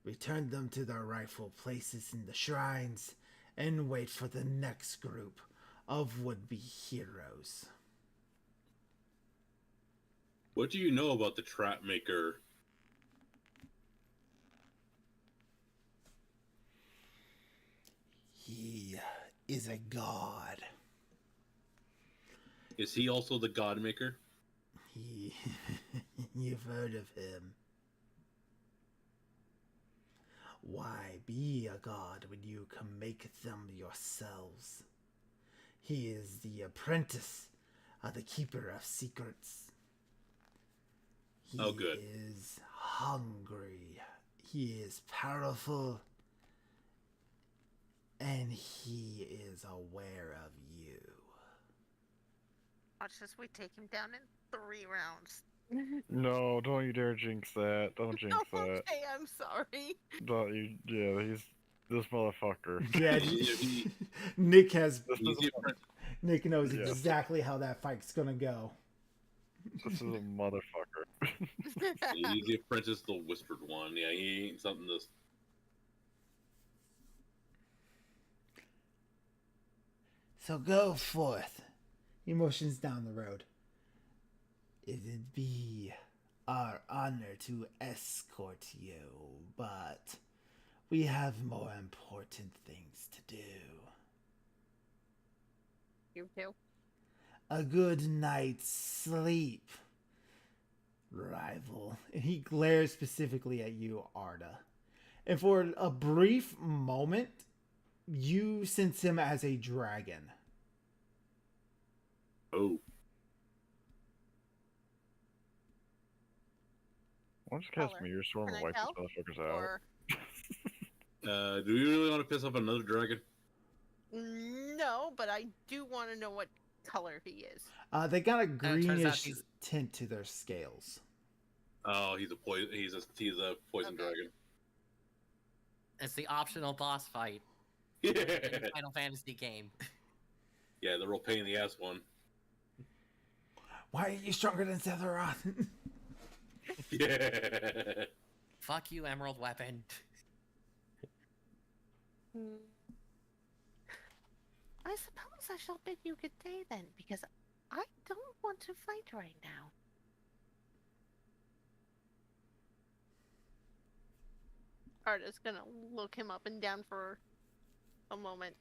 return them to their rightful places in the shrines, and wait for the next group of would-be heroes. What do you know about the trap maker? He is a god. Is he also the god maker? He... You've heard of him. Why be a god when you can make them yourselves? He is the apprentice of the Keeper of Secrets. He Oh, good. is hungry. He is powerful. And he is aware of you. Watch as we take him down in 3 rounds. No, don't you dare jinx that. Don't jinx that. Okay, I'm sorry. Don't you? Yeah, he's this motherfucker. Yeah, He- Nick has. He's the apprentice. Nick knows Yeah. exactly how that fight's gonna go. This is a motherfucker. He's the apprentice, the whispered one. Yeah, he ain't something to. So go forth. He motions down the road. It'd be our honor to escort you, but we have more important things to do. You too. A good night's sleep, rival. And he glares specifically at you, Arda. And for a brief moment, you sense him as a dragon. Oh. Why don't you cast Color. Meteor Storm Can and I wipe tell? these motherfuckers out? Or Do you really want to piss off another dragon? no, but I do want to know what color he is. They got a it turns out greenish he's- tint to their scales. Oh, he's a poison. He's a poison Okay. dragon. It's the optional boss fight Yeah, in the Final Fantasy game. yeah, the real pain in the ass one. Why are you stronger than Sephiroth? Yeah. Fuck you, Emerald Weapon. I suppose I shall bid you good day then, because I don't want to fight right now. Arda's gonna look him up and down for a moment.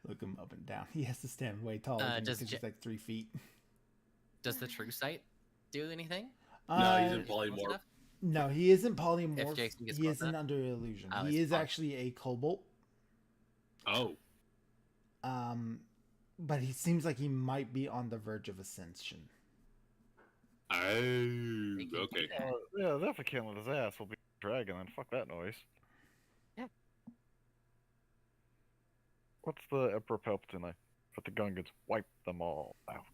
Look him up and down. He has to stand way taller than you does because Ja- he's like 3 feet. Does the true sight do anything? No, he's in Additional polymorph. stuff? No, he isn't polymorph. Jason gets He caught isn't that? under illusion. Oh, he it's is fine. actually a kobold. Oh. But he seems like he might be on the verge of ascension. Oh. They can Okay. do that. Yeah, definitely can't let his ass will be a dragon then. Fuck that noise. Yeah. What's the Emperor Palpatine like? But the Gungans wipe them all out.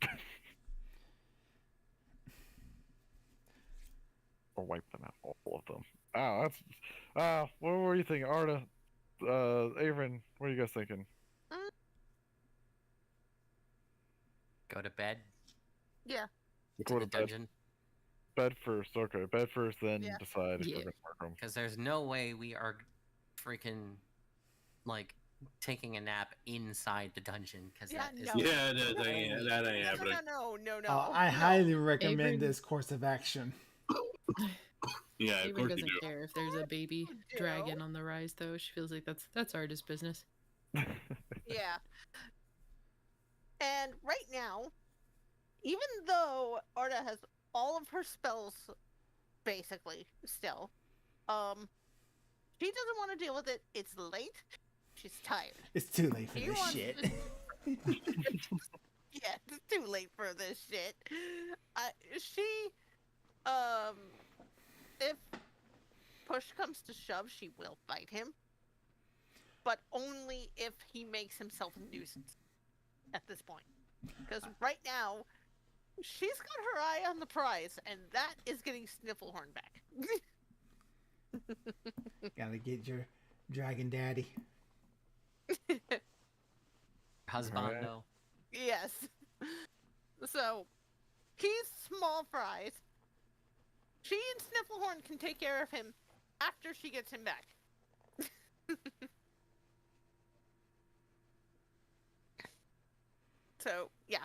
Or wipe them out, all of them. Oh, that's. What were you thinking, Arda? Avon, what are you guys thinking? Go to bed. Yeah. To Go the to bed, dungeon. bed first. Okay, bed first, then Yeah. decide if Yeah. we're gonna work 'em. Because there's no way we are freaking, like, taking a nap inside the dungeon. Because Yeah, that is no. Yeah, that ain't happening. No. I highly recommend Avery- this course of action. Yeah, of Avery course you doesn't do. care if there's a baby do. dragon on the rise, though. She feels like that's Arda's business. Yeah. And right now, even though Arda has all of her spells, basically, still, she doesn't want to deal with it. It's late. She's tired. It's too late for He this wants shit. Yeah, it's too late for this shit. If push comes to shove, she will fight him. But only if he makes himself a nuisance at this point. Because right now, she's got her eye on the prize, and that is getting Snifflehorn back. Gotta get your dragon daddy. Husbando. Yes. So, he's small fries, She and Snifflehorn can take care of him after she gets him back. So, yeah.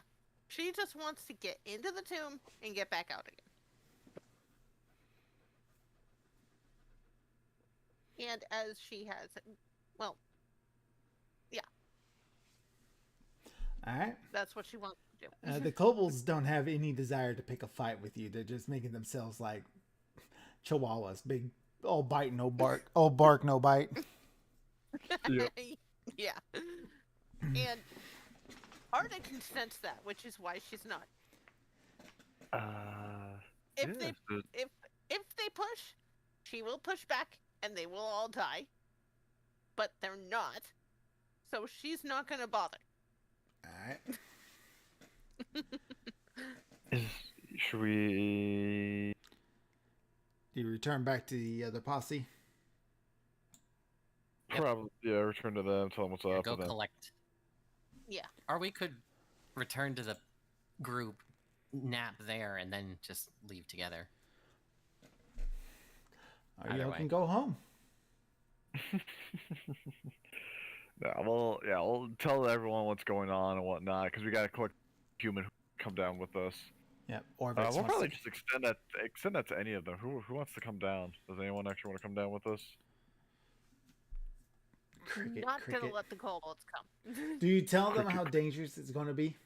She just wants to get into the tomb and get back out again. And as she has, well, yeah, All right. that's what she wants to do. The kobolds don't have any desire to pick a fight with you. They're just making themselves like chihuahuas, big, all bite, no bark, all bark, no bite. Yep. Yeah. And Arda can sense that, which is why she's not. If Yeah, so- if they push, she will push back, and they will all die. But they're not, so she's not gonna bother. All right. Should we? Do you return back to the other posse? Yep. Probably, yeah. Return to them. Tell them what's Yeah, up. go and then- collect. Yeah. Or we could return to the group, nap there, and then just leave together. Or Either y'all way. can go home. No, we'll tell everyone what's going on and whatnot because we got a quick human who can come down with us. Yep. Or We'll probably just extend that to any of them. Who wants to come down? Does anyone actually want to come down with us? cricket, Not cricket. gonna let the kobolds come. Do you tell them Cricket. how dangerous it's going to be?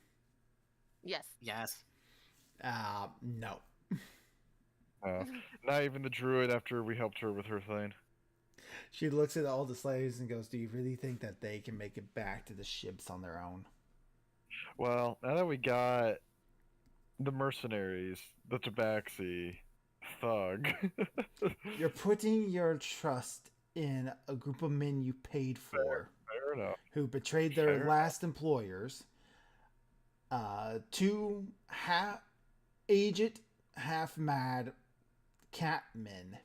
Yes. Yes. No. Not even the druid after we helped her with her thing. She looks at all the slaves and goes, "Do you really think that they can make it back to the ships on their own?" Well, now that we got the mercenaries, the tabaxi, thug. You're putting your trust in a group of men you paid for, Fair enough. who betrayed their Fair. last employers. Two aged, half-mad catmen.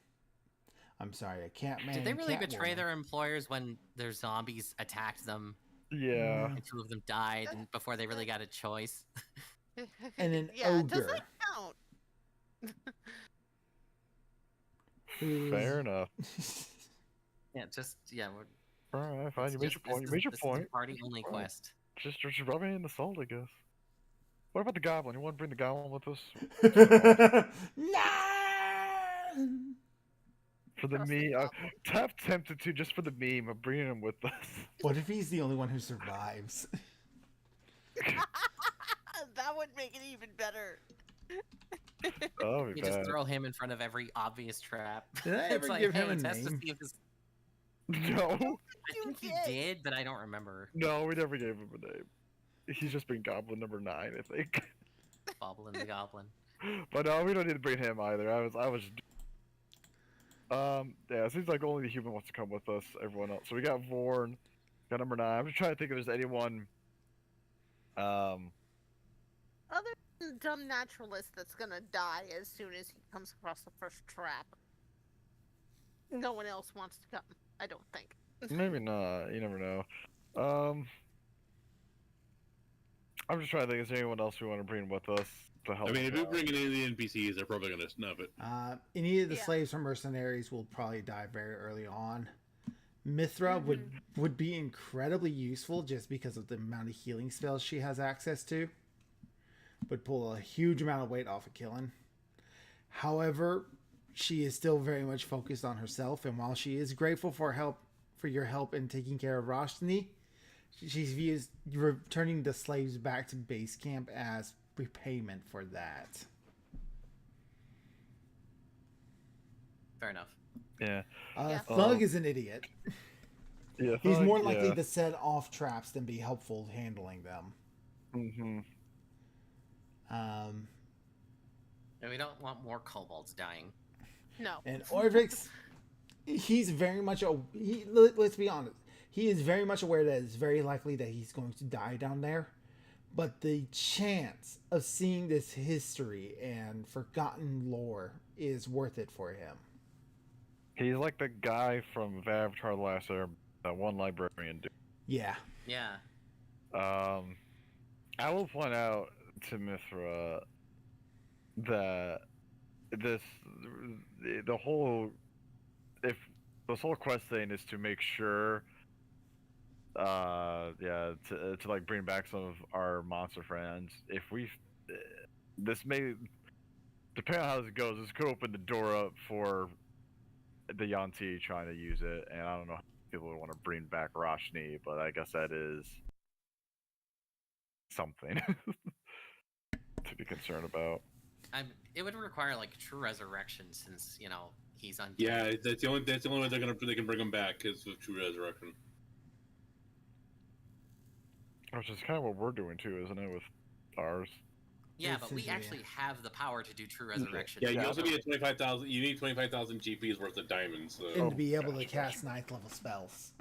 I'm sorry, a catman. Did they and really betray catwoman. their employers when their zombies attacked them Yeah. and two of them died and before they really got a choice? And an yeah, does ogre. that count? who's- Fair enough. Yeah, we're, Alright, fine. You made your point. You this made your is a point. party only Fine. quest. Just rubbing it in the salt, I guess. What about the goblin? You want to bring the goblin with us? No! For the Trust the meme, goblin. Tap tempted to just for the meme of bringing him with us. What if he's the only one who survives? That would make it even better. That would be You just bad. throw him in front of every obvious trap. Did I It's ever like, give hey, him a test to name? see if this... No, I You think you did. did, but I don't remember. no, we never gave him a name. He's just been Goblin number 9, I think. Boblin the Goblin. But no, we don't need to bring him either. I was. Yeah, it seems like only the human wants to come with us. Everyone else. So we got Vorn, got number 9. I'm just trying to think if there's anyone. Other than the dumb naturalist that's gonna die as soon as he comes across the first trap. No one else wants to come, I don't think. Maybe not. You never know. I'm just trying to think. Is there anyone else we want to bring with us to help? I mean, us if you out? bring in any of the NPCs, they're probably gonna snub it. Any of the Yeah. slaves or mercenaries will probably die very early on. Mithra would be incredibly useful just because of the amount of healing spells she has access to. Would pull a huge amount of weight off of killing. However, she is still very much focused on herself, and while she is grateful for your help in taking care of Roshni, she views returning the slaves back to base camp as repayment for that. Fair enough. Yeah. Yeah. Thug is an idiot. Yeah. He's Thug, more likely yeah. to set off traps than be helpful handling them. Mm-hmm. And we don't want more kobolds dying. No. And Orvix, he's very much let's be honest, he is very much aware that it's very likely that he's going to die down there. But the chance of seeing this history and forgotten lore is worth it for him. He's like the guy from Avatar: The Last Airbender, that one librarian dude. Yeah. Yeah. I will point out to Mithra that this the whole if this whole quest thing is to make sure to like bring back some of our monster friends. If we this may depending on how this goes, this could open the door up for the Yanti trying to use it, and I don't know if people would want to bring back Roshni, but I guess that is something to be concerned about. It would require like true resurrection, since he's undead. Yeah, that's the only way they can bring him back is with true resurrection. Which is kind of what we're doing too, isn't it, with ours? Yeah, It's but we essentially, actually have the power to do true resurrection. Yeah, you Yeah, also need 25,000. You need 25,000 GPs worth of diamonds. So. And to be able to gosh, cast 9th level spells.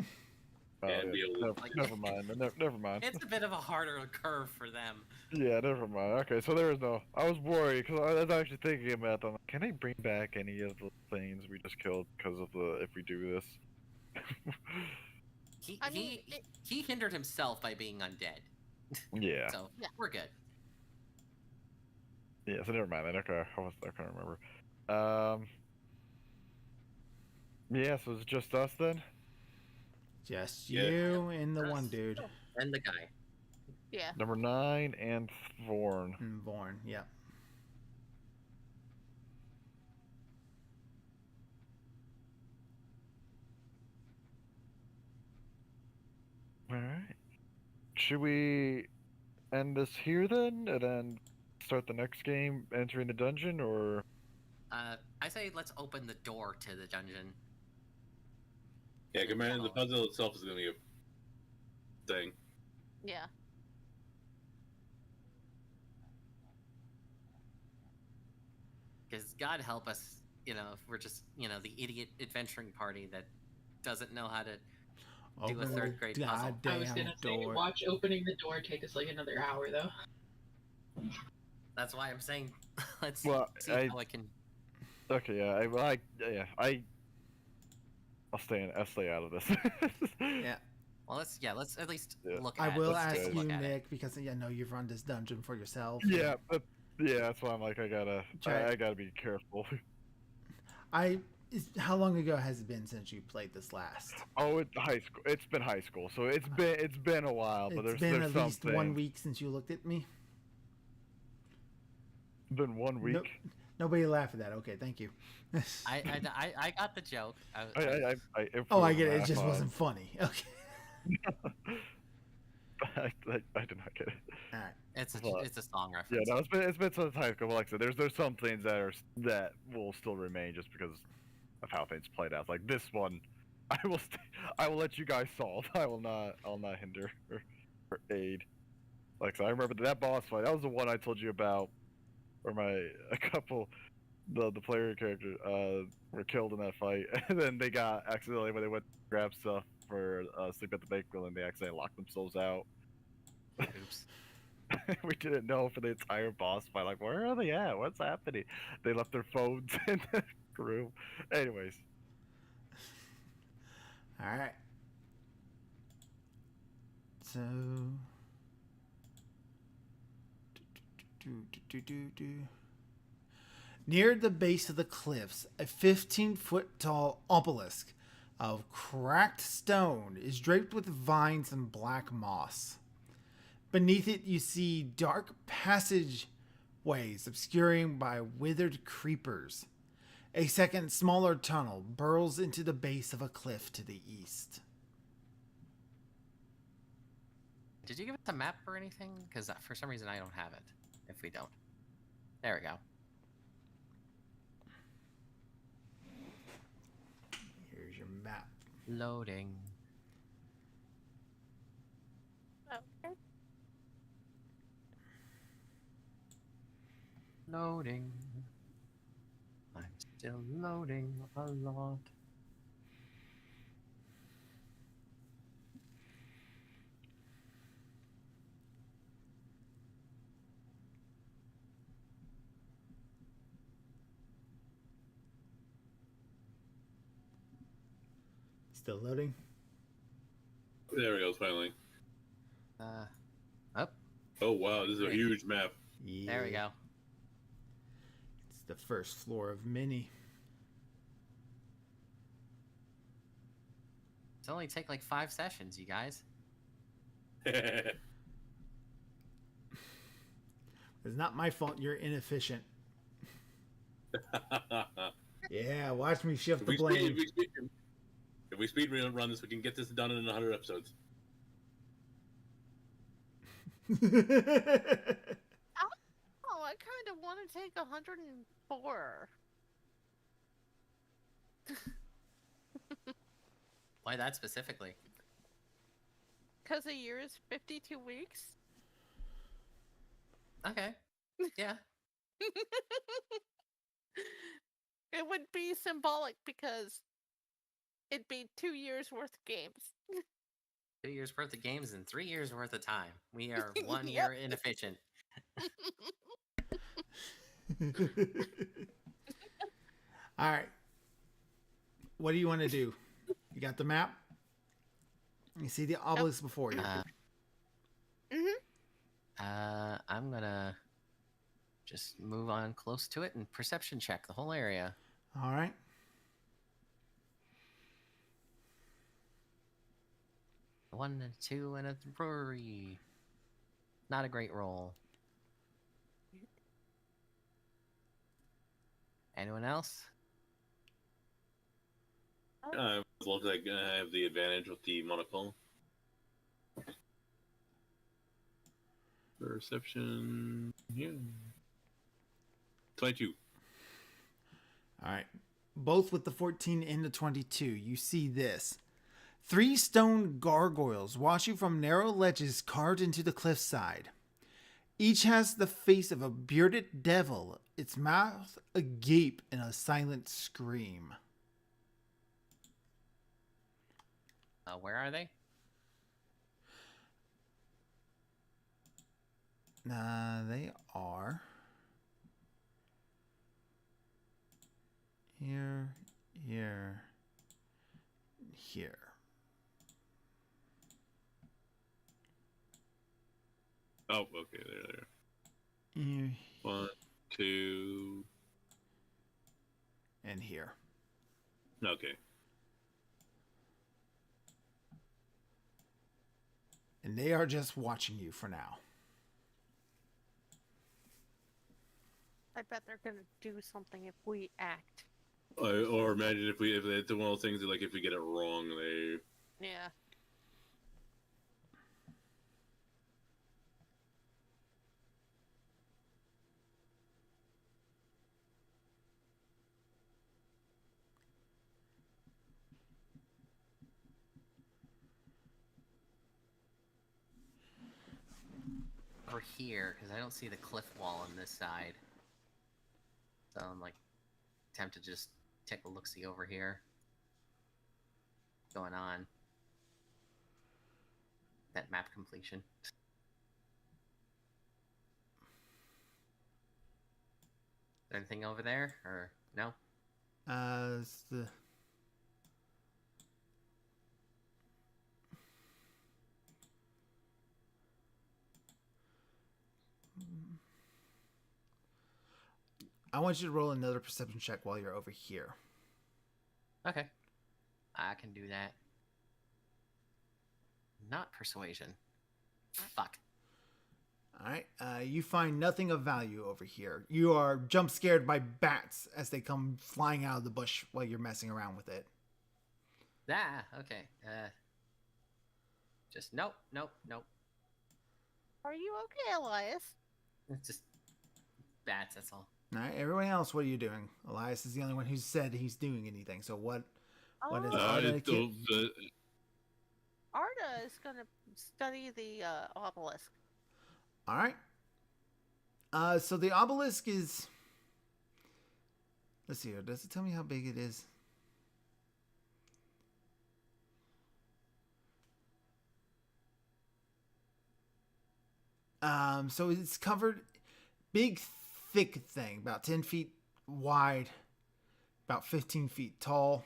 Oh, And be able to- never mind. Never mind. It's a bit of a harder curve for them. Yeah, never mind. Okay, so there is no. I was worried because I was actually thinking about them. Can I bring back any of the things we just killed because of the if we do this? He hindered himself by being undead. Yeah. So Yeah. we're good. Yeah. So never mind. Then okay, I can't remember. Yeah. So it's just us then. Just Yeah. you and the one Us. dude. And the guy. Yeah. Number 9 and Thorn. And Vorn, yep. All right. Should we end this here then, and then start the next game, entering the dungeon, or? I say let's open the door to the dungeon. Yeah, command the puzzle itself is going to be a thing. Yeah. Because God help us, if we're just, the idiot adventuring party that doesn't know how to do a Open third the grade puzzle. I was goddamn gonna say, door. watch opening the door take us like another hour though. That's why I'm saying, let's Well, see how I can. Okay, yeah, I'll stay out of this. Yeah. Well, let's at least Yeah. look at I it. will let's ask go. you, Look at it. Nick, because I know you've run this dungeon for yourself. Yeah, that's why I'm like, I Try- gotta be careful. How long ago has it been since you played this last? Oh, it's high school. It's been high school, so it's been a while. But It's there's been at least something. 1 week since you looked at me. Been 1 week. Nope. Nobody laughed at that. Okay, thank you. I got the joke. Oh, I get it. It just wasn't funny. Okay. I did not get it. All right. It's a song Yeah, reference. no, it's been some time ago. Like I said, there's some things that will still remain just because of how things played out. Like this one, I will let you guys solve. I'll not hinder or aid. Like so, I remember that boss fight. That was the one I told you about, where the player character were killed in that fight, and then they got accidentally when they went to grab stuff for sleep at the bake grill, and they accidentally locked themselves out. Oops. We didn't know for the entire boss fight. Like, where are they at? What's happening? They left their phones in the room. Anyways, All right. So. Near the base of the cliffs, a 15-foot tall obelisk of cracked stone is draped with vines and black moss. Beneath it, you see dark passageways obscuring by withered creepers. A second, smaller tunnel burrows into the base of a cliff to the east. Did you give us a map or anything? Because for some reason I don't have it. If we don't, there we go. Here's your map. Loading. Okay. Loading. I'm still loading a lot. Still loading. There we go, finally. Up. Oh wow, this is a huge map. Yeah. There we go. It's the first floor of Mini. It's only take like 5 sessions, you guys. It's not my fault you're inefficient. Yeah, watch me shift the blame. If we speed run this, we can get this done in 100 episodes. Oh, I kind of want to take 104. Why that specifically? Because a year is 52 weeks. Okay. Yeah. It would be symbolic because it'd be 2 years worth of games. 2 years worth of games and 3 years worth of time. We are 1 Yep. year inefficient. All right. What do you want to do? You got the map? You see the obelisk before you. I'm gonna just move on close to it and perception check the whole area. All right. A 1, a 2, and a 3. Not a great roll. Anyone else? Looks like I have the advantage with the monocle. Perception. Yeah. 22. All right. Both with the 14 and the 22, you see this. 3 stone gargoyles watch you from narrow ledges carved into the cliffside. Each has the face of a bearded devil, its mouth agape in a silent scream. Where are they? They are here, here. Oh, okay, there. Here, 1, 2. and here. Okay. And they are just watching you for now. I bet they're gonna do something if we act. Or imagine if it's one of those things that, like, if we get it wrong, they. Yeah. Over here, because I don't see the cliff wall on this side. So I'm like tempted to just take a look-see over here. What's going on? That map completion. Is there anything over there, or no? It's the I want you to roll another perception check while you're over here. Okay. I can do that. Not persuasion. Fuck. All right. You find nothing of value over here. You are jump scared by bats as they come flying out of the bush while you're messing around with it. Ah, okay. Just nope. Are you okay, Elias? It's just bats, that's all. All right. Everyone else, what are you doing? Elias is the only one who said he's doing anything. So what is Arda? Arda is gonna study the obelisk. All right. So the obelisk is. Let's see here. Does it tell me how big it is? So it's covered, big, thick thing, about 10 feet wide, about 15 feet tall.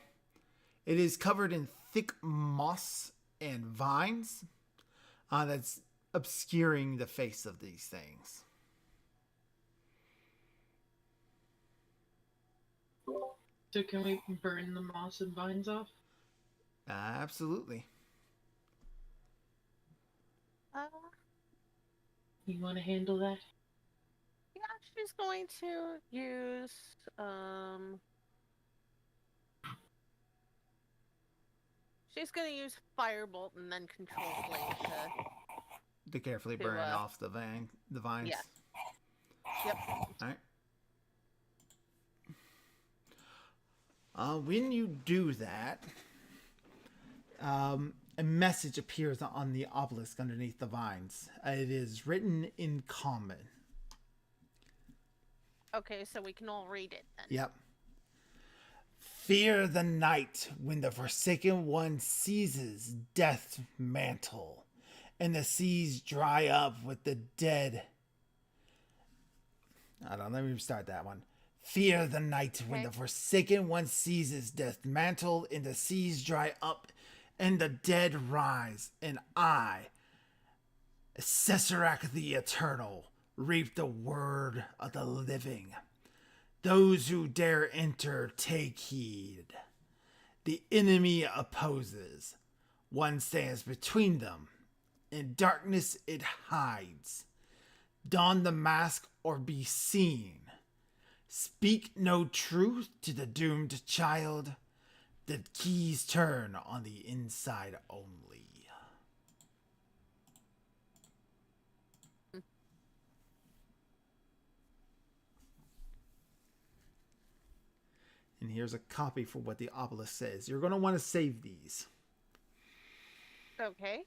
It is covered in thick moss and vines that's obscuring the face of these things. So can we burn the moss and vines off? Absolutely. You want to handle that? Yeah, she's going to use she's going to use firebolt and then control flame To carefully To, burn off the vines. yeah. Yep. All right. When you do that, a message appears on the obelisk underneath the vines. It is written in common. Okay, so we can all read it then. Yep. Fear the night when the Forsaken One seizes death's mantle, and the seas dry up with the dead. Hold on, let me start that one. Fear the night when the Forsaken One seizes death's mantle, and the seas dry up, and the dead rise, and I, Sessarak the Eternal, reap the word of the living. Those who dare enter, take heed. The enemy opposes. One stands between them. In darkness it hides. Don the mask or be seen. Speak no truth to the doomed child. The keys turn on the inside only. And here's a copy for what the obelisk says. You're going to want to save these. Okay.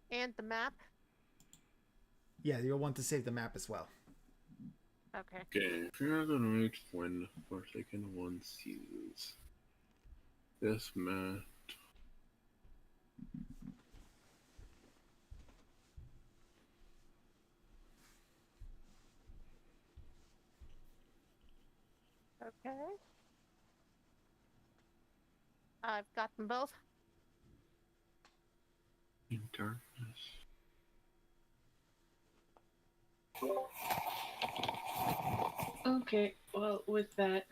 And the map? Yeah, you'll want to save the map as well. Okay. Okay, fear the night when Forsaken One seizes. This man. Okay. I've got them both. In darkness. Okay, well, with that,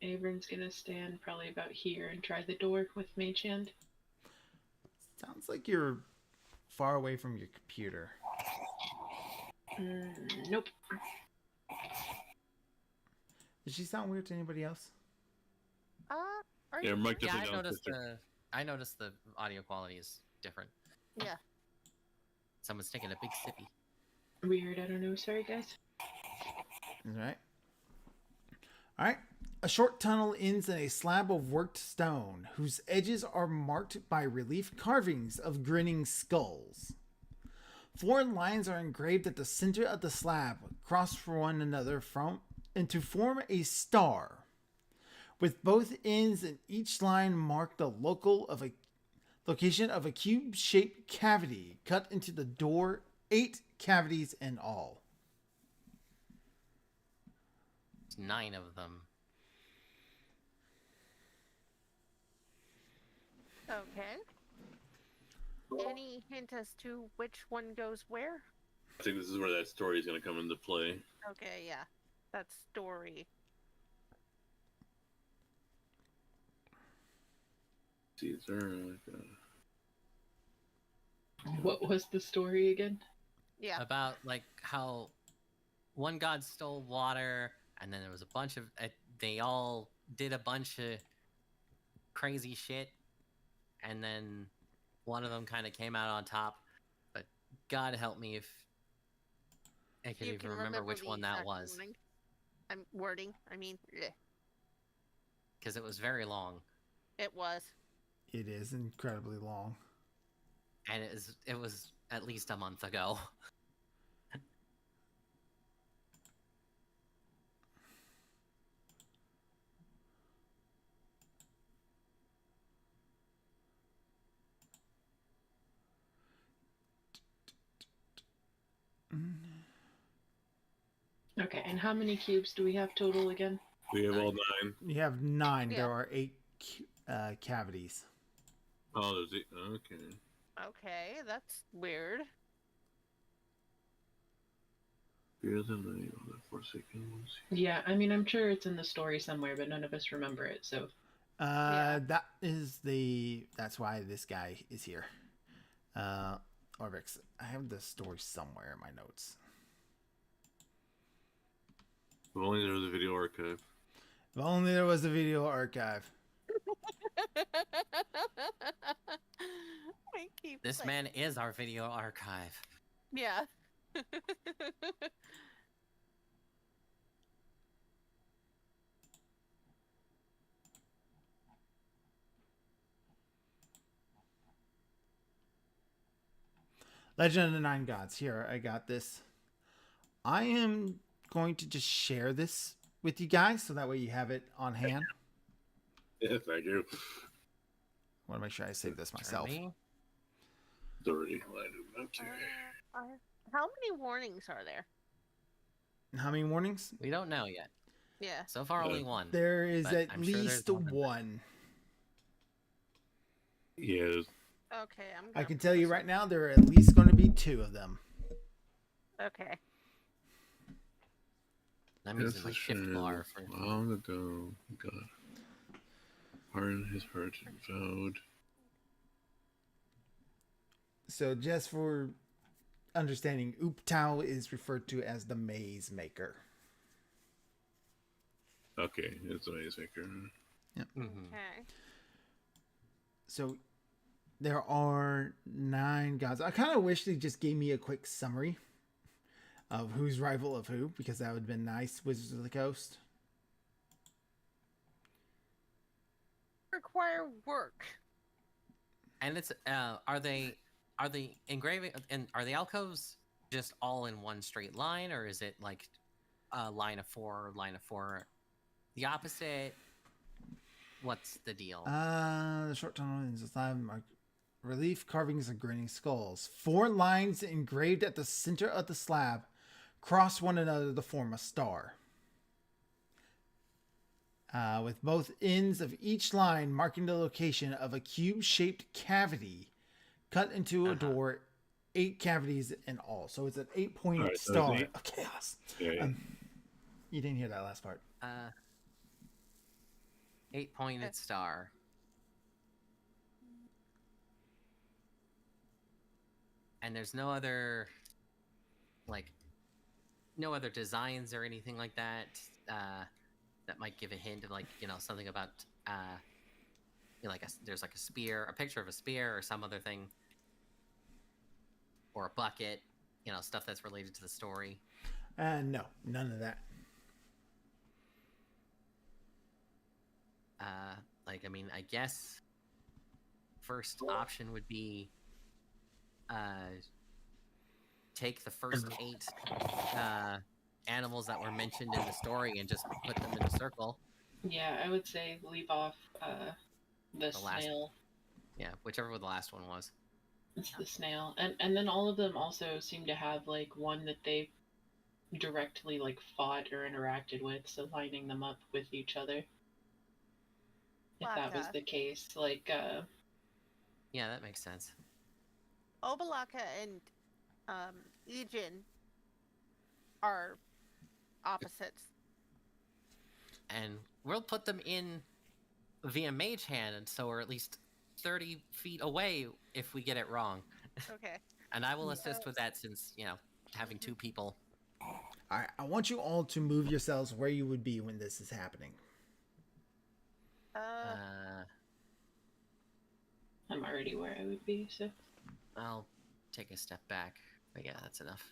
Abram's gonna stand probably about here and try the door with Mage Hand. Sounds like you're far away from your computer. Nope. Does she sound weird to anybody else? Are Yeah, you? Mike Yeah, definitely I noticed the audio quality is different. Yeah. Someone's taking a big sippy. Weird, I don't know. Sorry, guys. Alright. Alright. A short tunnel ends in a slab of worked stone, whose edges are marked by relief carvings of grinning skulls. 4 lines are engraved at the center of the slab, crossed from one another and to form a star, with both ends in each line marked the location of a cube-shaped cavity cut into the door, 8 cavities in all. 9 of them. Okay. Any hint as to which one goes where? I think this is where that story is going to come into play. Okay, yeah. That story. See, is there like a... What was the story again? Yeah. About like how one god stole water, and then there was a bunch of they all did a bunch of crazy shit, and then one of them kind of came out on top. But God help me if I can You even can remember which the one that exact was, wording. I mean, because it was very long, it was. It is incredibly long. and it was at least a month ago. Okay, and how many cubes do we have total again? We have all 9. You have 9. Yeah. There are 8 cavities. Oh, there's 8. Okay. Okay, that's weird. Fear the name of the Forsaken ones. Yeah, I mean, I'm sure it's in the story somewhere, but none of us remember it, so. That's why this guy is here. Orvix, I have the story somewhere in my notes. If only there was a video archive. If only there was a video archive. We keep This saying- man is our video archive. Yeah. Legend of the Nine Gods. Here, I got this. I am going to just share this with you guys so that way you have it on hand. Yeah, thank you. I want to make sure I save this myself. Me? 30. Okay. How many warnings are there? How many warnings? We don't know yet. Yeah. So far, only one. There is But at I'm sure least there's more than that. one. Yeah. Okay, I'm. I Gonna can put tell you this right now, there are at least going to be 2 of them. in- Okay. I'm using my shift bar for. Long ago, God hardened his heart and vowed. So just for understanding, Uptao is referred to as the maze maker. Okay, it's a maze maker. Mhm. Okay. So there are 9 gods. I kind of wish they just gave me a quick summary of who's rival of who, because that would have been nice. Wizards of the Coast. Require work. And it's are they engraving and are the alcoves just all in one straight line, or is it like a line of 4, the opposite? What's the deal? The short tunnel is a slab mark. Relief carvings of grinning skulls. 4 lines engraved at the center of the slab cross one another to form a star. With both ends of each line marking the location of a cube-shaped cavity cut into a door. 8 cavities in all. So it's an 8-pointed Alright, so star it's 8. of chaos. Yeah. You didn't hear that last part. 8-pointed star. And there's no other designs or anything like that that might give a hint of something about there's like a spear, a picture of a spear or some other thing, or a bucket, stuff that's related to the story. No, none of that. I guess first option would be take the first 8 animals that were mentioned in the story and just put them in a circle. Yeah, I would say leave off the last- snail. Yeah, whichever the last one was. It's the snail. And then all of them also seem to have one that they directly fought or interacted with, so lining them up with each other. If that was Laka. the case, Yeah, that makes sense. Obalaka and Ejin are opposites. And we'll put them in via Mage Hand, and so we're at least 30 feet away if we get it wrong. Okay. And I will assist with that since, having 2 people. All right, I want you all to move yourselves where you would be when this is happening. I'm already where I would be, so. I'll take a step back. But yeah, that's enough.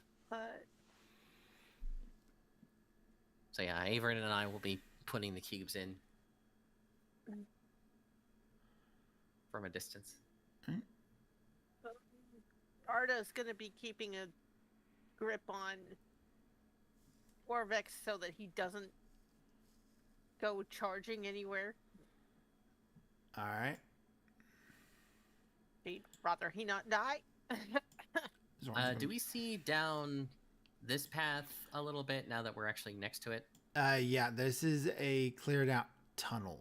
So yeah, Averin and I will be putting the cubes in from a distance. Arda's gonna be keeping a grip on Orvex so that he doesn't go charging anywhere. All right. He'd rather he not die. Do we see down this path a little bit now that we're actually next to it? Yeah, this is a cleared out tunnel.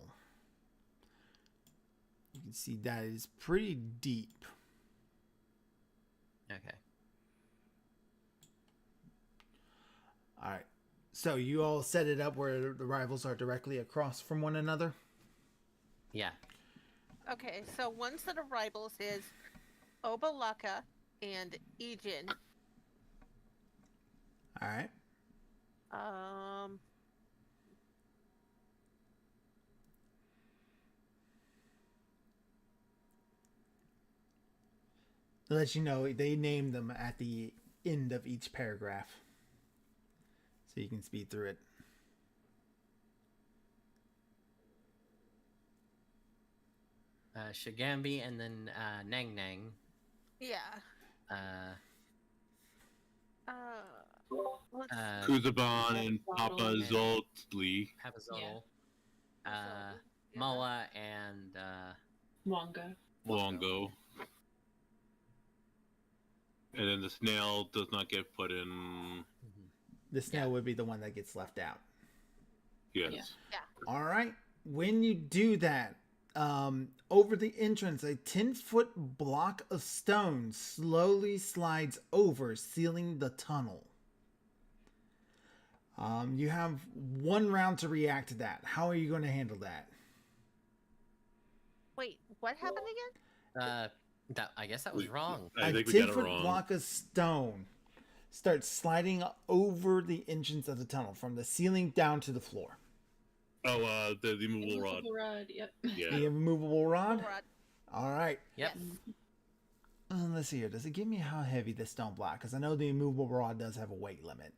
You can see that is pretty deep. Okay. So you all set it up where the rivals are directly across from one another? Yeah. Okay, so one set of rivals is Obalaka and Ejin. All right. To let you know, they name them at the end of each paragraph. So you can speed through it. Shigambi and then Nang Nang. Yeah. Let's Kuzaban and Papa and- Zoltli. Papazotl. yeah. Moa and Wonga. Longo. And then the snail does not get put in. The snail would be the one that gets left out. Yes. Yeah. All right. When you do that, over the entrance, a 10-foot block of stone slowly slides over, sealing the tunnel. You have 1 round to react to that. How are you going to handle that? Wait, what happened again? I guess that was wrong. I A think we got it 10-foot wrong. block of stone starts sliding over the entrance of the tunnel from the ceiling down to the floor. Oh, the immovable rod. Immovable rod, yep. Yeah. The immovable rod? Rod. All right. Yep. Let's see here. Does it give me how heavy this stone block? Because I know the immovable rod does have a weight limit.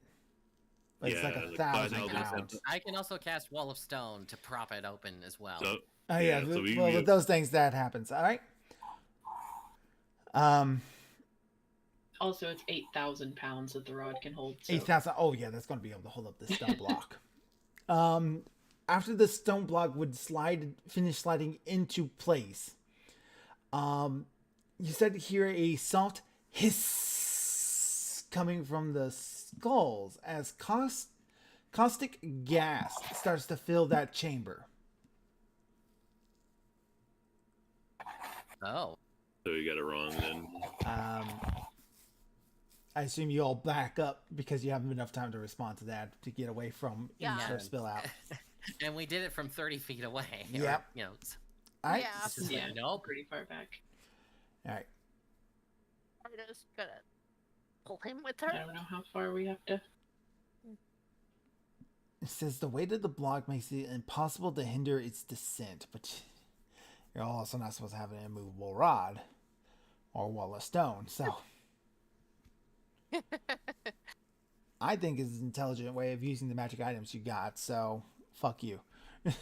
But it's like Yeah, 1,000 like 5,000 pounds. I can also cast Wall of Stone to prop it open as well. So, Oh yeah, so we- well with those things that happens. All right. Also, it's 8,000 pounds that the rod can hold. So. 8,000. Oh yeah, that's going to be able to hold up the stone block. After the stone block would finish sliding into place, you said hear a soft hiss coming from the skulls as caustic gas starts to fill that chamber. Oh. So we got it wrong then. I assume you all back up because you haven't enough time to respond to that to get away from Yeah. any spill out. And we did it from 30 feet away. or, Yep. You know, All right. Yeah. it's just Yeah, nope. pretty far back. All right. I'm just gonna pull him with I her. don't know how far we have to. It says the weight of the block makes it impossible to hinder its descent, but you're also not supposed to have an immovable rod or wall of stone, so I think it's an intelligent way of using the magic items you got, so fuck you. I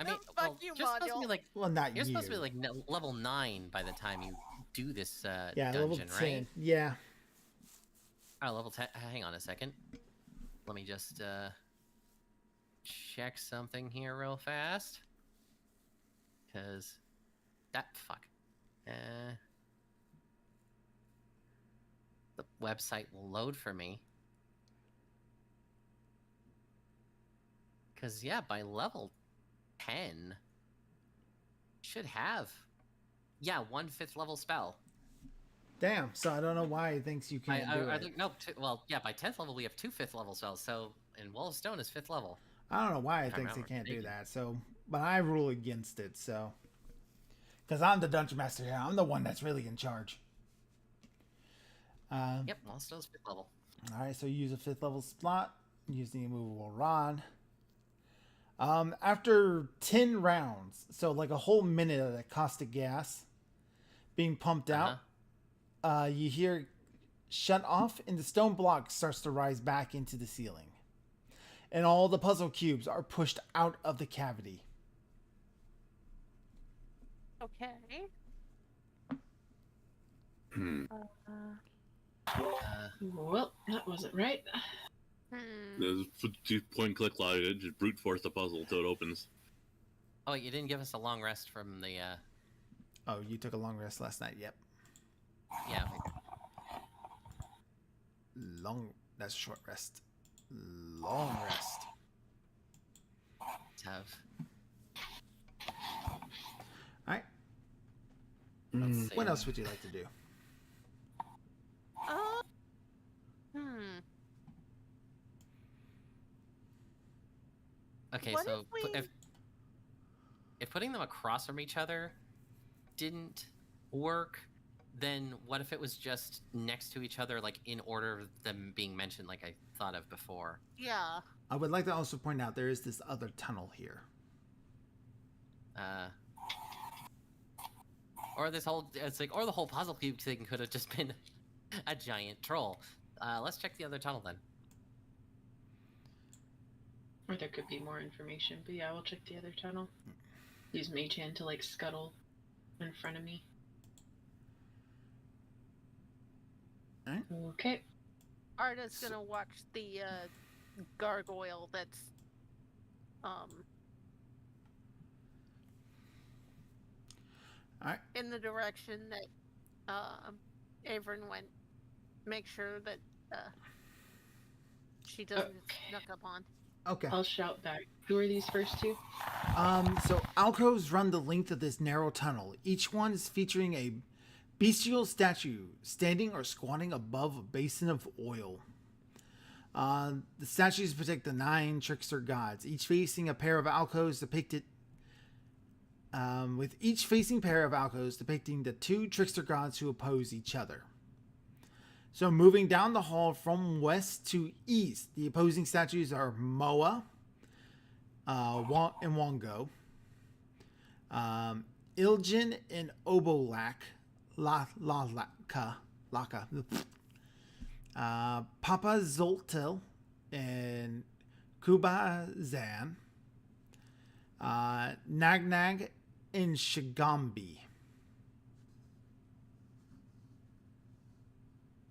mean, Fuck well, you, you're supposed to be Module. like Well, not you're you. supposed to be like level 9 by the time you do this yeah, dungeon, level 10. right? Yeah. Oh, level 10. Hang on a second. Let me just check something here real fast. Cause that fuck. The website will load for me. Cause yeah, by level 10 should have 1/5 level spell. Damn, so I don't know why he thinks you can't do it. No, well, yeah, by 10th level we have 2 5th level spells, so and Wall of Stone is 5th level. I don't know why he If I thinks he remember can't do mistaken. that, so but I rule against it, so because I'm the dungeon master here. I'm the one that's really in charge. Yep, Wall of Stone's 5th level. All right, so you use a 5th level slot, use the immovable rod. After 10 rounds, so like a whole minute of that caustic gas being pumped out, you hear shut off, and the stone block starts to rise back into the ceiling. And all the puzzle cubes are pushed out of the cavity. Okay. Well, that wasn't right. There's point click logic, just brute force the puzzle until it opens. Oh, you didn't give us a long rest from the Oh, you took a long rest last night. Yep. yeah. That's a short rest. Long rest. Let's have All right. let's see. What else would you like to do? Okay, What so if we- if putting them across from each other didn't work, then what if it was just next to each other, like in order of them being mentioned, like I thought of before? Yeah. I would like to also point out there is this other tunnel here. Or this whole or the whole puzzle cube thing could have just been a giant troll. Let's check the other tunnel then. Or there could be more information, but yeah, we'll check the other tunnel. Use Mage Hand to like scuttle in front of me. Alright. Okay. Arda's gonna watch the gargoyle that's Alright. in the direction that Avron went. Make sure that she doesn't get snuck up on. Okay. I'll shout back. Who are these first two? So alcoves run the length of this narrow tunnel. Each one is featuring a bestial statue standing or squatting above a basin of oil. The statues protect the 9 trickster gods, each facing a pair of alcoves depicted. With each facing pair of alcoves depicting the 2 trickster gods who oppose each other. So moving down the hall from west to east, the opposing statues are Moa and Wongo, Iljin and Obolak, Laka, Papa Zoltil and Kubazan, Nagnag and Shigambi.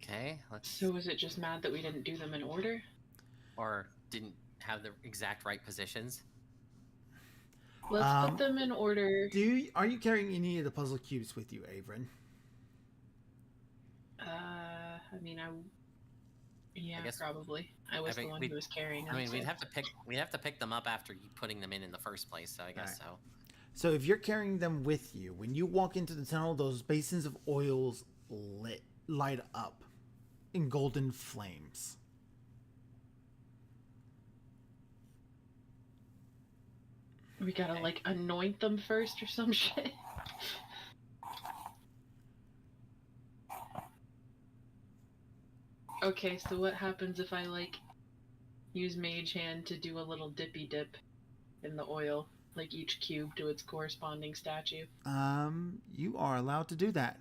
Okay, So was it just mad that we didn't do them in order? Or didn't have the exact right positions? Let's put them in order. Are you carrying any of the puzzle cubes with you, Avron? I mean, yeah, I guess- probably. I was the one who was carrying them. I mean, so- we'd have to pick them up after you putting them in the first place. So I guess so. So if you're carrying them with you, when you walk into the tunnel, those basins of oils light up in golden flames. We gotta like anoint them first or some shit. Okay, so what happens if I like use Mage Hand to do a little dippy dip in the oil, like each cube to its corresponding statue? You are allowed to do that.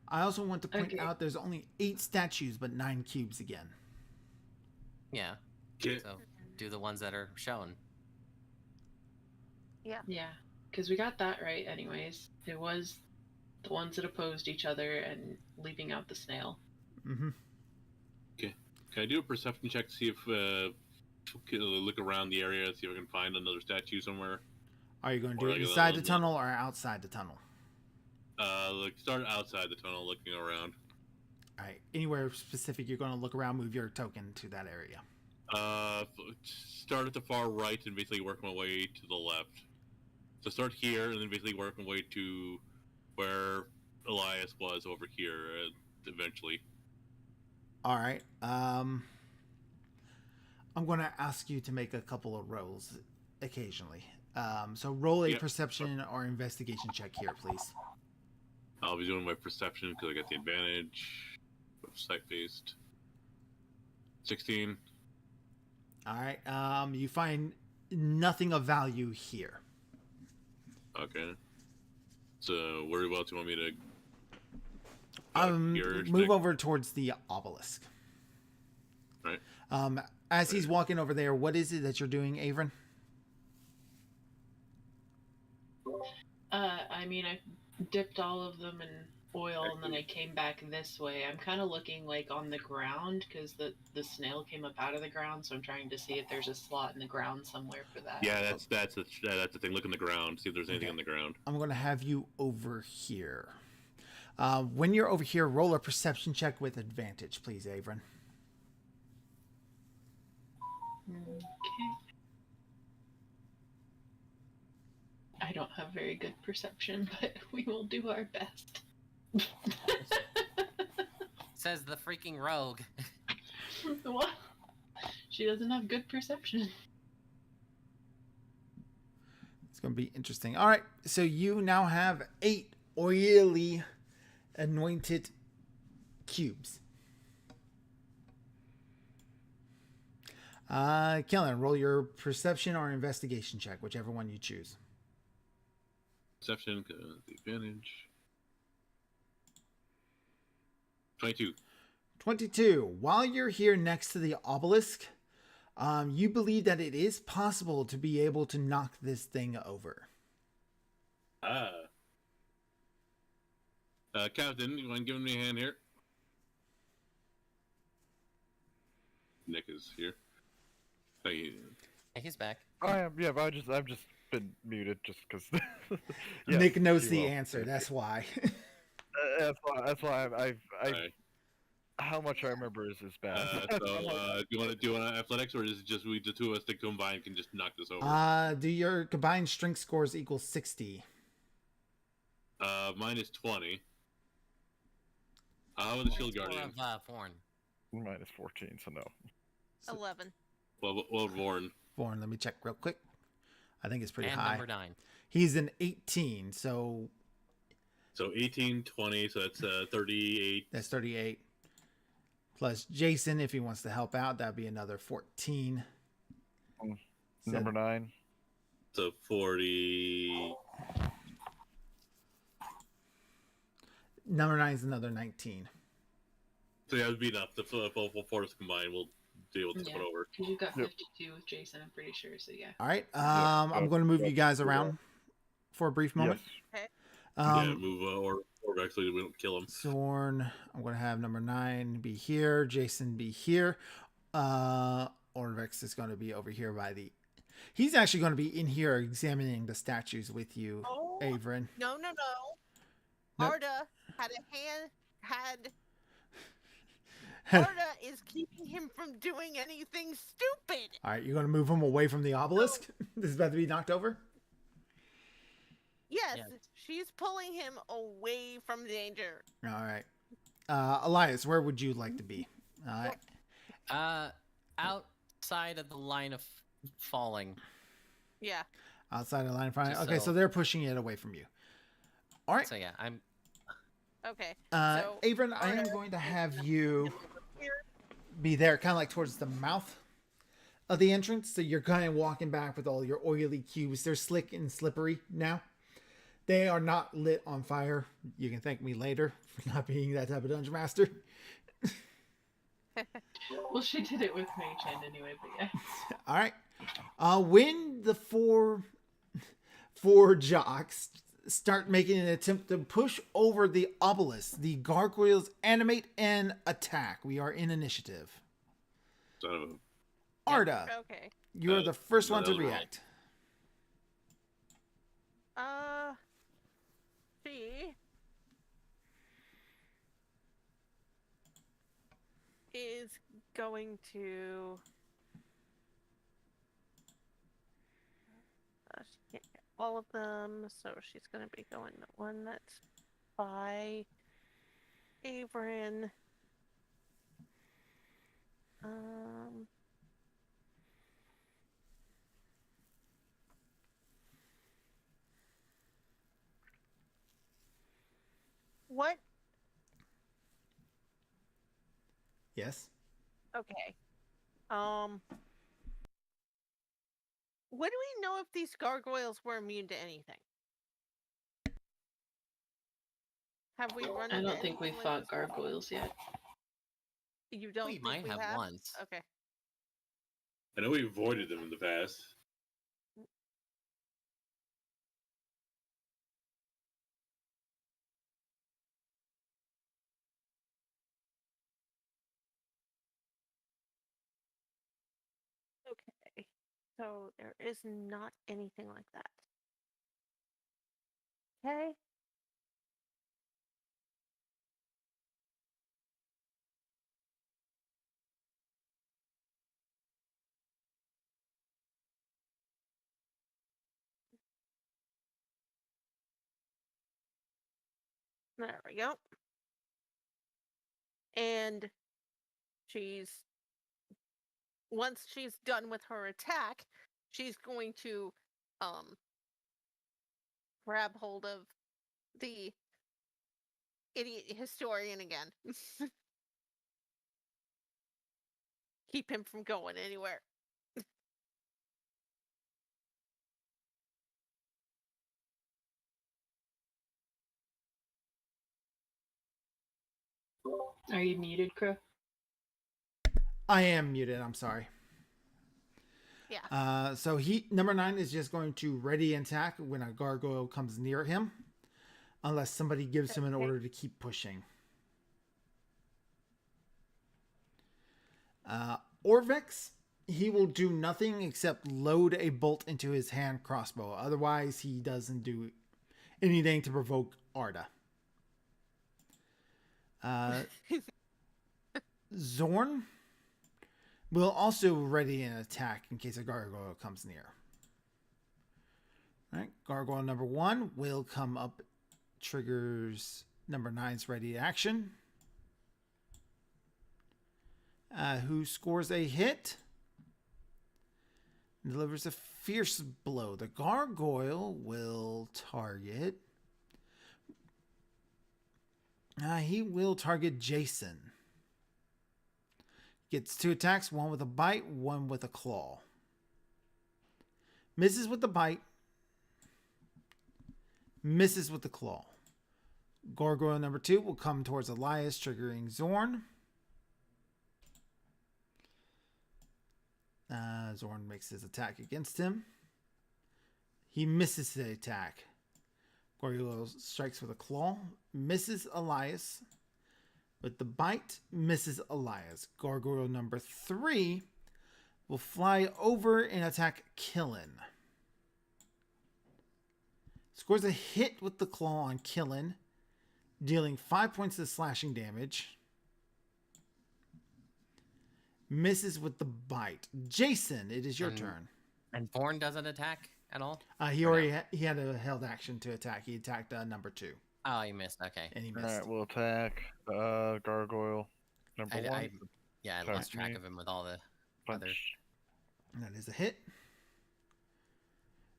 I also want to point out there's only 8 statues but 9 cubes again. Yeah. Okay. So do the ones that are shown. Yeah. Yeah, because we got that right anyways. It was the ones that opposed each other and leaving out the snail. Mm-hmm. Okay. Can I do a perception check to see if look around the area, see if I can find another statue somewhere? Are you going to Or do like it a inside the little- tunnel or outside the tunnel? Start outside the tunnel, looking around. All right. Anywhere specific you're going to look around, move your token to that area. Start at the far right and basically work my way to the left. So start here and then basically work my way to where Elias was over here eventually. All right. I'm going to ask you to make a couple of rolls occasionally. So roll a perception or investigation check here, please. I'll be doing my perception because I got the advantage. Sight-based. 16. All right. You find nothing of value here. Okay. So whereabouts do you want me to here, Move over towards the obelisk. Right. As he's walking over there, what is it that you're doing, Avron? I mean, I dipped all of them in oil and then I came back this way. I'm kind of looking like on the ground because the snail came up out of the ground, so I'm trying to see if there's a slot in the ground somewhere for that. Yeah, that's the thing. Look in the ground, see if there's anything on the ground. I'm going to have you over here. When you're over here, roll a perception check with advantage, please, Avron. Okay. I don't have very good perception, but we will do our best. Says the freaking rogue. What? She doesn't have good perception. going to be interesting. All right, so you now have 8 oily anointed cubes. Kellen, roll your perception or investigation check, whichever one you choose. Perception, the advantage. 22. 22. While you're here next to the obelisk, you believe that it is possible to be able to knock this thing over. Captain, you want to give me a hand here? Nick is here. Hey, Hey, he's back. I am, yeah, but I've just been muted just because. Nick knows the answer. That's why. That's why I've Alright. how much I remember is bad. Do you want to do an athletics, or is it just we the two of us that combine can just knock this over? Do your combined strength scores equal 60? Mine is 20. How about the shield guardian? Vorn. Mine is 14, so no. 11. Well, Vorn. Vorn, let me check real quick. I think it's pretty And high. number 9. He's an 18, so... So 18, 20, so that's 38. That's 38. Plus Jason, if he wants to help out, that'd be another 14. Number 9. So 40. Number 9 is another 19. So yeah, it would be enough. The full force combined will deal with this Yeah, one over. because you got 52 with Jason, I'm pretty sure. So yeah. All right. I'm going to move you guys around for a brief moment. Okay. Move or actually we don't kill him. Zorn, I'm going to have number 9 be here. Jason be here. Orvex is going to be over here by the... He's actually going to be in here examining the statues with you, Averin. No. No. Arda Arda is keeping him from doing anything stupid. All right, you're going to move him away from the obelisk? This is about to be knocked over? Yes, she's pulling him away from danger. All right. Elias, where would you like to be? All right. Outside of the line of falling. Yeah. Outside of the line of fire. Just Okay, so they're pushing it away from you. All right. So yeah, I'm. Okay. Averin, I am going to have you be there, kind of like towards the mouth of the entrance. So you're kind of walking back with all your oily cubes. They're slick and slippery now. They are not lit on fire. You can thank me later for not being that type of dungeon master. Well, she did it with Mage Hand anyway, but yeah. All right. When the four jocks start making an attempt to push over the obelisk, the gargoyles animate and attack. We are in initiative. So, Arda, Okay. you are the first one to react. She is going to. She can't get all of them, so she's going to be going the one that's by Averin. What? Yes. Okay. When do we know if these gargoyles were immune to anything? Have we run I into don't think we anything like fought this before? gargoyles yet. You don't We think might we have once. Okay. I know we avoided them in the past. Okay. So there is not anything like that. Okay. There we go. And once she's done with her attack, she's going to grab hold of the idiot historian again. Keep him from going anywhere. Are you muted, Crow? I am muted. I'm sorry. Yeah. So number 9 is just going to ready and attack when a gargoyle comes near him, unless somebody gives him an Okay. order to keep pushing. Orvex, he will do nothing except load a bolt into his hand crossbow. Otherwise, he doesn't do anything to provoke Arda. Zorn will also ready an attack in case a gargoyle comes near. All right, gargoyle number 1 will come up, triggers number 9's ready action. Who scores a hit and delivers a fierce blow. The gargoyle will target. He will target Jason. Gets 2 attacks, 1 with a bite, 1 with a claw. Misses with the bite. Misses with the claw. Gargoyle number 2 will come towards Elias, triggering Zorn. Zorn makes his attack against him. He misses the attack. Gargoyle strikes with a claw. Misses Elias. With the bite, misses Elias. Gargoyle number 3 will fly over and attack Killen. Scores a hit with the claw on Killen, dealing 5 points of slashing damage. Misses with the bite. Jason, it is your turn. And Born doesn't attack at all? He already he had a held action to attack. He attacked number 2. Oh, he missed. Okay. And he missed. Alright, we'll attack gargoyle number 1. I lost Attack track me. of him with all the Punch. other. That is a hit.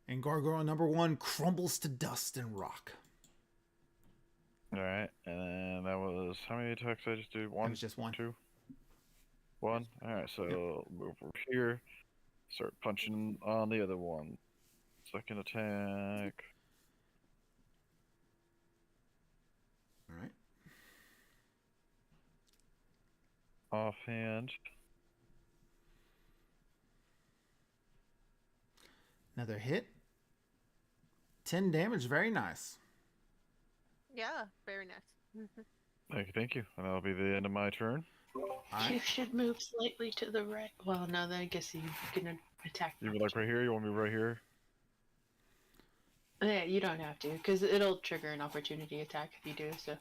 And gargoyle number 1 crumbles to dust and rock. Alright, and then that was how many attacks did I just do? 1? That was just 1. 2? 1? Alright, so move over here. Start punching on the other one. Second attack. All right. Offhand. Another hit. 10 damage. Very nice. Yeah, very nice. Thank you. And that'll be the end of my turn. All You right. should move slightly to the right. Well, no, then I guess you can attack. You would like right here? You want me right here? Yeah, you don't have to, because it'll trigger an opportunity attack if you do so.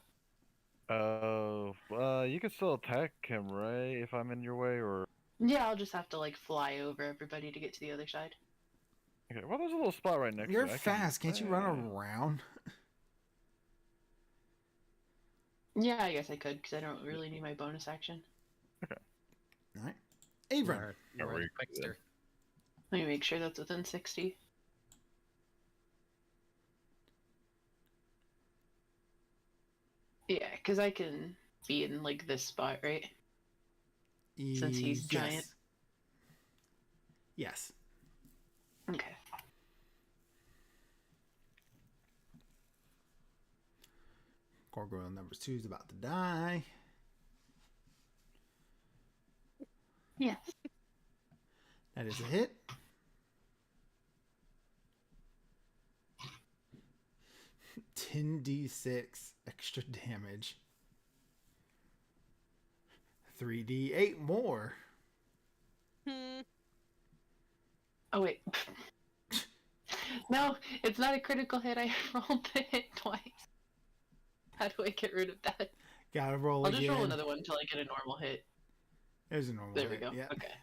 You can still attack him, right? If I'm in your way, or... Yeah, I'll just have to, like, fly over everybody to get to the other side. Okay, well, there's a little spot right next You're to it. fast. Can't you run around? Yeah, I guess I could, because I don't really need my bonus action. All right. Avron. You're Are we a quickster. Let me make sure that's within 60. Yeah, because I can be in, like, this spot, right? Since he's giant. Yes. Okay. Gargoyle number 2 is about to die. Yes. That is a hit. $10d6 extra damage. 3d8 more. Oh, wait. No, it's not a critical hit. I rolled the hit twice. How do I get rid of that? Gotta roll I'll again. just roll another one until I get a normal hit. There's a normal There we hit, go. Yeah. Okay.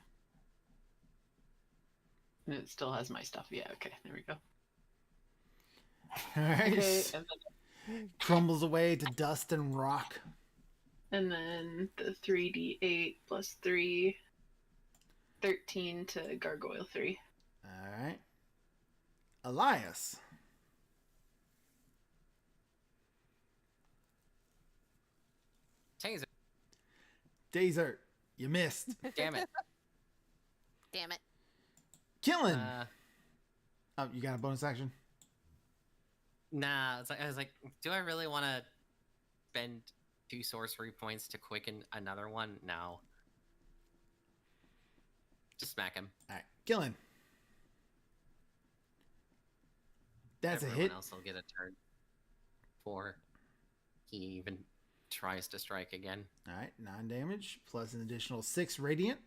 And it still has my stuff. Yeah, okay. There we go. All right. Okay, and Crumbles away to dust and rock. then the 3d8 plus 3. 13 to Gargoyle 3. All right. Elias. Taser. Dazer, you missed. Damn it. Damn it. Killing. Uh, Oh, you got a bonus action? nah. I was like, do I really want to spend 2 sorcery points to quicken another one? No. Just smack him. All right, killing. That's Everyone a hit. else will get a turn before he even tries to strike again. All right, 9 damage plus an additional 6 radiant.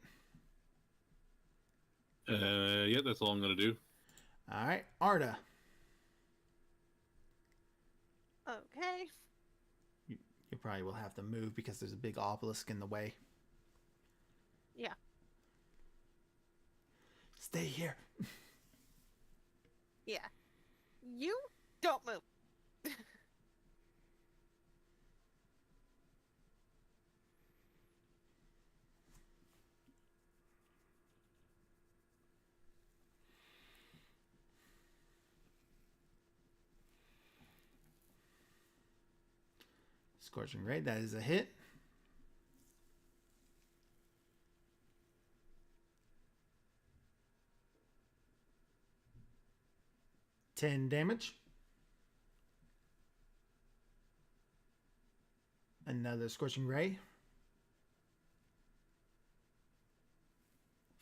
Yeah, that's all I'm gonna do. All right, Arda. Okay. You probably will have to move because there's a big obelisk in the way. Yeah. Stay here. Yeah. You don't move. Scorching Ray, that is a hit. $10 damage. Another Scorching Ray.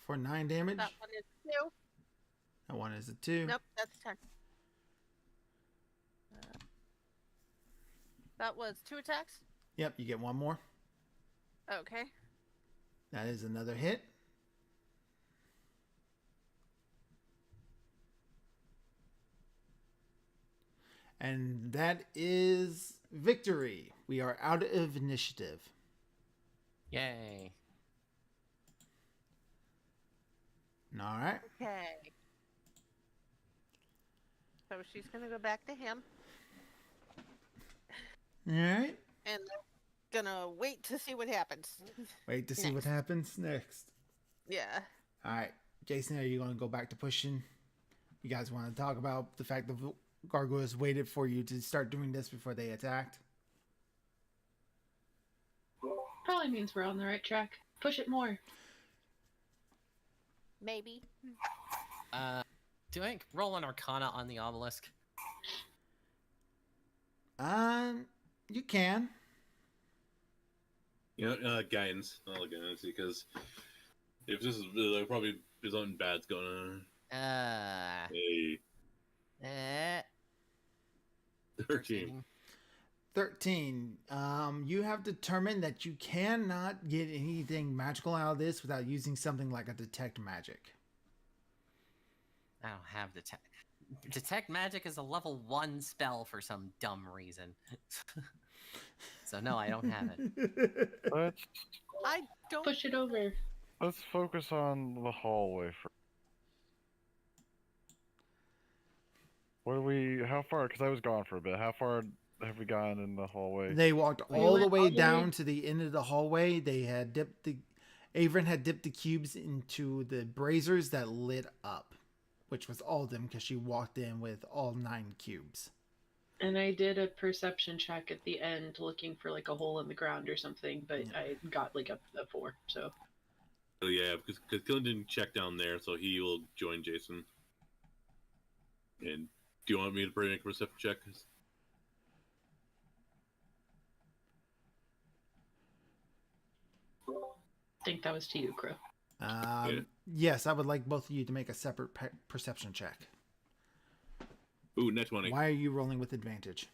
For 9 damage. That one is 2. That one is a 2. Nope, that's 10. That was 2 attacks. Yep, you get one more. Okay. That is another hit. And that is victory. We are out of initiative. Yay. All right. Okay. So she's gonna go back to him, All right. and they're gonna wait to see what happens. Wait to see what happens next. Yeah. All right. Jason, are you going to go back to pushing? You guys want to talk about the fact that gargoyles waited for you to start doing this before they attacked? Probably means we're on the right track. Push it more. Maybe. Do I roll an Arcana on the obelisk? You can. You know, guidance, not guidance, because if this is probably something bad's going on. Hey, 13. 13. You have determined that you cannot get anything magical out of this without using something like a detect magic. I don't have detect. Detect magic is a level 1 spell for some dumb reason. So no, I don't have it. Let's I don't. Push it over. let's focus on the hallway first. What are we? How far? Because I was gone for a bit. How far have we gone in the hallway? They walked We all the went way all the down way- to the end of the hallway. They had dipped the Avon had dipped the cubes into the braziers that lit up, which was all of them because she walked in with all 9 cubes. And I did a perception check at the end looking for like a hole in the ground or something, but I got like a 4, so. So yeah, because Killen didn't check down there, so he will join Jason. And do you want me to make a perception check? I think that was to you, Crow. Yes, I would like both of you to make a separate perception check. Ooh, net 20. Why are you rolling with advantage?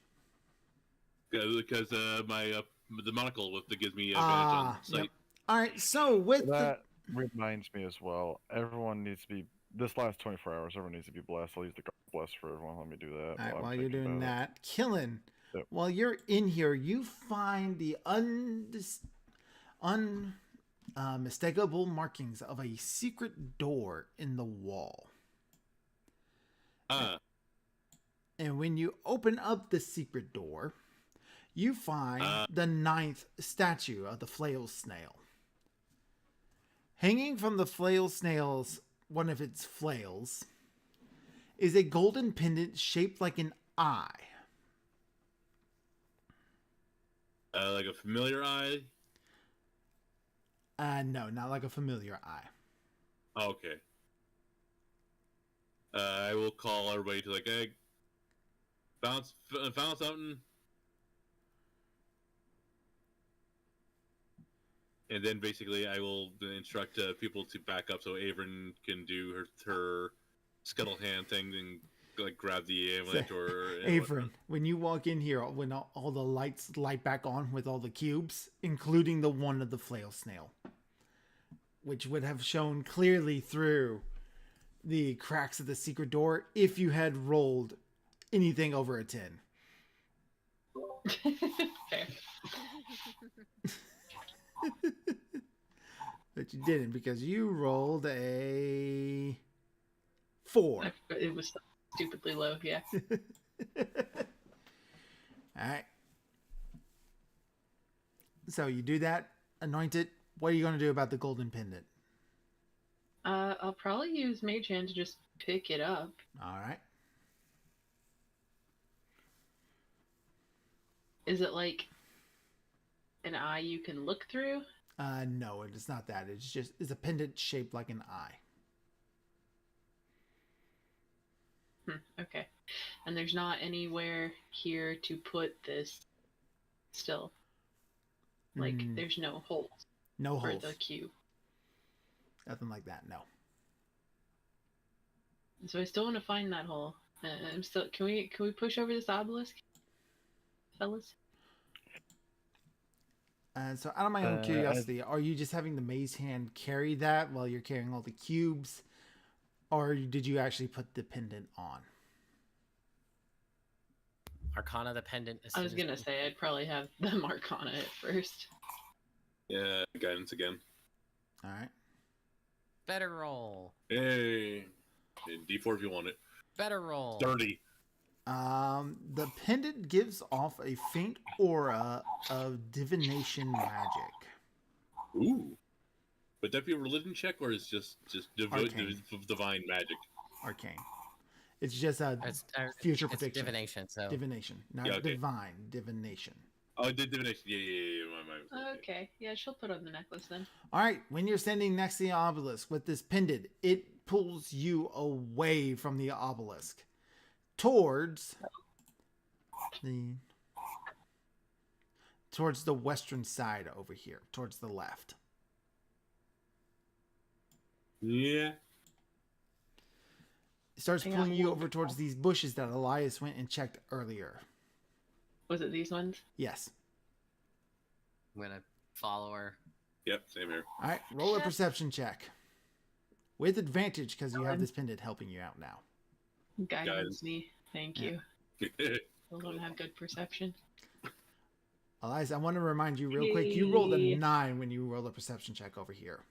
Because my the monocle that gives me advantage on sight. Yep. All right, so with That reminds me as well. Everyone needs to be. This last 24 hours, everyone needs to be blessed. I'll use the God bless for everyone. Let me do that. all right, I'm while you're thinking doing about it. that, Killen, Yep. while you're in here, you find the unmistakable markings of a secret door in the wall. And when you open up the secret door, you find the 9th statue of the flail snail. Hanging from the flail snail's one of its flails is a golden pendant shaped like an eye. Like a familiar eye? No, not like a familiar eye. Oh, okay. I will call everybody to like, hey, found something. And then basically I will instruct people to back up so Avon can do her scuttle hand thing and like grab the amulet or Avon, when you walk in here, when all the lights light back on with all the cubes, including the one of the flail snail, which would have shown clearly through the cracks of the secret door if you had rolled anything over a 10. Fair. But you didn't because you rolled a 4. It was stupidly low, yeah. Alright. So you do that, anoint it. What are you going to do about the golden pendant? I'll probably use Mage Hand to just pick it up. Alright. Is it like an eye you can look through? No, it's not that. It's a pendant shaped like an eye. Okay. And there's not anywhere here to put this still. Like, there's no holes. No for holes. the cube. Nothing like that, no. So I still want to find that hole. I'm still. Can we push over this obelisk, fellas? So out of my own curiosity, are you just having the maze hand carry that while you're carrying all the cubes? Or did you actually put the pendant on? Arcana the pendant. I was gonna say I'd probably have them Arcana at first. Yeah, guidance again. Alright. Better roll. Hey. D4 if you want it. Better roll. 30. The pendant gives off a faint aura of divination magic. Ooh. Would that be a religion check or is just divine magic? Arcane. It's just a future prediction. Divination, so. Divination, not divine. Divination. Oh, divination. Yeah. My Okay, yeah, she'll put on the necklace then. All right, when you're standing next to the obelisk with this pendant, it pulls you away from the obelisk towards the western side over here, towards the left. Yeah. It starts pulling you over towards these bushes that Elias went and checked earlier. Was it these ones? Yes. I'm gonna follow her. Yep, same here. All right, roll a perception check. With advantage because you have this pendant helping you out now. Guidance me. Thank you. I don't have good perception. Elias, I want to remind you real quick, you rolled a 9 when you rolled a perception check over here.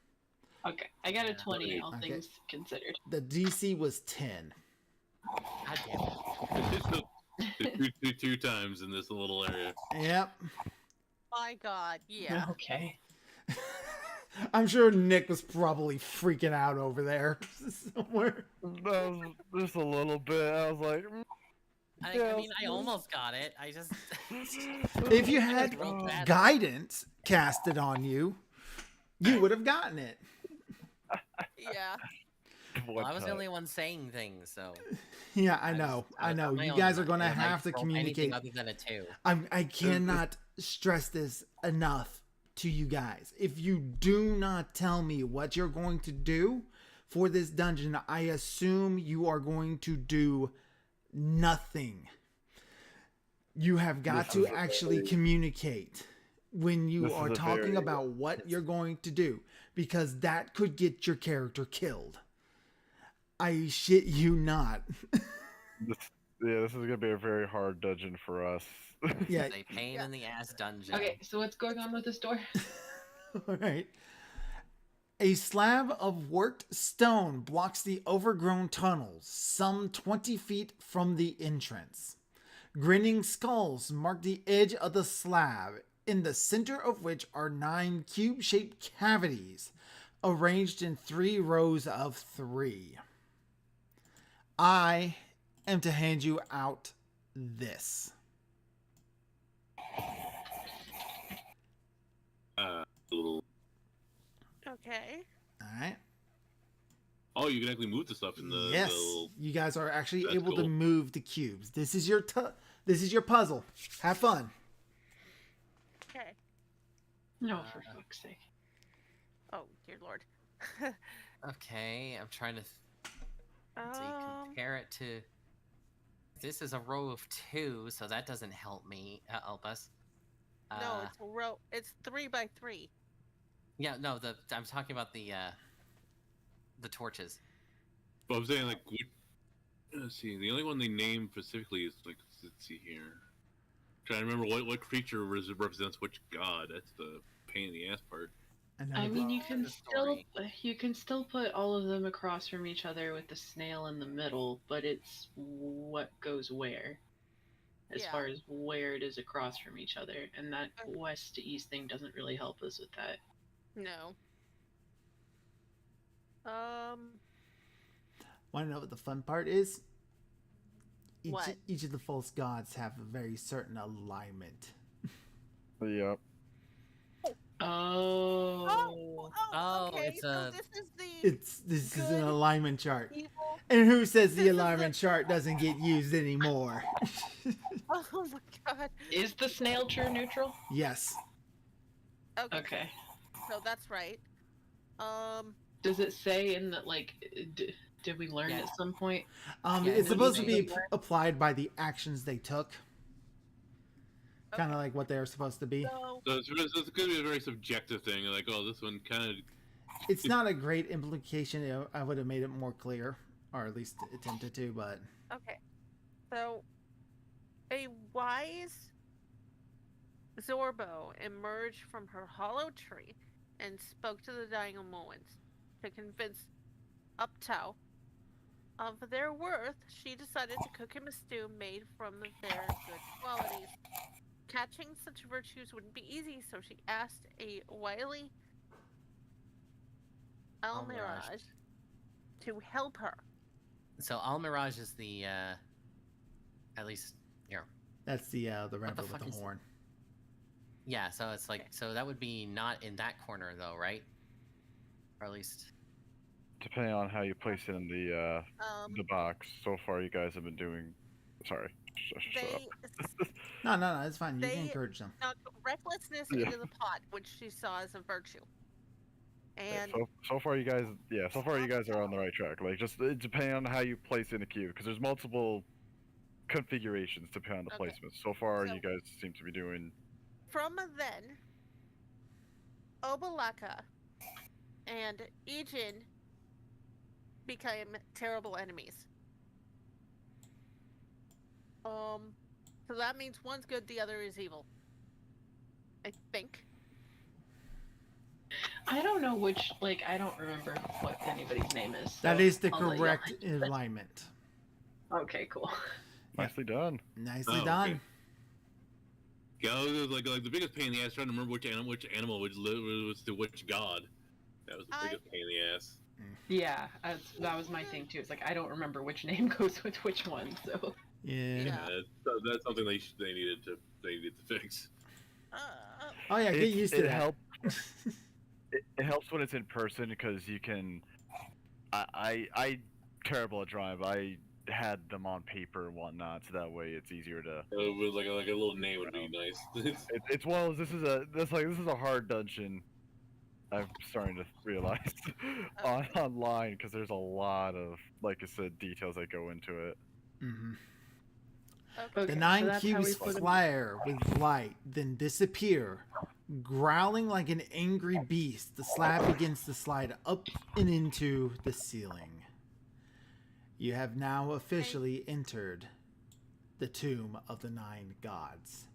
Okay, I got a 20, all things considered. The DC was 10. God damn it. two times in this little area. Yep. My God, yeah. Okay. I'm sure Nick was probably freaking out over there somewhere. Just a little bit. I was like, I mean, I almost got it. I just. If you had guidance casted on you, you would have gotten it. Yeah. Well, I was the only one saying things, so. Yeah, I know. You guys are going to have to communicate. Other than a 2. I cannot stress this enough to you guys. If you do not tell me what you're going to do for this dungeon, I assume you are going to do nothing. You have got to actually communicate when you are talking about what you're going to do, because that could get your character killed. I shit you not. This is gonna be a very hard dungeon for us. Yeah, a pain in the ass dungeon. Okay, so what's going on with this door? All right. A slab of worked stone blocks the overgrown tunnels, some 20 feet from the entrance. Grinning skulls mark the edge of the slab, in the center of which are 9 cube-shaped cavities, arranged in 3 rows of 3. I am to hand you out this. Oh, you can actually move the stuff in the. Yes, the... you guys are actually That's able to cool. move the cubes. This is your puzzle. Have fun. Okay. No, for fuck's sake. Oh, dear lord. Okay, I'm trying to let's see, compare it to. This is a row of 2, so that doesn't help us. No, it's a row. It's 3 by 3. Yeah, no, I'm talking about the torches. But I'm saying like, let's see. The only one they named specifically is like, let's see here. Trying to remember what creature represents which god. That's the pain in the ass part. I mean, you can the still put all of them across from each other with the snail in the middle, but it's what goes where, as Yeah. far as where it is across from each other, and that west to east thing doesn't really help us with that. No. Want to know what the fun part is? What? Each of the false gods have a very certain alignment. Yep. Oh. Okay. it's So a- this is the This is an Good. alignment chart. evil. And who says This the is the- alignment chart doesn't get used anymore? Oh my god. Is the snail true neutral? Yes. Okay. Okay. So that's right. Does it say in that, like, did we learn Yeah. at some point? Yeah, It's it's supposed to amazing. be applied by the actions they took. Kind of like what they're supposed to be. So So it's going to be a very subjective thing. Like, oh, this one kind of. It's not a great implication. I would have made it more clear, or at least attempted to, but okay. So a wise Zorbo emerged from her hollow tree and spoke to the dying Omoans to convince Uptow of their worth. She decided to cook him a stew made from their good qualities. Catching such virtues wouldn't be easy, so she asked a wily Almiraj to help her. So Almiraj is the at least that's the rampart with fuck the is- horn. yeah. So it's like so that would be not in that corner though, right? Or at least Depending on how you place it in the box. So far, you guys have been doing. Sorry. Shut up. They No, it's fine. You can They- encourage them. snuck recklessness Yeah. into the pot, which she saw as a virtue. And So far you guys are on the right track. Like just depending on how you place in the queue, because there's multiple configurations depending on the Okay. placement. So far So- you guys seem to be doing. from then, Obalaka and Ijin became terrible enemies. So that means one's good, the other is evil. I think. I don't know which, like, I don't remember what anybody's name is. That so is the I'll let y'all correct answer that. alignment. Okay, cool. Nicely done. Nicely Oh, done. okay. Yeah, it was like the biggest pain in the ass trying to remember which animal was to which god. That was the I- biggest pain in the ass. Yeah, that was my thing too. It's like I don't remember which name goes with which one, so. Yeah. Yeah. That's something they needed to fix. Oh yeah, get used to that. It helps when it's in person because you can. I terrible at drawing, but I had them on paper and whatnot, so that way it's easier to. With like a little name would be nice. It's well, this is a hard dungeon. I'm starting to realize online because there's a lot of, like I said, details that go into it. hmm Okay. The so 9 that's how cubes we put 'em- flare with light, then disappear, growling like an angry beast. The slab begins to slide up and into the ceiling. You have now officially entered the tomb of the 9 gods.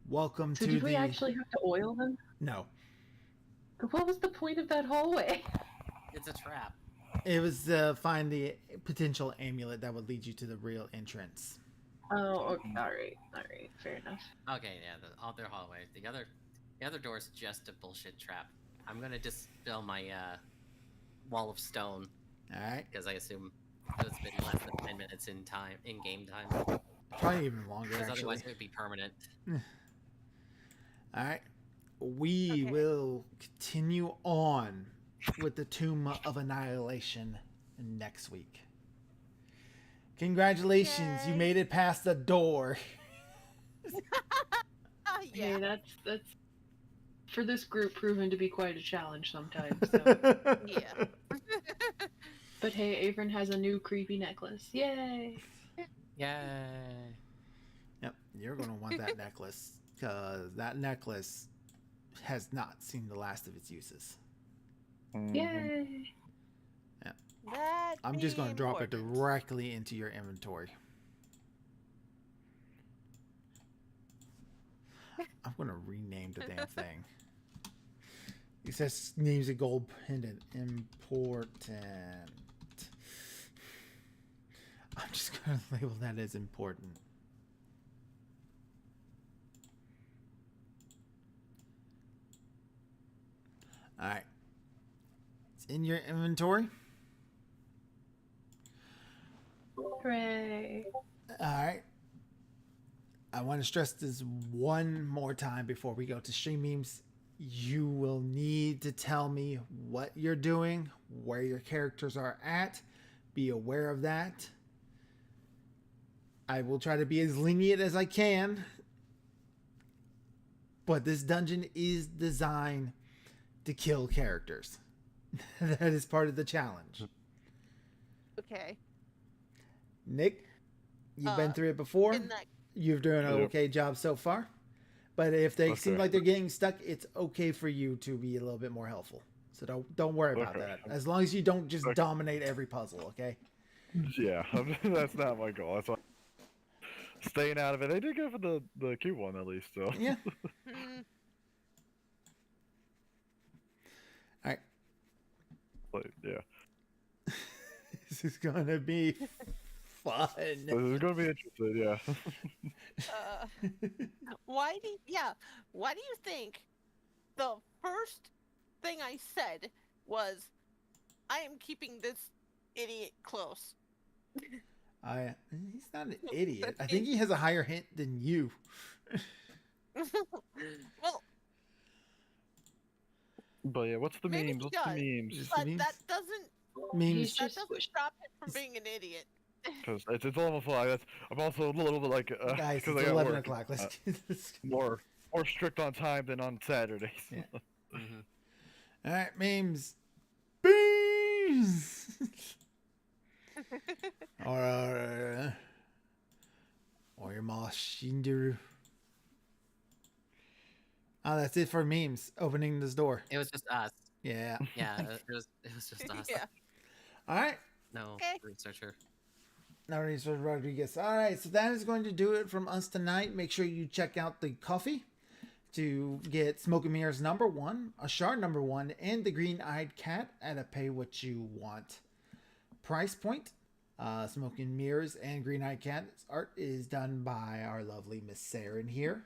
Welcome So to did the. we actually have to oil them? No, What was the point of that hallway? it's a trap. it was to find the potential amulet that would lead you to the real entrance. Oh, okay. All right, fair enough. Okay, yeah, the other hallway. The other door is just a bullshit trap. I'm gonna dispel my wall of stone All right, because I assume it's been less than 10 minutes in game time. probably even longer Because actually. otherwise it would be permanent. All right. We Okay. will continue on with the Tomb of Annihilation next week. Congratulations, you Yay. made it past the door. Yeah. Hey, that's for this group proven to be quite a challenge sometimes. So. Yeah. But hey, Avon has a new creepy necklace. Yay! Yay. Yep, you're gonna want that necklace because that necklace has not seen the last of its uses. Yay! Yeah, I'm just gonna drop it important. directly into your inventory. I'm gonna rename the damn thing. It says names a gold pendant. Important. I'm just gonna label that as important. Alright. It's in your inventory. Hooray! Alright. I want to stress this one more time before we go to stream memes. You will need to tell me what you're doing, where your characters are at. Be aware of that. I will try to be as lenient as I can. But this dungeon is designed to kill characters. That is part of the challenge. Okay. Nick, you've been through it before. In that, You're doing an Yep. okay job so far. But if they seem Okay. like they're getting stuck, it's okay for you to be a little bit more helpful. So don't worry about Okay. that. As long as you don't just Okay. dominate every puzzle, okay? Yeah, that's not my goal. That's why staying out of it. They did go for the cute one at least, so. Yeah. mm, All right. But, yeah. This is gonna be fun. This is gonna be interesting. Yeah. why do you think the first thing I said was, I am keeping this idiot close? He's not an idiot. I think he has a higher hint than you. Well, But yeah, what's the maybe memes? he What's the does, memes? Just but memes? that doesn't Memes. that doesn't stop him from being an idiot. Because it's almost like that's. I'm also a little bit like Guys, because it's I got 11 work, o'clock. Let's get this. more strict on time than on Saturdays. Yeah. Mhm. All right, memes. Bees. Or your machinery. Oh, that's it for memes. Opening this door. It was just us. Yeah. Yeah, it was just us. Yeah. All right. No Okay. researcher. Now Research Rodriguez. All right, so that is going to do it from us tonight. Make sure you check out the coffee to get Smoke and Mirrors #1, Ashar #1, and the Green-Eyed Cat at a pay what you want price point. Smoke and Mirrors and Green-Eyed Cat's art is done by our lovely Miss Saren here.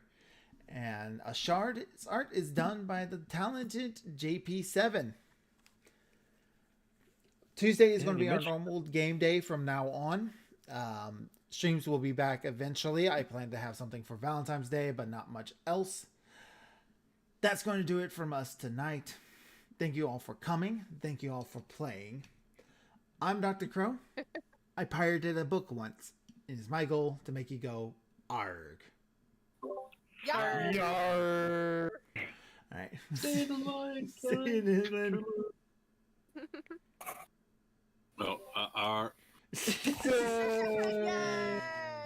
And Ashar's art is done by the talented JP7. Tuesday is Yeah, going to you be our mentioned- normal game day from now on. Streams will be back eventually. I plan to have something for Valentine's Day, but not much else. That's going to do it from us tonight. Thank you all for coming. Thank you all for playing. I'm Dr. Crow. I pirated a book once. It is my goal to make you go, arg. Yeah. Yarr. All right. Stay the line, See you then. No, our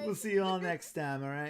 We'll see you all next time, all right?